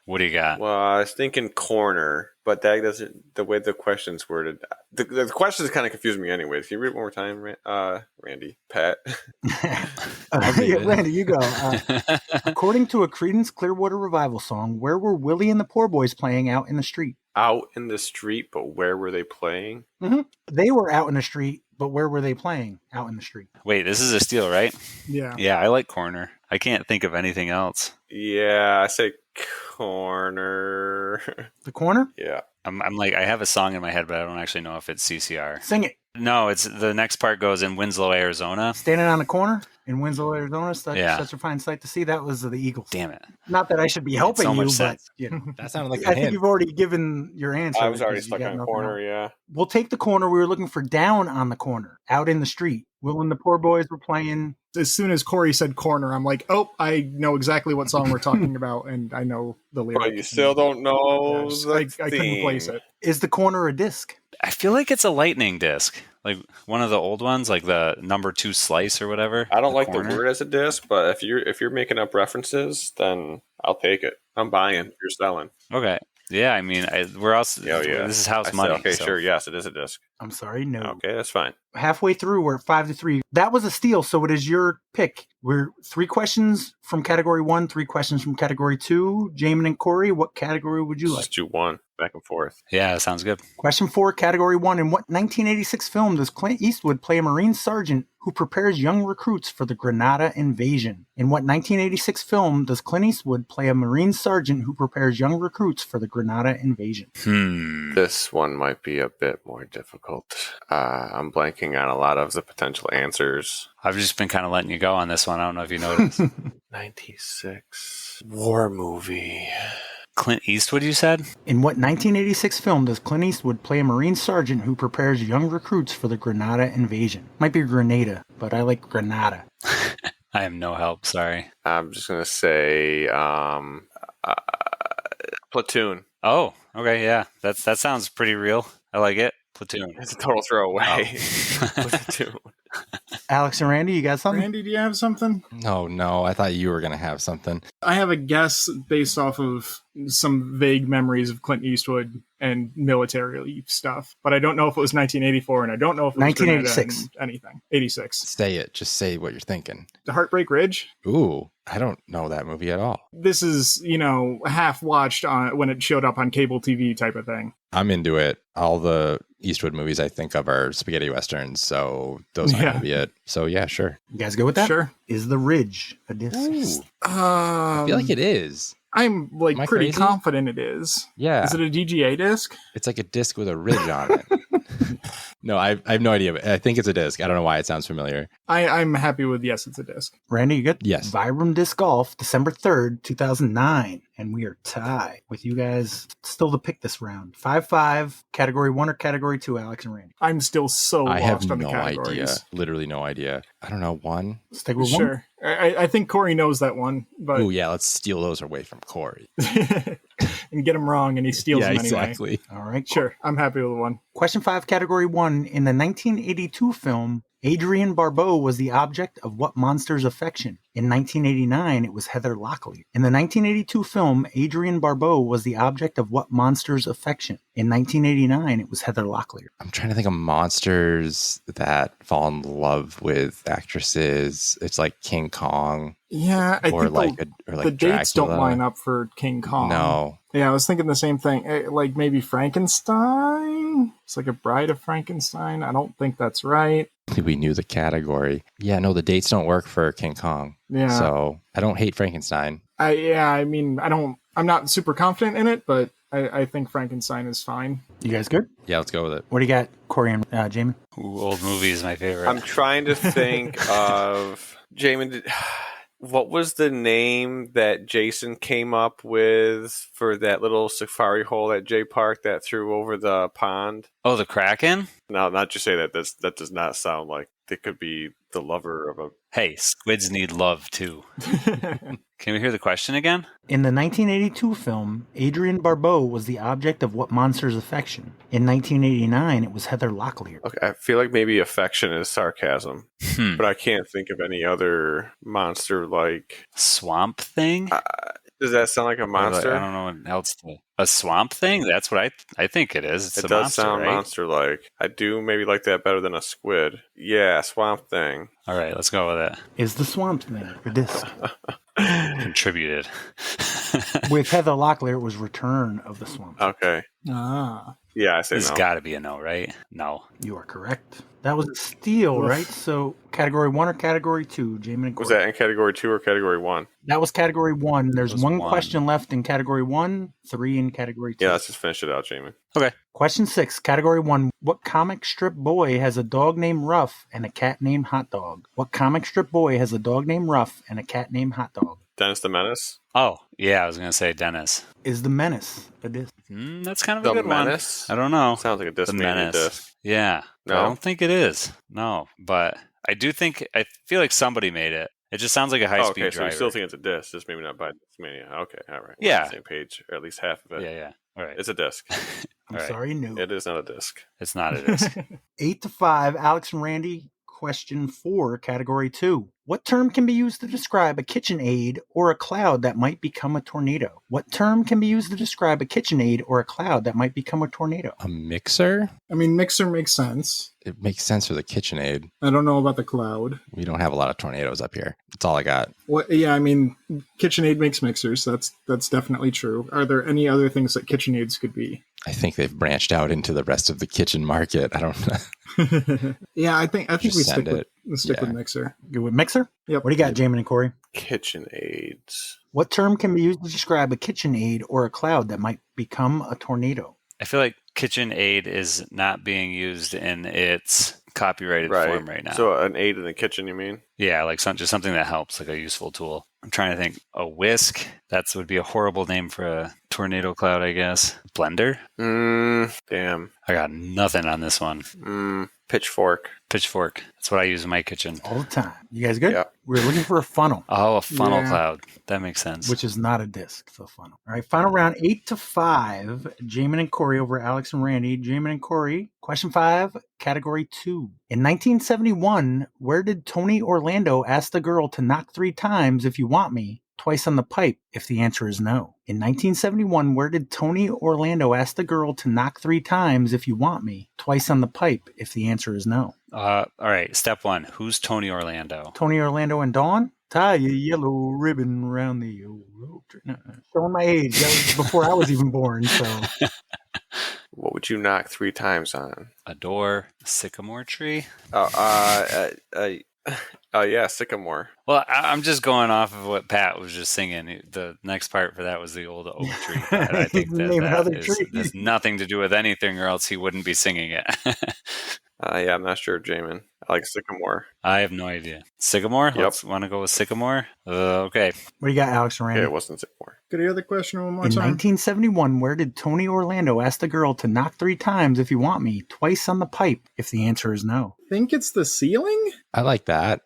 Speaker 5: What do you got?
Speaker 2: Well, I was thinking corner, but that doesn't. The way the question's worded, the questions kind of confuse me. Anyways, can you read it one more time, Randy? Pat.
Speaker 1: Yeah, Randy, you go. According to a Creedence Clearwater Revival song, where were Willie and the Poor Boys playing out in the street?
Speaker 2: Out in the street, but where were they playing?
Speaker 1: They were out in the street, but where were they playing out in the street?
Speaker 5: Wait, this is a steal, right?
Speaker 6: Yeah.
Speaker 5: Yeah, I like corner. I can't think of anything else.
Speaker 2: Yeah, I say corner.
Speaker 1: The corner?
Speaker 2: Yeah.
Speaker 5: I'm like, I have a song in my head, but I don't actually know if it's CCR.
Speaker 1: Sing it.
Speaker 5: No, it's the next part goes in Winslow, Arizona.
Speaker 1: Standing on the corner in Winslow, Arizona. Such a fine sight to see. That was the Eagles.
Speaker 5: Damn it.
Speaker 1: Not that I should be helping
Speaker 5: so
Speaker 1: you,
Speaker 5: much
Speaker 1: but
Speaker 5: sense.
Speaker 1: you know.
Speaker 3: That sounded like
Speaker 1: I
Speaker 3: a
Speaker 1: think
Speaker 3: hint.
Speaker 1: you've already given your answer.
Speaker 2: I was already
Speaker 1: because you
Speaker 2: stuck
Speaker 1: got
Speaker 2: on
Speaker 1: nothing
Speaker 2: corner,
Speaker 1: else.
Speaker 2: yeah.
Speaker 1: We'll take the corner. We were looking for down on the corner, out in the street. Will and the Poor Boys were playing.
Speaker 6: As soon as Corey said corner, I'm like, oh, I know exactly what song we're talking about, and I know the lyrics.
Speaker 2: But you still don't know
Speaker 6: I
Speaker 2: the
Speaker 6: couldn't place
Speaker 2: theme.
Speaker 6: it.
Speaker 1: Is the corner a disc?
Speaker 5: I feel like it's a lightning disc. Like one of the old ones, like the number 2 slice or whatever.
Speaker 2: I don't like
Speaker 5: corner.
Speaker 2: the word as a disc, but if you're making up references, then I'll take it. I'm buying. You're selling.
Speaker 5: Okay. Yeah, I mean, we're also.
Speaker 2: Yeah.
Speaker 5: This is house
Speaker 2: I
Speaker 5: money.
Speaker 2: said, okay,
Speaker 5: so.
Speaker 2: sure. Yes, it is a disc.
Speaker 1: I'm sorry, no.
Speaker 2: Okay, that's fine.
Speaker 1: Halfway through, we're at 5-3. That was a steal, so it is your pick. We're 3 questions from category 1, 3 questions from category 2. Jaimen and Corey, what category would you like?
Speaker 2: Just do one back and forth.
Speaker 5: Yeah, that sounds good.
Speaker 1: Question 4, category 1. In what 1986 film does Clint Eastwood play a Marine sergeant who prepares young recruits for the Grenada invasion? In what 1986 film does Clint Eastwood play a Marine sergeant who prepares young recruits for the Grenada invasion?
Speaker 2: This one might be a bit more difficult. I'm blanking on a lot of the potential answers.
Speaker 5: I've just been kind of letting you go on this one. I don't know if you noticed.
Speaker 2: 96 war movie.
Speaker 5: Clint Eastwood, you said?
Speaker 1: In what 1986 film does Clint Eastwood play a Marine sergeant who prepares young recruits for the Grenada invasion? Might be Grenada, but I like Grenada.
Speaker 5: I have no help. Sorry.
Speaker 2: I'm just gonna say Platoon.
Speaker 5: Oh, okay. Yeah, that sounds pretty real. I like it. Platoon.
Speaker 2: It's a total throwaway.
Speaker 5: Oh.
Speaker 2: Platoon.
Speaker 1: Alex and Randy, you got something?
Speaker 6: Randy, do you have something?
Speaker 3: No, I thought you were going to have something.
Speaker 6: I have a guess based off of some vague memories of Clint Eastwood and military stuff, but I don't know if it was 1984, and I don't know if it was
Speaker 1: 1986.
Speaker 6: anything. 86.
Speaker 3: Say it. Just say what you're thinking.
Speaker 6: The Heartbreak Ridge?
Speaker 3: Ooh, I don't know that movie at all.
Speaker 6: This is, half watched on when it showed up on cable TV type of thing.
Speaker 3: I'm into it. All the Eastwood movies I think of are spaghetti westerns, so those are going to be it. So yeah, sure.
Speaker 1: You guys go with that?
Speaker 6: Sure.
Speaker 1: Is The Ridge a disc?
Speaker 3: Ooh, I feel like it is.
Speaker 6: I'm
Speaker 3: Am I
Speaker 6: pretty
Speaker 3: crazy?
Speaker 6: confident it is.
Speaker 3: Yeah.
Speaker 6: Is it a DGA disc?
Speaker 3: It's like a disc with a ridge on it. No, I have no idea. But I think it's a disc. I don't know why it sounds familiar.
Speaker 6: I'm happy with yes, it's a disc.
Speaker 1: Randy, you good?
Speaker 3: Yes.
Speaker 1: Vibram Disc Golf, December 3rd, 2009. And we are tied with you guys still to pick this round. 5-5, category 1 or category 2, Alex and Randy.
Speaker 6: I'm still so
Speaker 3: I have
Speaker 6: lost on the
Speaker 3: no
Speaker 6: categories.
Speaker 3: idea. Literally no idea. I don't know. 1.
Speaker 1: Stick with 1?
Speaker 6: Sure. I think Corey knows that one, but
Speaker 3: Oh yeah, let's steal those away from Corey.
Speaker 6: and get him wrong, and he steals them anyway.
Speaker 3: exactly.
Speaker 1: All right.
Speaker 6: Sure, I'm happy with 1.
Speaker 1: Question 5, category 1. In the 1982 film, Adrienne Barbeau was the object of what monster's affection? In 1989, it was Heather Locklear. In the 1982 film, Adrienne Barbeau was the object of what monster's affection? In 1989, it was Heather Locklear.
Speaker 3: I'm trying to think of monsters that fall in love with actresses. It's like King Kong
Speaker 6: Yeah, I
Speaker 3: or
Speaker 6: think
Speaker 3: like
Speaker 6: the dates
Speaker 3: Dracula.
Speaker 6: don't line up for King Kong.
Speaker 3: No.
Speaker 6: Yeah, I was thinking the same thing. Like maybe Frankenstein? It's like a Bride of Frankenstein. I don't think that's right.
Speaker 3: We knew the category. Yeah, no, the dates don't work for King Kong.
Speaker 6: Yeah.
Speaker 3: So I don't hate Frankenstein.
Speaker 6: I'm not super confident in it, but I think Frankenstein is fine.
Speaker 1: You guys good?
Speaker 3: Yeah, let's go with it.
Speaker 1: What do you got, Corey and Jaimen?
Speaker 5: Ooh, old movie is my favorite.
Speaker 2: I'm trying to think of Jaimen. What was the name that Jason came up with for that little safari hole at JPark that threw over the pond?
Speaker 5: Oh, the Kraken?
Speaker 2: No, not just say that. That does not sound like they could be the lover of a.
Speaker 5: Hey, squids need love too. Can we hear the question again?
Speaker 1: In the 1982 film, Adrienne Barbeau was the object of what monster's affection? In 1989, it was Heather Locklear.
Speaker 2: Okay, I feel like maybe affection is sarcasm,
Speaker 5: Hmm.
Speaker 2: but I can't think of any other monster like.
Speaker 5: Swamp thing?
Speaker 2: Does that sound like a monster?
Speaker 5: I don't know what else to. A swamp thing? That's what I think it is. It's
Speaker 2: It
Speaker 5: a
Speaker 2: does
Speaker 5: monster,
Speaker 2: sound
Speaker 5: right?
Speaker 2: monster-like. I do maybe like that better than a squid. Yeah, swamp thing.
Speaker 5: All right, let's go with it.
Speaker 1: Is the Swamp Thing a disc?
Speaker 5: Contributed.
Speaker 1: With Heather Locklear, it was Return of the Swamp Thing.
Speaker 2: Okay.
Speaker 6: Ah.
Speaker 2: Yeah, I say
Speaker 5: There's
Speaker 2: no.
Speaker 5: got to be a no, right? No.
Speaker 1: You are correct. That was a steal, right? So category 1 or category 2, Jaimen and Corey?
Speaker 2: Was that in category 2 or category 1?
Speaker 1: That was category 1. There's
Speaker 5: It was
Speaker 1: one
Speaker 5: one.
Speaker 1: question left in category 1, 3 in category 2.
Speaker 2: Yeah, let's just finish it out, Jamie.
Speaker 1: Question 6, category 1. What comic strip boy has a dog named Ruff and a cat named Hot Dog? What comic strip boy has a dog named Ruff and a cat named Hot Dog?
Speaker 2: Dennis the Menace?
Speaker 5: Oh, yeah, I was going to say Dennis.
Speaker 1: Is the Menace a disc?
Speaker 5: That's kind of
Speaker 2: The
Speaker 5: a good
Speaker 2: Menace?
Speaker 5: one. I don't know.
Speaker 2: Sounds like a disc
Speaker 5: The
Speaker 2: made in a
Speaker 5: Menace.
Speaker 2: disc.
Speaker 5: Yeah.
Speaker 2: No?
Speaker 5: I don't think it is. No, but I feel like somebody made it. It just sounds like a high-speed
Speaker 2: Okay, so
Speaker 5: driver.
Speaker 2: you still think it's a disc, just maybe not by Discmania. Okay, all right. We're
Speaker 5: Yeah.
Speaker 2: on the same page, or at least half of it.
Speaker 5: Yeah. All right.
Speaker 2: It's a disc.
Speaker 1: I'm
Speaker 5: All right.
Speaker 1: sorry, no.
Speaker 2: It is not a disc.
Speaker 5: It's not a disc.
Speaker 1: 8-5, Alex and Randy. Question 4, category 2. What term can be used to describe a KitchenAid or a cloud that might become a tornado? What term can be used to describe a KitchenAid or a cloud that might become a tornado?
Speaker 3: A mixer?
Speaker 6: I mean, mixer makes sense.
Speaker 3: It makes sense for the KitchenAid.
Speaker 6: I don't know about the cloud.
Speaker 3: We don't have a lot of tornadoes up here. That's all I got.
Speaker 6: What? Yeah, I mean, KitchenAid makes mixers. That's definitely true. Are there any other things that KitchenAids could be?
Speaker 3: I think they've branched out into the rest of the kitchen market. I don't know.
Speaker 6: Yeah, I think
Speaker 3: Just
Speaker 6: we
Speaker 3: send
Speaker 6: stick with
Speaker 3: Yeah.
Speaker 6: mixer.
Speaker 1: Good with mixer?
Speaker 6: Yep.
Speaker 1: What do you got, Jaimen and Corey?
Speaker 2: KitchenAids.
Speaker 1: What term can be used to describe a KitchenAid or a cloud that might become a tornado?
Speaker 5: I feel like KitchenAid is not being used in its copyrighted form right now.
Speaker 2: So an aid in the kitchen, you mean?
Speaker 5: Yeah, like just something that helps, like a useful tool. I'm trying to think. A whisk? That would be a horrible name for a tornado cloud, I guess. Blender?
Speaker 2: Damn.
Speaker 5: I got nothing on this one.
Speaker 2: Pitchfork.
Speaker 5: Pitchfork. That's what I use in my kitchen.
Speaker 1: All the time. You guys good?
Speaker 2: Yeah.
Speaker 1: We're looking for a funnel,
Speaker 5: Oh, a funnel
Speaker 6: Yeah.
Speaker 5: cloud. That makes sense.
Speaker 1: which is not a disc. It's a funnel. All right, final round, 8-5. Jaimen and Corey over Alex and Randy. Jaimen and Corey. Question 5, category 2. In 1971, where did Tony Orlando ask the girl to knock 3 times if you want me, twice on the pipe if the answer is no? In 1971, where did Tony Orlando ask the girl to knock 3 times if you want me, twice on the pipe if the answer is no?
Speaker 5: All right. Step 1. Who's Tony Orlando?
Speaker 1: Tony Orlando and Dawn? Tie a yellow ribbon around the old road tree. No, showing my age. That was before I was even born, so...
Speaker 2: What would you knock 3 times on?
Speaker 5: A door? A sycamore tree?
Speaker 2: Yeah, sycamore.
Speaker 5: Well, I'm just going off of what Pat was just singing. The next part for that was the old oak tree. But I think
Speaker 1: Name another
Speaker 5: that
Speaker 1: tree.
Speaker 5: has nothing to do with anything, or else he wouldn't be singing it.
Speaker 2: Yeah, I'm not sure, Jaimen. I like sycamore.
Speaker 5: I have no idea. Sycamore?
Speaker 2: Yep.
Speaker 5: Let's want to go with sycamore? Okay.
Speaker 1: What do you got, Alex and Randy?
Speaker 2: Okay, it wasn't sycamore.
Speaker 6: Could I hear the question one more
Speaker 1: In
Speaker 6: time?
Speaker 1: 1971, where did Tony Orlando ask the girl to knock 3 times if you want me, twice on the pipe if the answer is no?
Speaker 6: I think it's the ceiling.
Speaker 3: I like that.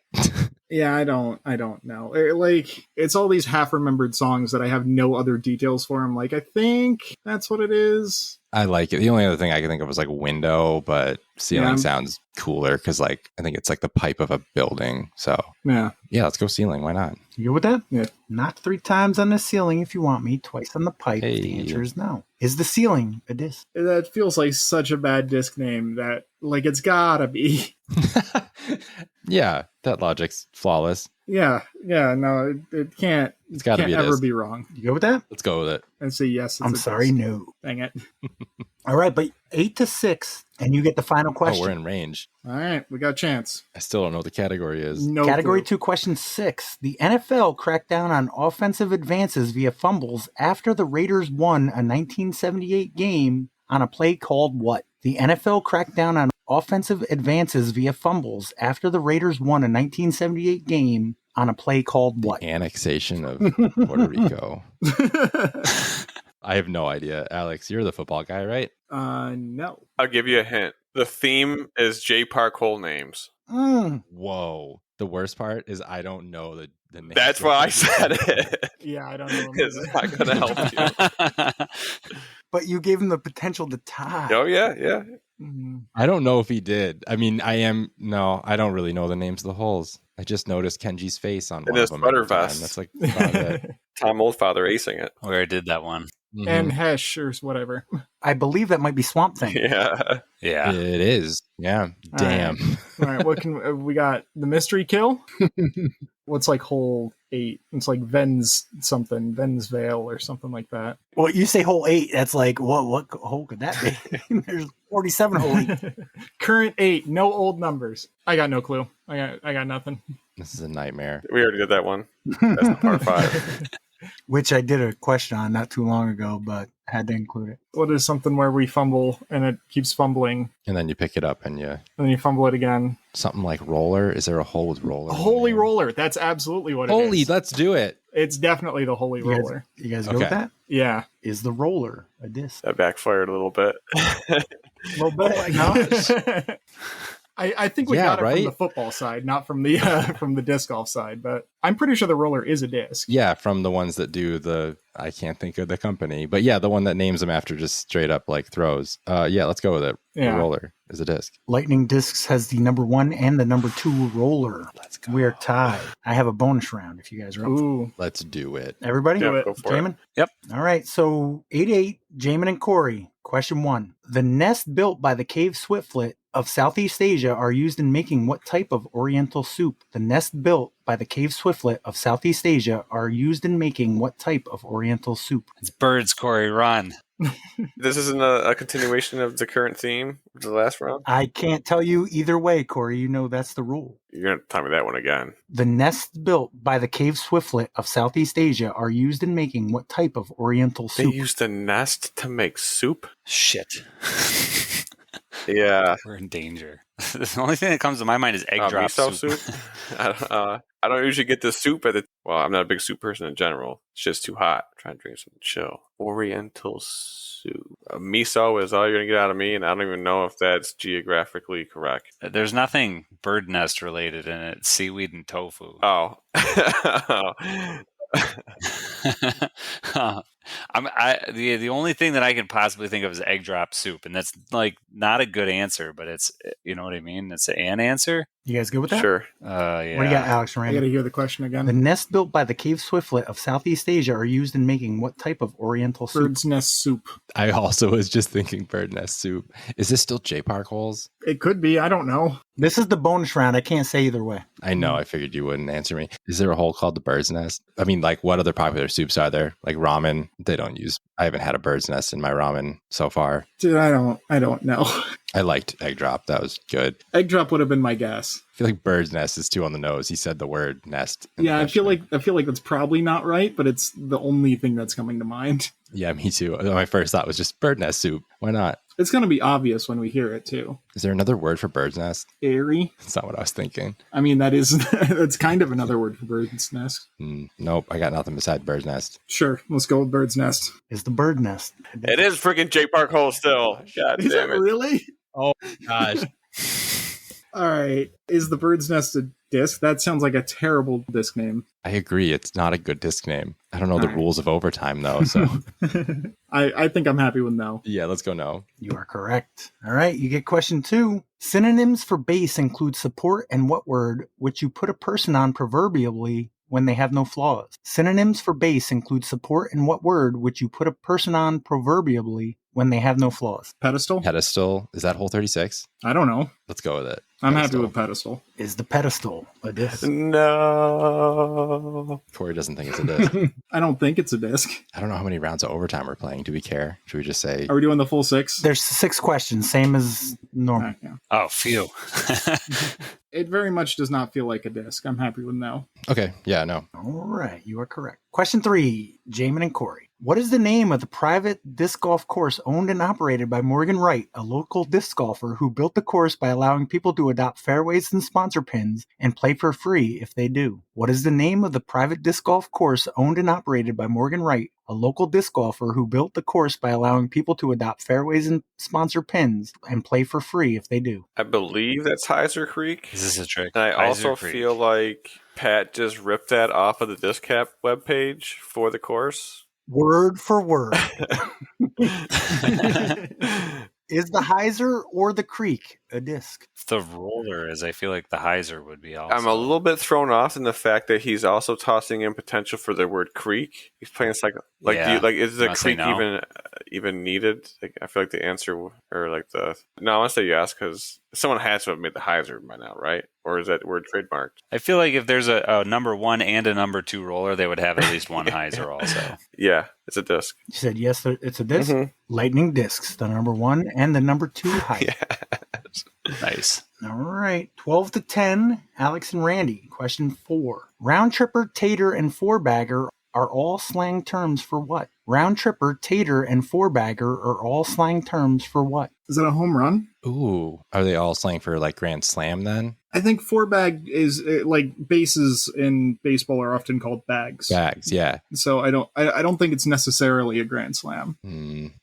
Speaker 6: Yeah, I don't know. Like, it's all these half-remembered songs that I have no other details for. I'm like, I think that's what it is.
Speaker 3: I like it. The only other thing I can think of was like window, but ceiling
Speaker 6: Yeah.
Speaker 3: sounds cooler because like I think it's like the pipe of a building. So
Speaker 6: Yeah.
Speaker 3: yeah, let's go ceiling. Why not?
Speaker 1: You good with that?
Speaker 6: Yeah.
Speaker 1: Knock 3 times on the ceiling if you want me, twice on the pipe if the
Speaker 3: Hey.
Speaker 1: answer is no. Is the ceiling a disc?
Speaker 6: That feels like such a bad disc name that, like, it's gotta be.
Speaker 3: Yeah, that logic's flawless.
Speaker 6: Yeah, no, it can't.
Speaker 3: It's got to
Speaker 6: can't
Speaker 3: be a
Speaker 6: ever
Speaker 3: disc.
Speaker 6: be wrong.
Speaker 1: You good with that?
Speaker 3: Let's go with it.
Speaker 6: And say yes. It's
Speaker 1: I'm
Speaker 6: a
Speaker 1: sorry,
Speaker 6: disc.
Speaker 1: no.
Speaker 6: Dang it.
Speaker 1: All right, but 8-6, and you get the final
Speaker 3: Oh,
Speaker 1: question.
Speaker 3: we're in range.
Speaker 6: All right, we got a chance.
Speaker 3: I still don't know what the category is.
Speaker 6: No
Speaker 1: Category
Speaker 6: clue.
Speaker 1: 2, question 6. The NFL cracked down on offensive advances via fumbles after the Raiders won a 1978 game on a play called what? The NFL cracked down on offensive advances via fumbles after the Raiders won a 1978 game on a play called what?
Speaker 3: Annexation of Puerto Rico. I have no idea. Alex, you're the football guy, right?
Speaker 6: No.
Speaker 2: I'll give you a hint. The theme is JPark whole names.
Speaker 3: Whoa. The worst part is I don't know the name.
Speaker 2: That's why I said it.
Speaker 6: Yeah, I don't know.
Speaker 2: It's not going to help you.
Speaker 1: But you gave him the potential to tie.
Speaker 2: Oh, yeah.
Speaker 3: I don't know if he did. I mean, I don't really know the names of the holes. I just noticed Kenji's face on
Speaker 2: And
Speaker 3: one
Speaker 2: his
Speaker 3: of them. every
Speaker 2: sweater
Speaker 3: time.
Speaker 2: vest.
Speaker 3: That's like about it.
Speaker 2: Tom Oldfather acing it.
Speaker 5: Where I did that one.
Speaker 3: Mhm.
Speaker 6: And Hesh or whatever.
Speaker 1: I believe that might be Swamp Thing.
Speaker 2: Yeah.
Speaker 5: Yeah.
Speaker 3: It is. Yeah. Damn.
Speaker 6: All right, what can we got? The mystery kill. What's like hole 8? It's like Ven's Vale or something like that.
Speaker 1: Well, you say hole 8. That's like, what hole could that be? There's 47 hole 8.
Speaker 6: Current 8, no old numbers. I got no clue. I got nothing.
Speaker 3: This is a nightmare.
Speaker 2: We already did that one. That's the par 5.
Speaker 1: Which I did a question on not too long ago, but had to include it.
Speaker 6: What is something where we fumble and it keeps fumbling,
Speaker 3: And then you pick it up and
Speaker 6: and then you fumble it again?
Speaker 3: something like roller. Is there a hole with roller?
Speaker 6: A
Speaker 3: in
Speaker 6: holy
Speaker 3: there?
Speaker 6: roller. That's absolutely what it
Speaker 3: Holy,
Speaker 6: is.
Speaker 3: let's do it.
Speaker 6: It's definitely the holy roller.
Speaker 1: You guys go with
Speaker 3: Okay.
Speaker 1: that?
Speaker 6: Yeah.
Speaker 1: Is the roller a disc?
Speaker 2: That backfired a little bit.
Speaker 1: A little bit.
Speaker 6: Oh my gosh. I think we got it from the football side, not from the from the disc golf side. But I'm pretty sure the roller is a disc.
Speaker 3: Yeah, from the ones that do I can't think of the company, but yeah, the one that names them after just straight up like throws. Yeah, let's go with it. Yeah. The roller is a disc.
Speaker 1: Lightning Discs has the number 1 and the number 2 roller.
Speaker 3: Let's go.
Speaker 1: We are tied. I have a bonus round if you guys are up.
Speaker 6: Ooh.
Speaker 3: Let's do it.
Speaker 1: Everybody?
Speaker 2: Yeah, go for
Speaker 1: Jaimen?
Speaker 5: Yep.
Speaker 1: All right, so 8-8, Jaimen and Corey. Question 1. The nests built by the cave swiftlet of Southeast Asia are used in making what type of oriental soup? The nests built by the cave swiftlet of Southeast Asia are used in making what type of oriental soup?
Speaker 5: It's birds, Corey, run.
Speaker 2: This isn't a continuation of the current theme of the last round?
Speaker 1: I can't tell you either way, Corey. You know that's the rule.
Speaker 2: You're going to tell me that one again.
Speaker 1: The nests built by the cave swiftlet of Southeast Asia are used in making what type of oriental soup?
Speaker 2: They used a nest to make soup?
Speaker 5: Shit.
Speaker 2: Yeah.
Speaker 5: We're in danger. The only thing that comes to my mind is egg drop
Speaker 2: miso
Speaker 5: soup.
Speaker 2: I don't usually get the soup at the... Well, I'm not a big soup person in general. It's just too hot. I'm trying to drink something chill. Oriental soup. Miso is all you're going to get out of me, and I don't even know if that's geographically correct.
Speaker 5: There's nothing bird nest related in it. It's seaweed and tofu.
Speaker 2: Oh.
Speaker 5: The only thing that I can possibly think of is egg drop soup, and that's like not a good answer, but it's, you know what I mean? It's an answer.
Speaker 1: You guys good with that?
Speaker 2: Sure.
Speaker 5: Yeah.
Speaker 1: What do you got, Alex and
Speaker 6: I
Speaker 1: Randy?
Speaker 6: got to hear the question again.
Speaker 1: The nests built by the cave swiftlet of Southeast Asia are used in making what type of oriental soup?
Speaker 6: Bird's nest soup.
Speaker 3: I also was just thinking bird nest soup. Is this still JPark holes?
Speaker 6: It could be. I don't know.
Speaker 1: This is the bonus round. I can't say either way.
Speaker 3: I know. I figured you wouldn't answer me. Is there a hole called the bird's nest? I mean, like, what other popular soups are there? Like ramen. They don't use. I haven't had a bird's nest in my ramen so far.
Speaker 6: Dude, I don't know.
Speaker 3: I liked egg drop. That was good.
Speaker 6: Egg drop would have been my guess.
Speaker 3: I feel like bird's nest is too on the nose. He said the word nest.
Speaker 6: Yeah, I feel like that's probably not right, but it's the only thing that's coming to mind.
Speaker 3: Yeah, me too. My first thought was just bird nest soup. Why not?
Speaker 6: It's going to be obvious when we hear it too.
Speaker 3: Is there another word for bird's nest?
Speaker 6: Airy.
Speaker 3: That's not what I was thinking.
Speaker 6: I mean, that's kind of another word for bird's nest.
Speaker 3: Nope, I got nothing beside bird's nest.
Speaker 6: Sure, let's go with bird's nest.
Speaker 1: Is the bird nest?
Speaker 2: It is freaking JPark hole still. God
Speaker 6: Is
Speaker 2: damn
Speaker 6: it
Speaker 2: it.
Speaker 6: really?
Speaker 3: Oh gosh.
Speaker 6: All right. Is the bird's nest a disc? That sounds like a terrible disc name.
Speaker 3: I agree. It's not a good disc name. I don't know the rules of overtime though. So
Speaker 6: I think I'm happy with no.
Speaker 3: yeah, let's go no.
Speaker 1: You are correct. All right, you get question 2. Synonyms for base include support and what word which you put a person on proverbially when they have no flaws. Synonyms for base include support and what word which you put a person on proverbially when they have no flaws.
Speaker 6: Pedestal?
Speaker 3: Pedestal. Is that hole 36?
Speaker 6: I don't know.
Speaker 3: Let's go with it.
Speaker 6: I'm
Speaker 3: Pedestal.
Speaker 6: happy with pedestal.
Speaker 1: Is the pedestal a disc?
Speaker 2: No.
Speaker 3: Corey doesn't think it's a disc.
Speaker 6: I don't think it's a disc.
Speaker 3: I don't know how many rounds of overtime we're playing. Do we care? Should we just say
Speaker 6: Are we doing the full 6?
Speaker 1: There's 6 questions, same as normal.
Speaker 6: Yeah.
Speaker 5: Oh, phew.
Speaker 6: It very much does not feel like a disc. I'm happy with no.
Speaker 3: okay, yeah, no.
Speaker 1: All right, you are correct. Question 3, Jaimen and Corey. What is the name of the private disc golf course owned and operated by Morgan Wright, a local disc golfer who built the course by allowing people to adopt fairways and sponsor pins and play for free if they do? What is the name of the private disc golf course owned and operated by Morgan Wright, a local disc golfer who built the course by allowing people to adopt fairways and sponsor pins and play for free if they do?
Speaker 2: I believe that's Heiser Creek.
Speaker 5: Is this a trick?
Speaker 2: And I
Speaker 5: Heiser
Speaker 2: also
Speaker 5: Creek.
Speaker 2: feel like Pat just ripped that off of the Discap webpage for the course.
Speaker 1: Word for word. Is the Heiser or the Creek a disc?
Speaker 5: The roller is, I feel like the Heiser would be also.
Speaker 2: I'm a little bit thrown off in the fact that he's also tossing in potential for the word creek. He's playing this like
Speaker 5: Yeah.
Speaker 2: is the
Speaker 5: Wanna say
Speaker 2: creek
Speaker 5: no?
Speaker 2: even needed? Like, I feel like the answer or like the no. I want to say yes because someone has to have made the Heiser by now, right? Or is that word trademarked?
Speaker 5: I feel like if there's a number 1 and a number 2 roller, they would have at least one Heiser also.
Speaker 2: Yeah, it's a disc.
Speaker 1: You said yes, it's a disc.
Speaker 2: Mhm.
Speaker 1: Lightning discs, the number 1 and the number 2 Heiser.
Speaker 2: Yes.
Speaker 5: Nice.
Speaker 1: All right, 12-10, Alex and Randy. Question 4. Round tripper, tater, and four bagger are all slang terms for what? Round tripper, tater, and four bagger are all slang terms for what?
Speaker 6: Is that a home run?
Speaker 3: Ooh, are they all slang for like Grand Slam then?
Speaker 6: I think four bag is like bases in baseball are often called bags.
Speaker 3: Bags, yeah.
Speaker 6: So I don't think it's necessarily a grand slam.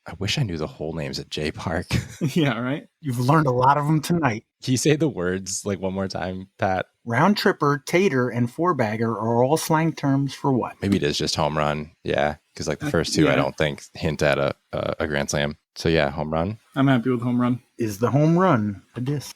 Speaker 3: I wish I knew the whole names at JPark.
Speaker 6: Yeah, right.
Speaker 1: You've learned a lot of them tonight.
Speaker 3: Can you say the words like one more time, Pat?
Speaker 1: Round tripper, tater, and four bagger are all slang terms for what?
Speaker 3: Maybe it is just home run. Yeah, because like the first two, I don't think hint at a Grand Slam. So yeah, home run.
Speaker 6: I'm happy with home run.
Speaker 1: Is the home run a disc?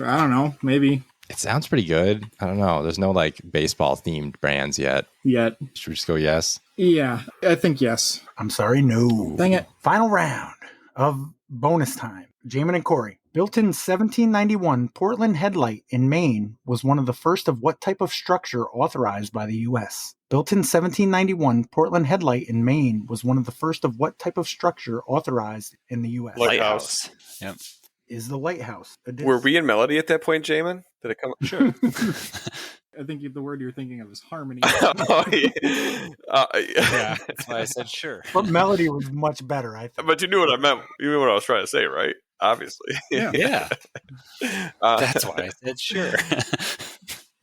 Speaker 6: I don't know. Maybe.
Speaker 3: It sounds pretty good. I don't know. There's no like baseball themed brands yet. Should we just go yes?
Speaker 6: Yeah, I think yes.
Speaker 1: I'm sorry, no.
Speaker 6: Dang it.
Speaker 1: Final round of bonus time. Jaimen and Corey. Built in 1791, Portland Headlight in Maine was one of the first of what type of structure authorized by the U.S.? Built in 1791, Portland Headlight in Maine was one of the first of what type of structure authorized in the U.S.?
Speaker 2: Lighthouse.
Speaker 5: Yep.
Speaker 1: Is the lighthouse a disc?
Speaker 2: Were we in melody at that point, Jaimen? Did it come?
Speaker 5: Sure.
Speaker 6: I think the word you're thinking of is harmony.
Speaker 2: Oh, yeah.
Speaker 5: Yeah, that's why I said sure.
Speaker 1: But melody was much better, I think.
Speaker 2: But you knew what I meant. You knew what I was trying to say, right? Obviously.
Speaker 5: Yeah. That's why I said sure.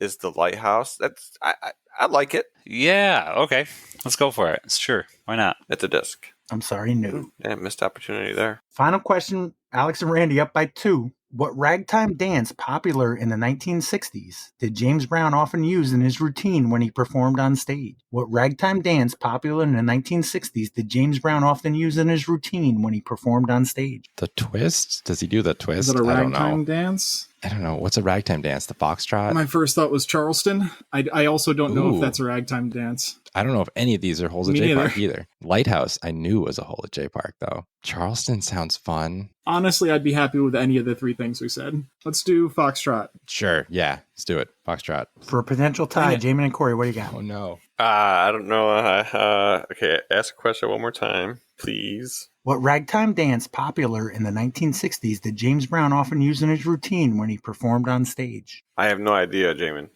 Speaker 2: Is the lighthouse? That's I like it.
Speaker 5: Yeah, okay. Let's go for it. Sure. Why not?
Speaker 2: It's a disc.
Speaker 1: I'm sorry, no.
Speaker 2: Yeah, missed opportunity there.
Speaker 1: Final question, Alex and Randy up by 2. What ragtime dance popular in the 1960s did James Brown often use in his routine when he performed on stage? What ragtime dance popular in the 1960s did James Brown often use in his routine when he performed on stage?
Speaker 3: The twist? Does he do the twist?
Speaker 6: Is it a
Speaker 3: I don't
Speaker 6: ragtime
Speaker 3: know.
Speaker 6: dance?
Speaker 3: I don't know. What's a ragtime dance? The foxtrot?
Speaker 6: My first thought was Charleston. I also don't know
Speaker 3: Ooh.
Speaker 6: if that's a ragtime dance.
Speaker 3: I don't know if any of these are holes at
Speaker 6: Me
Speaker 3: JPark
Speaker 6: neither.
Speaker 3: either. Lighthouse, I knew was a hole at JPark though. Charleston sounds fun.
Speaker 6: Honestly, I'd be happy with any of the 3 things we said. Let's do Foxtrot.
Speaker 3: Sure, yeah, let's do it. Foxtrot.
Speaker 1: For a potential tie, Jaimen and Corey, what do you got?
Speaker 3: Oh no.
Speaker 2: I don't know. Okay, ask a question one more time, please.
Speaker 1: What ragtime dance popular in the 1960s did James Brown often use in his routine when he performed on stage?
Speaker 2: I have no idea, Jaimen.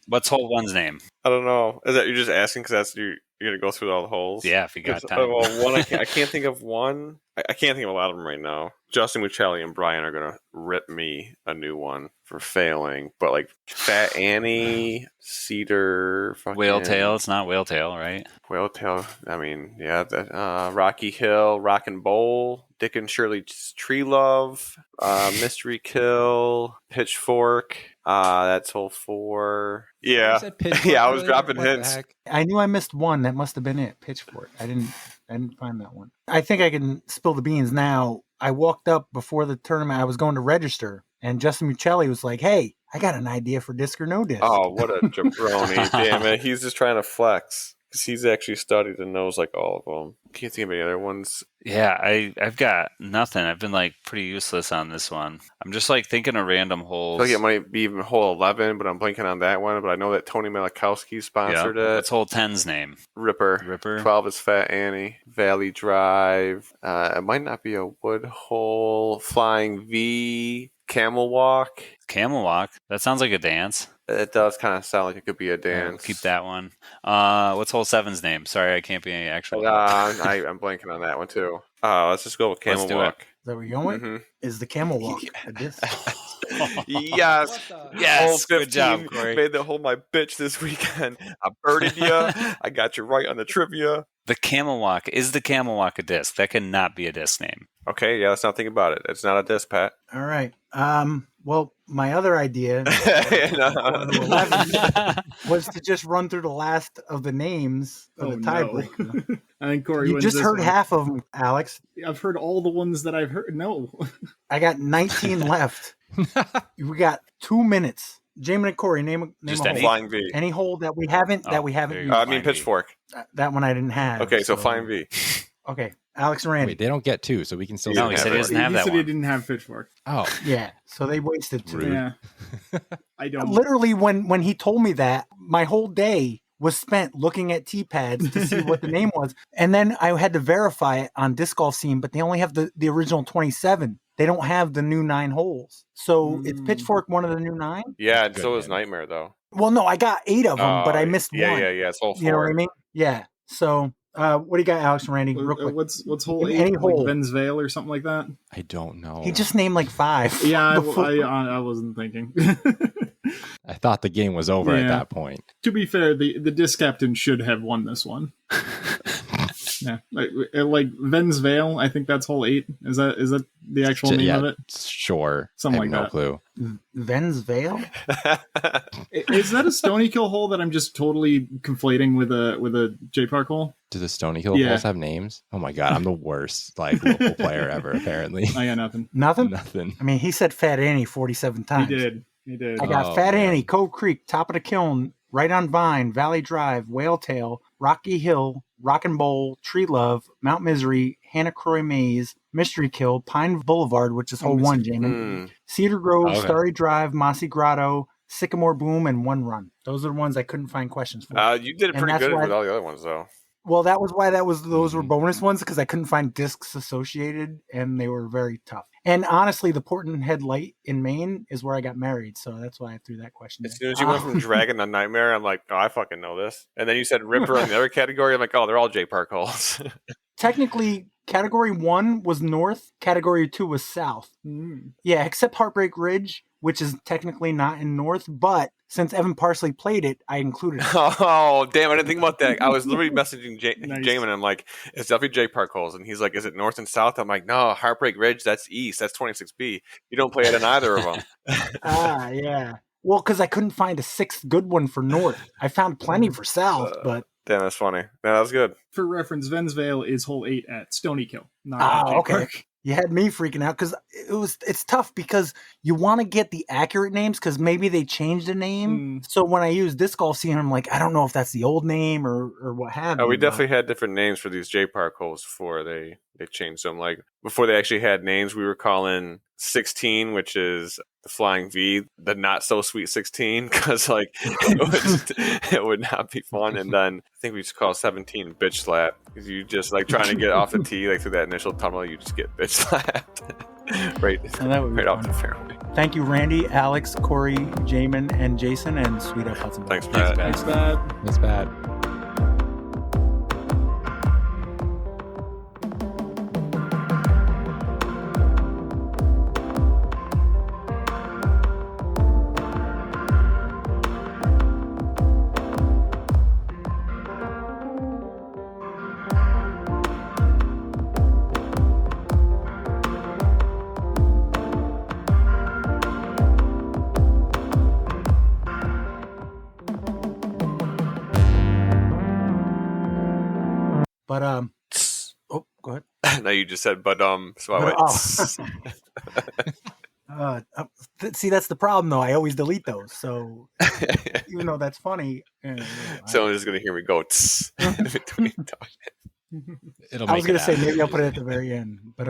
Speaker 5: What's hole one's name?
Speaker 2: I don't know. Is that you're just asking because that's you're gonna go through all the holes?
Speaker 5: Yeah, if you got time.
Speaker 2: Well, one I can't think of one. I can't think of a lot of them right now. Justin Mucelli and Brian are gonna rip me a new one for failing, but like Fat Annie, Cedar,
Speaker 5: Whale tail. It's not whale tail, right?
Speaker 2: Whale tail. I mean, yeah. Rocky Hill, Rock and Bowl, Dick and Shirley's Tree Love, Mystery Kill, Pitchfork. That's hole 4. Yeah, yeah. I was dropping hints.
Speaker 1: I knew I missed one. That must have been it. Pitchfork. I didn't find that one. I think I can spill the beans now. I walked up before the tournament. I was going to register, and Justin Mucelli was like, "Hey, I got an idea for disc or no disc."
Speaker 2: Oh, what a jabroni! Damn it, he's just trying to flex because he's actually studied and knows like all of them. Can't think of any other ones.
Speaker 5: Yeah, I've got nothing. I've been like pretty useless on this one. I'm just like thinking of random holes.
Speaker 2: I feel like it might be even hole 11, but I'm blanking on that one. But I know that Tony Malikowski sponsored it.
Speaker 5: What's hole 10's name?
Speaker 2: Ripper. 12 is Fat Annie. Valley Drive. It might not be a wood hole. Flying V. Camel Walk.
Speaker 5: Camel Walk. That sounds like a dance.
Speaker 2: It does kind of sound like it could be a
Speaker 5: Yeah,
Speaker 2: dance.
Speaker 5: we'll keep that one. What's hole 7's name? Sorry, I can't be any actual.
Speaker 2: I'm blanking on that one too. Let's just go with Camel
Speaker 5: Let's do
Speaker 2: Walk.
Speaker 1: Is that where you're going?
Speaker 2: Mm-hmm.
Speaker 1: Is the camel walk a disc?
Speaker 2: Yes.
Speaker 5: Yes,
Speaker 2: Hole
Speaker 5: good job, Corey.
Speaker 2: Made the hole my bitch this weekend. I birded you. I got you right on the trivia.
Speaker 5: The Camel Walk. Is the Camel Walk a disc? That cannot be a disc name.
Speaker 2: Okay, yeah, let's not think about it. It's not a disc, Pat.
Speaker 1: All right. Well, my other idea was to just run through the last of the names of the tiebreaker.
Speaker 6: No. I think Corey
Speaker 1: You
Speaker 6: wins
Speaker 1: just
Speaker 6: this
Speaker 1: heard
Speaker 6: one.
Speaker 1: half of them, Alex.
Speaker 6: I've heard all the ones that I've heard. No.
Speaker 1: I got 19 left. We got 2 minutes. Jaimen and Corey, name
Speaker 5: Just
Speaker 1: a
Speaker 5: any?
Speaker 1: hole.
Speaker 2: Flying V.
Speaker 1: Any hole that we haven't
Speaker 5: there you
Speaker 1: used.
Speaker 5: go.
Speaker 2: I mean
Speaker 5: Flying V.
Speaker 2: Pitchfork.
Speaker 1: That one I didn't have.
Speaker 2: Okay, so Flying V.
Speaker 1: Okay, Alex and Randy.
Speaker 3: Wait, they don't get 2, so we can still.
Speaker 5: No,
Speaker 3: say
Speaker 5: he said
Speaker 3: that
Speaker 5: he
Speaker 3: one.
Speaker 5: doesn't have
Speaker 6: He
Speaker 5: that
Speaker 6: said he
Speaker 5: one.
Speaker 6: didn't have Pitchfork.
Speaker 3: Oh,
Speaker 1: Yeah, so they wasted 2.
Speaker 3: Rude.
Speaker 6: Yeah. I don't.
Speaker 1: Literally, when he told me that, my whole day was spent looking at T-pads to see what the name was. And then I had to verify it on Disc Golf Scene, but they only have the original 27. They don't have the new 9 holes. So is Pitchfork one of the new 9?
Speaker 2: Yeah, and
Speaker 3: Good
Speaker 2: so is
Speaker 3: man.
Speaker 2: Nightmare though.
Speaker 1: Well, no, I got 8 of them, but I missed
Speaker 2: yeah,
Speaker 1: one.
Speaker 2: Yeah, it's hole 4.
Speaker 1: You know what I mean? Yeah. So What do you got, Alex and Randy? Real quick.
Speaker 6: What's hole
Speaker 1: Give me
Speaker 6: 8?
Speaker 1: any
Speaker 6: Like
Speaker 1: hole.
Speaker 6: Venezuela or something like that?
Speaker 3: I don't know.
Speaker 1: He just named like 5.
Speaker 6: Yeah,
Speaker 1: before.
Speaker 6: I wasn't thinking.
Speaker 3: I thought the game was over at that point.
Speaker 6: To be fair, the disc captain should have won this one. Yeah, like Venezuela. I think that's hole 8. Is that the actual name of it?
Speaker 3: Sure.
Speaker 6: Something
Speaker 3: I have
Speaker 6: like
Speaker 3: no
Speaker 6: that.
Speaker 3: clue.
Speaker 1: Venezuela?
Speaker 6: Is that a Stony Kill hole that I'm just totally conflating with a JPark hole?
Speaker 3: Do the Stony Hill holes have names? Oh my god, I'm the worst local player ever. Apparently,
Speaker 6: I got nothing.
Speaker 3: Nothing.
Speaker 1: I mean, he said Fat Annie 47 times.
Speaker 6: He did.
Speaker 1: I got
Speaker 3: Oh,
Speaker 1: Fat
Speaker 3: man.
Speaker 1: Annie, Cove Creek, Top of the Kiln, Right on Vine, Valley Drive, Whale Tail, Rocky Hill, Rock and Bowl, Tree Love, Mount Misery, Hannah Croy Maze, Mystery Kill, Pine Boulevard, which is hole 1, Jamin. Cedar Grove,
Speaker 3: Okay.
Speaker 1: Starry Drive, Mossy Grotto, Sycamore Boom, and One Run. Those are the ones I couldn't find questions for.
Speaker 2: You did
Speaker 1: And
Speaker 2: pretty
Speaker 1: that's
Speaker 2: good
Speaker 1: why-
Speaker 2: with all the other ones, though.
Speaker 1: Well, that was why those were bonus ones, because I couldn't find discs associated, and they were very tough. And honestly, the Portland Headlight in Maine is where I got married, so that's why I threw that question.
Speaker 2: As
Speaker 1: in.
Speaker 2: soon as you went from Dragon to Nightmare, I'm like, oh, I fucking know this. And then you said Ripper in the other category. I'm like, oh, they're all JPark holes.
Speaker 1: Technically, Category 1 was north, Category 2 was south. Yeah, except Heartbreak Ridge, which is technically not in north, but since Evan Parsley played it, I included it.
Speaker 2: Oh, damn, I didn't think about that. I was literally messaging
Speaker 6: Nice.
Speaker 2: Jaimen. I'm like, it's definitely JPark holes. And he's like, is it north and south? I'm like, no, Heartbreak Ridge, that's east. That's 26B. You don't play it in either of them.
Speaker 1: Yeah. Well, because I couldn't find a 6th good one for north. I found plenty for south, but...
Speaker 2: Damn, that's funny. No, that was good.
Speaker 6: For reference, Venezuela is hole 8 at Stony Kill. Not at
Speaker 1: Oh, okay.
Speaker 6: JPark.
Speaker 1: You had me freaking out because it's tough because you want to get the accurate names because maybe they changed the name. So when I use Disc Golf Scene, I'm like, I don't know if that's the old name or what have you.
Speaker 2: We definitely had different names for these JPark holes before they changed them. Like before they actually had names, we were calling 16, which is the Flying V, the not so sweet 16, because like it would not be fun. And then I think we just call 17 bitch slap because you just like trying to get off the tee, like through that initial tunnel, you just get bitch slapped right off the fairway.
Speaker 1: Thank you, Randy, Alex, Corey, Jaimen, and Jason, and Sweet Up Hudson.
Speaker 2: Thanks, Pat.
Speaker 6: Thanks, Matt.
Speaker 3: That's bad.
Speaker 1: But oh, go ahead.
Speaker 2: No, you just said so I went.
Speaker 1: See, that's the problem, though. I always delete those. So even though that's funny,
Speaker 2: Someone's gonna hear me go in between.
Speaker 3: It'll
Speaker 1: I was
Speaker 3: make
Speaker 1: gonna
Speaker 3: it
Speaker 1: say
Speaker 3: happen.
Speaker 1: maybe I'll put it at the very end, but